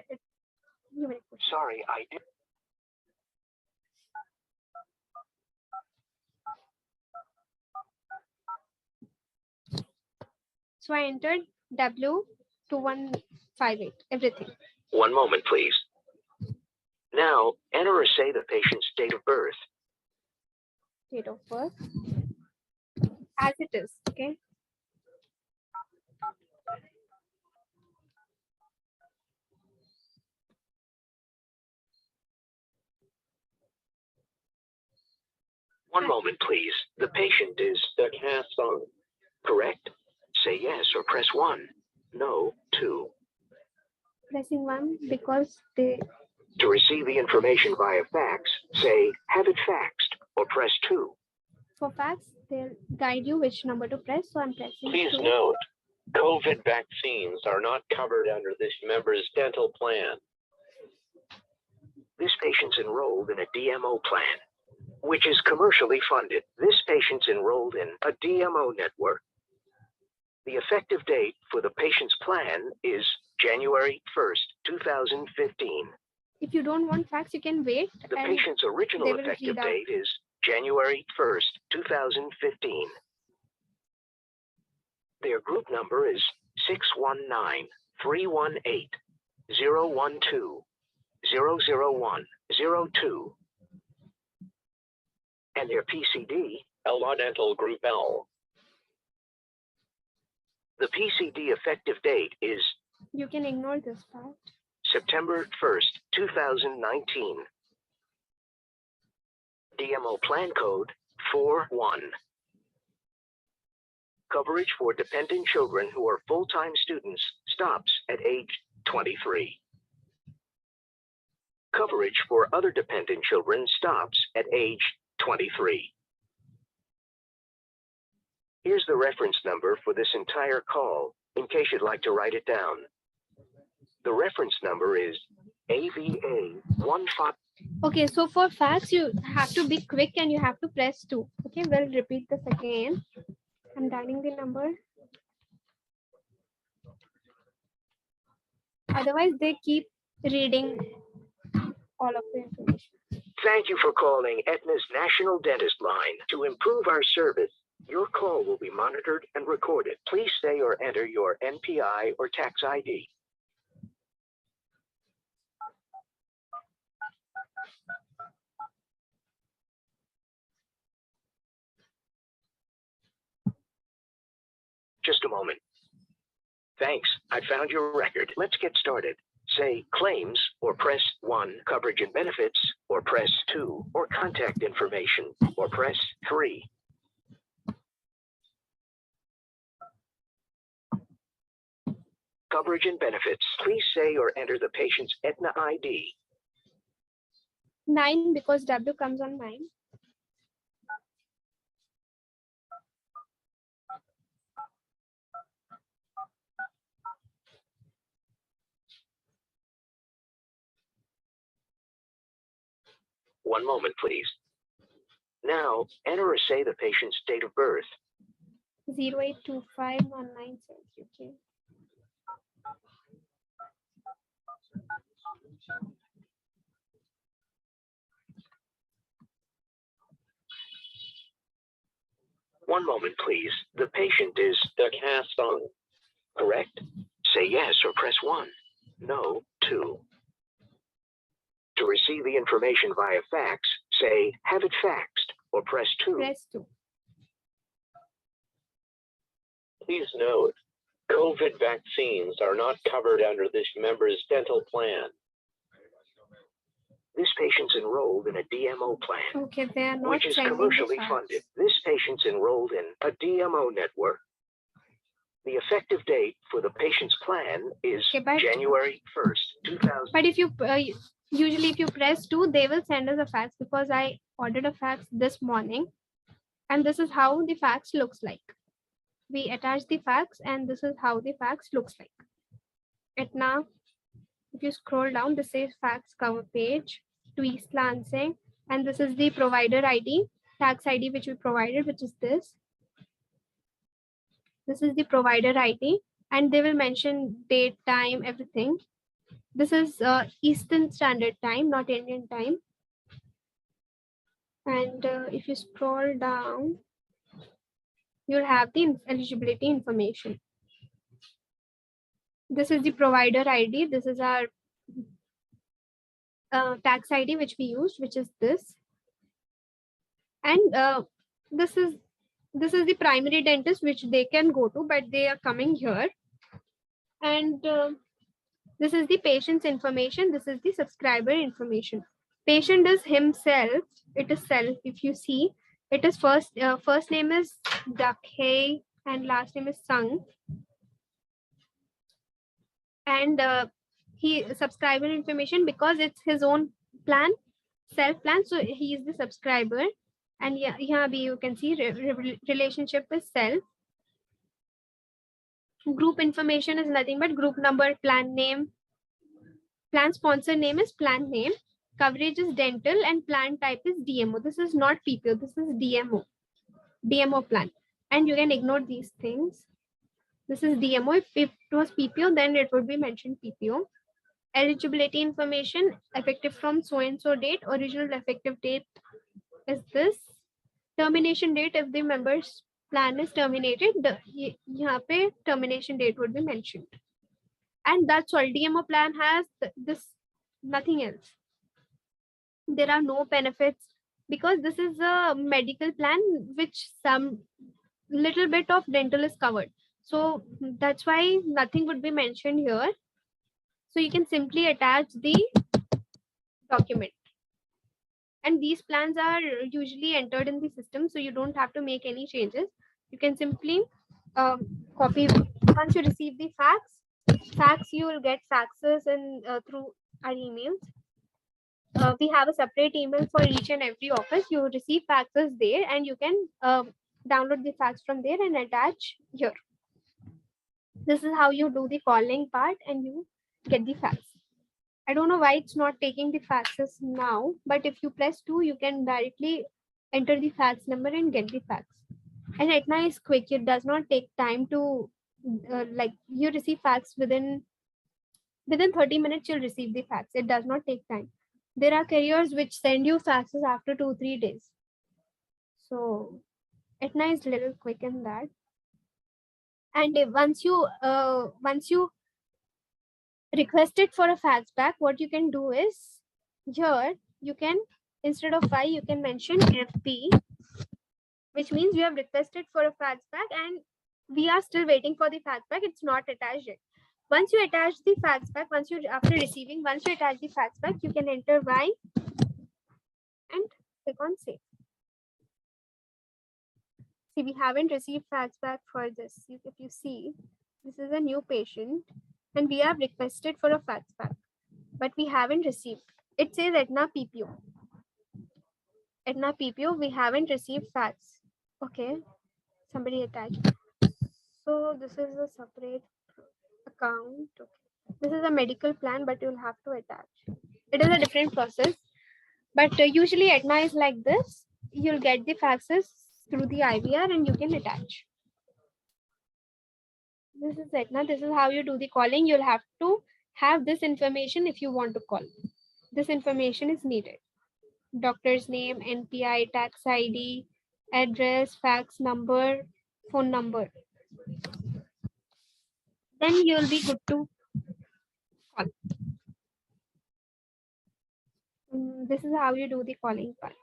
Sorry, I did. so I entered W2158, everything. One moment, please. Now, enter or say the patient's date of birth. Date of birth. As it is, okay? One moment, please. The patient is the cast on. Correct? Say yes or press 1. No, 2. Pressing 1 because they To receive the information via fax, say have it faxed or press 2. for fax, they'll guide you which number to press. So I'm pressing Please 2. note, COVID vaccines are not covered under this member's dental plan. This patient's enrolled in a DMO plan, which is commercially funded. This patient's enrolled in a DMO network. The effective date for the patient's plan is January 1st, 2015. If you don't want fax, you can wait. The and patient's original they will effective read out. date is January 1st, 2015. Their group number is 619-318-012-001-02. And their PCD, Ella Dental Group L. the PCD effective date is You can ignore this part. September 1st, 2019. DMO plan code 41. Coverage for dependent children who are full-time students stops at age 23. Coverage for other dependent children stops at age 23. Here's the reference number for this entire call, in case you'd like to write it down. The reference number is AVA 15. Okay, so for fax, you have to be quick and you have to press 2. Okay, we'll repeat this again. I'm dialing the number. Otherwise, they keep reading all of the information. Thank you for calling Aetna's National Dentist Line. To improve our service, your call will be monitored and recorded. Please say or enter your NPI or tax ID. Just a moment. Thanks, I found your record. Let's get started. Say claims or press 1, coverage and benefits, or press 2, or contact information, or press 3. Coverage and benefits. Please say or enter the patient's Aetna ID. 9 because W comes on 9. One moment, please. Now, enter or say the patient's date of birth. 0825197. Okay. One moment, please. The patient is the cast on. Correct? Say yes or press 1. No, 2. To receive the information via fax, say have it faxed or press 2. Press 2. Please note, COVID vaccines are not covered under this member's dental plan. This patient's enrolled in a DMO plan, Okay, they are not which is sending the commercially fax. funded. This patient's enrolled in a DMO network. The effective date for the patient's plan is Okay, but- January 1st, 2000. But if you usually if you press 2, they will send us a fax, because I ordered a fax this morning, and this is how the fax looks like. We attach the fax, and this is how the fax looks like. Now, if you scroll down, this says fax cover page, tweaks Lansing, and this is the provider ID, tax ID which we provided, which is this. This is the provider ID, and they will mention date, time, everything. This is Eastern Standard Time, not Indian time. And if you scroll down, you'll have the eligibility information. This is the provider ID. This is our tax ID which we used, which is this. And this is the primary dentist which they can go to, but they are coming here. And this is the patient's information. This is the subscriber information. Patient is himself. It is self. If you see, it is first name is Dakhe and last name is Sung. And he subscriber information, because it's his own plan, self plan. So he is the subscriber. And yeah, here you can see relationship is self. Group information is nothing but group number, plan name, plan sponsor name is plan name, coverage is dental, and plan type is DMO. This is not PPO, this is DMO plan. And you can ignore these things. This is DMO. If it was PPO, then it would be mentioned PPO. Eligibility information, effective from so and so date. Original effective date is this. Termination date, if the member's plan is terminated, यहाँ पे termination date would be mentioned. And that's all. DMO plan has this, nothing else. There are no benefits, because this is a medical plan which some little bit of dental is covered. So that's why nothing would be mentioned here. So you can simply attach the document. And these plans are usually entered in the system, so you don't have to make any changes. You can simply copy. Once you receive the fax, you will get faxes and through our emails. We have a separate email for each and every office. You receive faxes there, and you can download the fax from there and attach here. This is how you do the calling part, and you get the fax. I don't know why it's not taking the faxes now, but if you press 2, you can directly enter the fax number and get the fax. And Aetna is quick. It does not take time to, like, you receive fax within 30 minutes, you'll receive the fax. It does not take time. There are carriers which send you faxes after 2-3 days. So Aetna is a little quick in that. And if once you requested for a fax back, what you can do is, here you can, instead of Y, you can mention FP, which means you have requested for a fax back and we are still waiting for the fax back. It's not attached yet. Once you attach the fax back, once you attach the fax back, you can enter Y and click on save. See, we haven't received fax back for this. If you see, this is a new patient and we have requested for a fax back, but we haven't received. It says Aetna PPO. Aetna PPO, we haven't received fax. Okay, somebody attached. So this is a separate account. Okay. This is a medical plan, but you'll have to attach. It is a different process, but usually Aetna is like this. You'll get the faxes through the IVR and you can attach. This is Aetna. This is how you do the calling. You'll have to have this information if you want to call. This information is needed. Doctor's name, NPI, tax ID, address, fax number, phone number. Then you'll be good to call. This is how you do the calling part.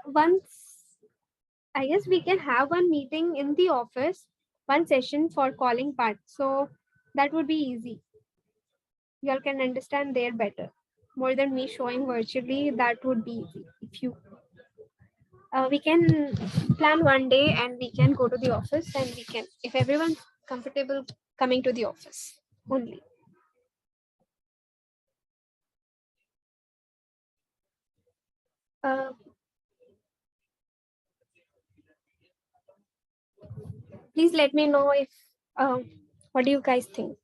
Once, I guess we can have one meeting in the office, one session for calling part. So that would be easy. You all can understand there better. More than me showing virtually, that would be easy. If you, we can plan one day and we can go to the office and we can, if everyone's comfortable coming to the office only. Please let me know if, what do you guys think?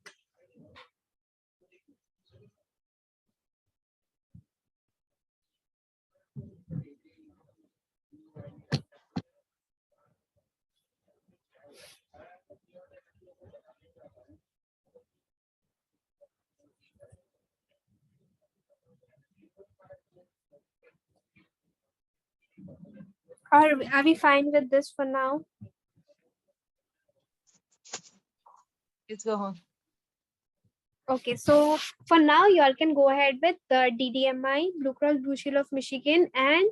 Are we fine with this for now? Let's go on. Okay, so for now, you all can go ahead with the DDMI, Blue Cross Blue Shield of Michigan, and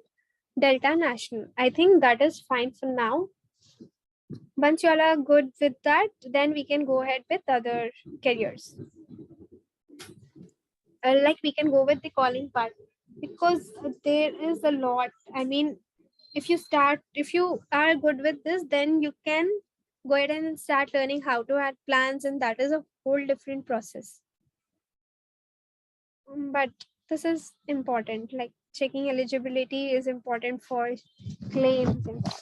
Delta National. I think that is fine for now. Once you all are good with that, then we can go ahead with other carriers. Like we can go with the calling part because there is a lot. I mean, if you are good with this, then you can go ahead and start learning how to add plans, and that is a whole different process. But this is important, like checking eligibility is important for claims and all.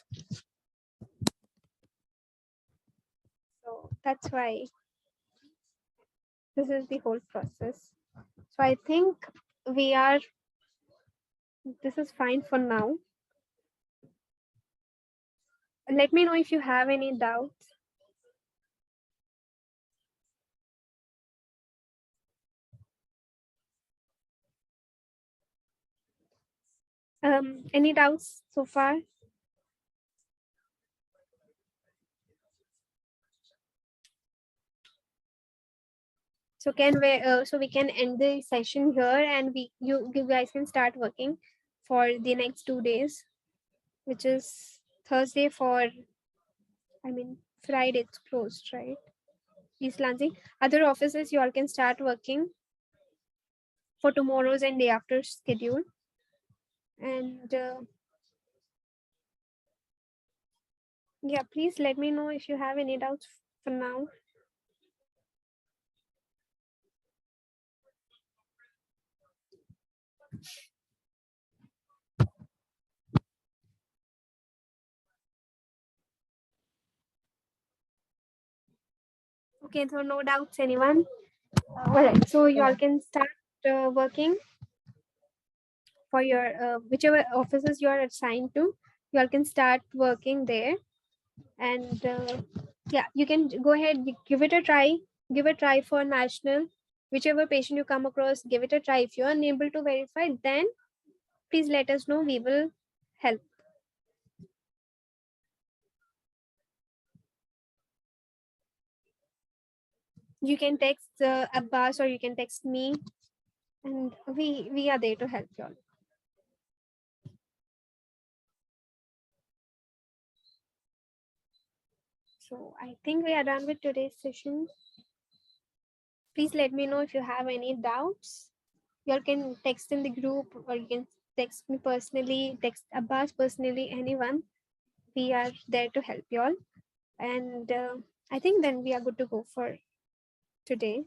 So that's why this is the whole process. So I think this is fine for now. Let me know if you have any doubts. Any doubts so far? So we can end the session here, and you guys can start working for the next 2 days, which is Thursday Friday it's closed, right? East Lansing. Other offices, you all can start working for tomorrow's and day after schedule. And yeah, please let me know if you have any doubts for now. Okay, so no doubts, anyone? All right, so you all can start working for your whichever offices you are assigned to. You all can start working there, and yeah, you can go ahead, give it a try. Give a try for national. Whichever patient you come across, give it a try. If you are unable to verify, then please let us know. We will help. You can text Abbas or you can text me, and we are there to help you all. So I think we are done with today's session. Please let me know if you have any doubts. You all can text in the group, or you can text me personally, text Abbas personally, anyone. We are there to help you all. And I think then we are good to go for today.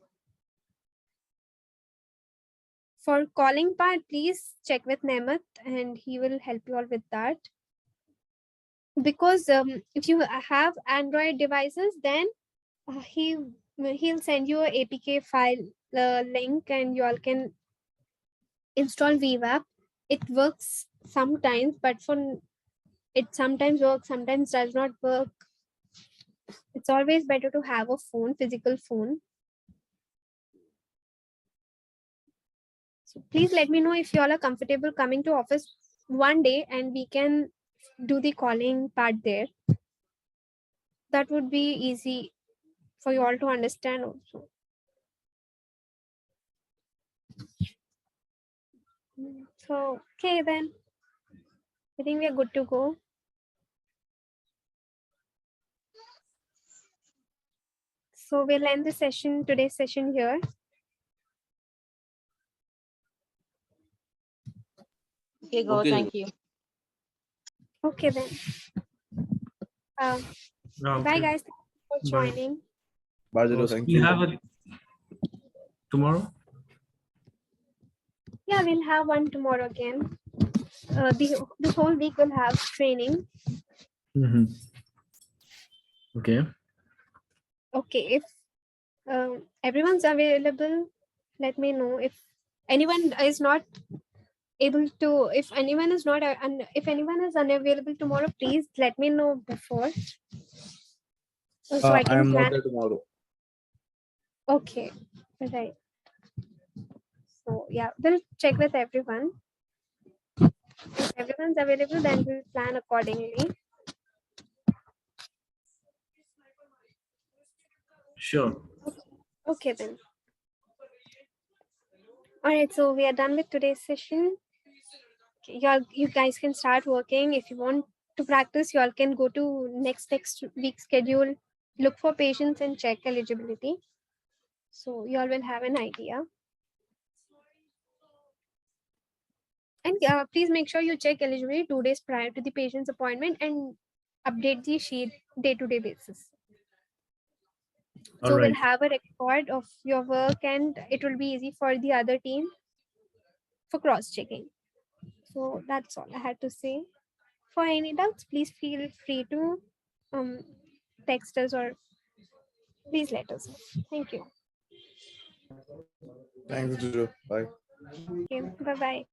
For calling part, please check with Nemath and he will help you all with that. Because if you have Android devices, then he'll send you a APK file link, and you all can install VWAP. It works sometimes, but it sometimes works, sometimes does not work. It's always better to have a phone, physical phone. So please let me know if you all are comfortable coming to office one day and we can do the calling part there. That would be easy for you all to understand also. So, okay then. I think we are good to go. So we'll end the session, today's session here. Okay, go. Okay, Thank you. Okay then. Bye guys. Thank you for Bye. joining. Bye, Jiro. Thank You you. have it tomorrow? Yeah, we'll have one tomorrow again. This whole week we'll have training. Mm-hmm. Okay. Okay, if everyone's available, let me know. If anyone is not able to, if anyone is not, if anyone is unavailable tomorrow, please let me know before. So I I can am not plan. there tomorrow. Okay, right. So yeah, we'll check with everyone. If everyone's available, then we'll plan accordingly. Sure. Okay then. All right, so we are done with today's session. Okay, you guys can start working. If you want to practice, you all can go to next week's schedule, look for patients and check eligibility. So you all will have an idea. And please make sure you check eligibility 2 days prior to the patient's appointment and update the sheet day-to-day basis. All So right. we'll have a record of your work and it will be easy for the other team for cross-checking. So that's all I had to say. For any doubts, please feel free to text us or please let us know. Thank you. Thanks, Jiro. Bye. Okay, bye-bye.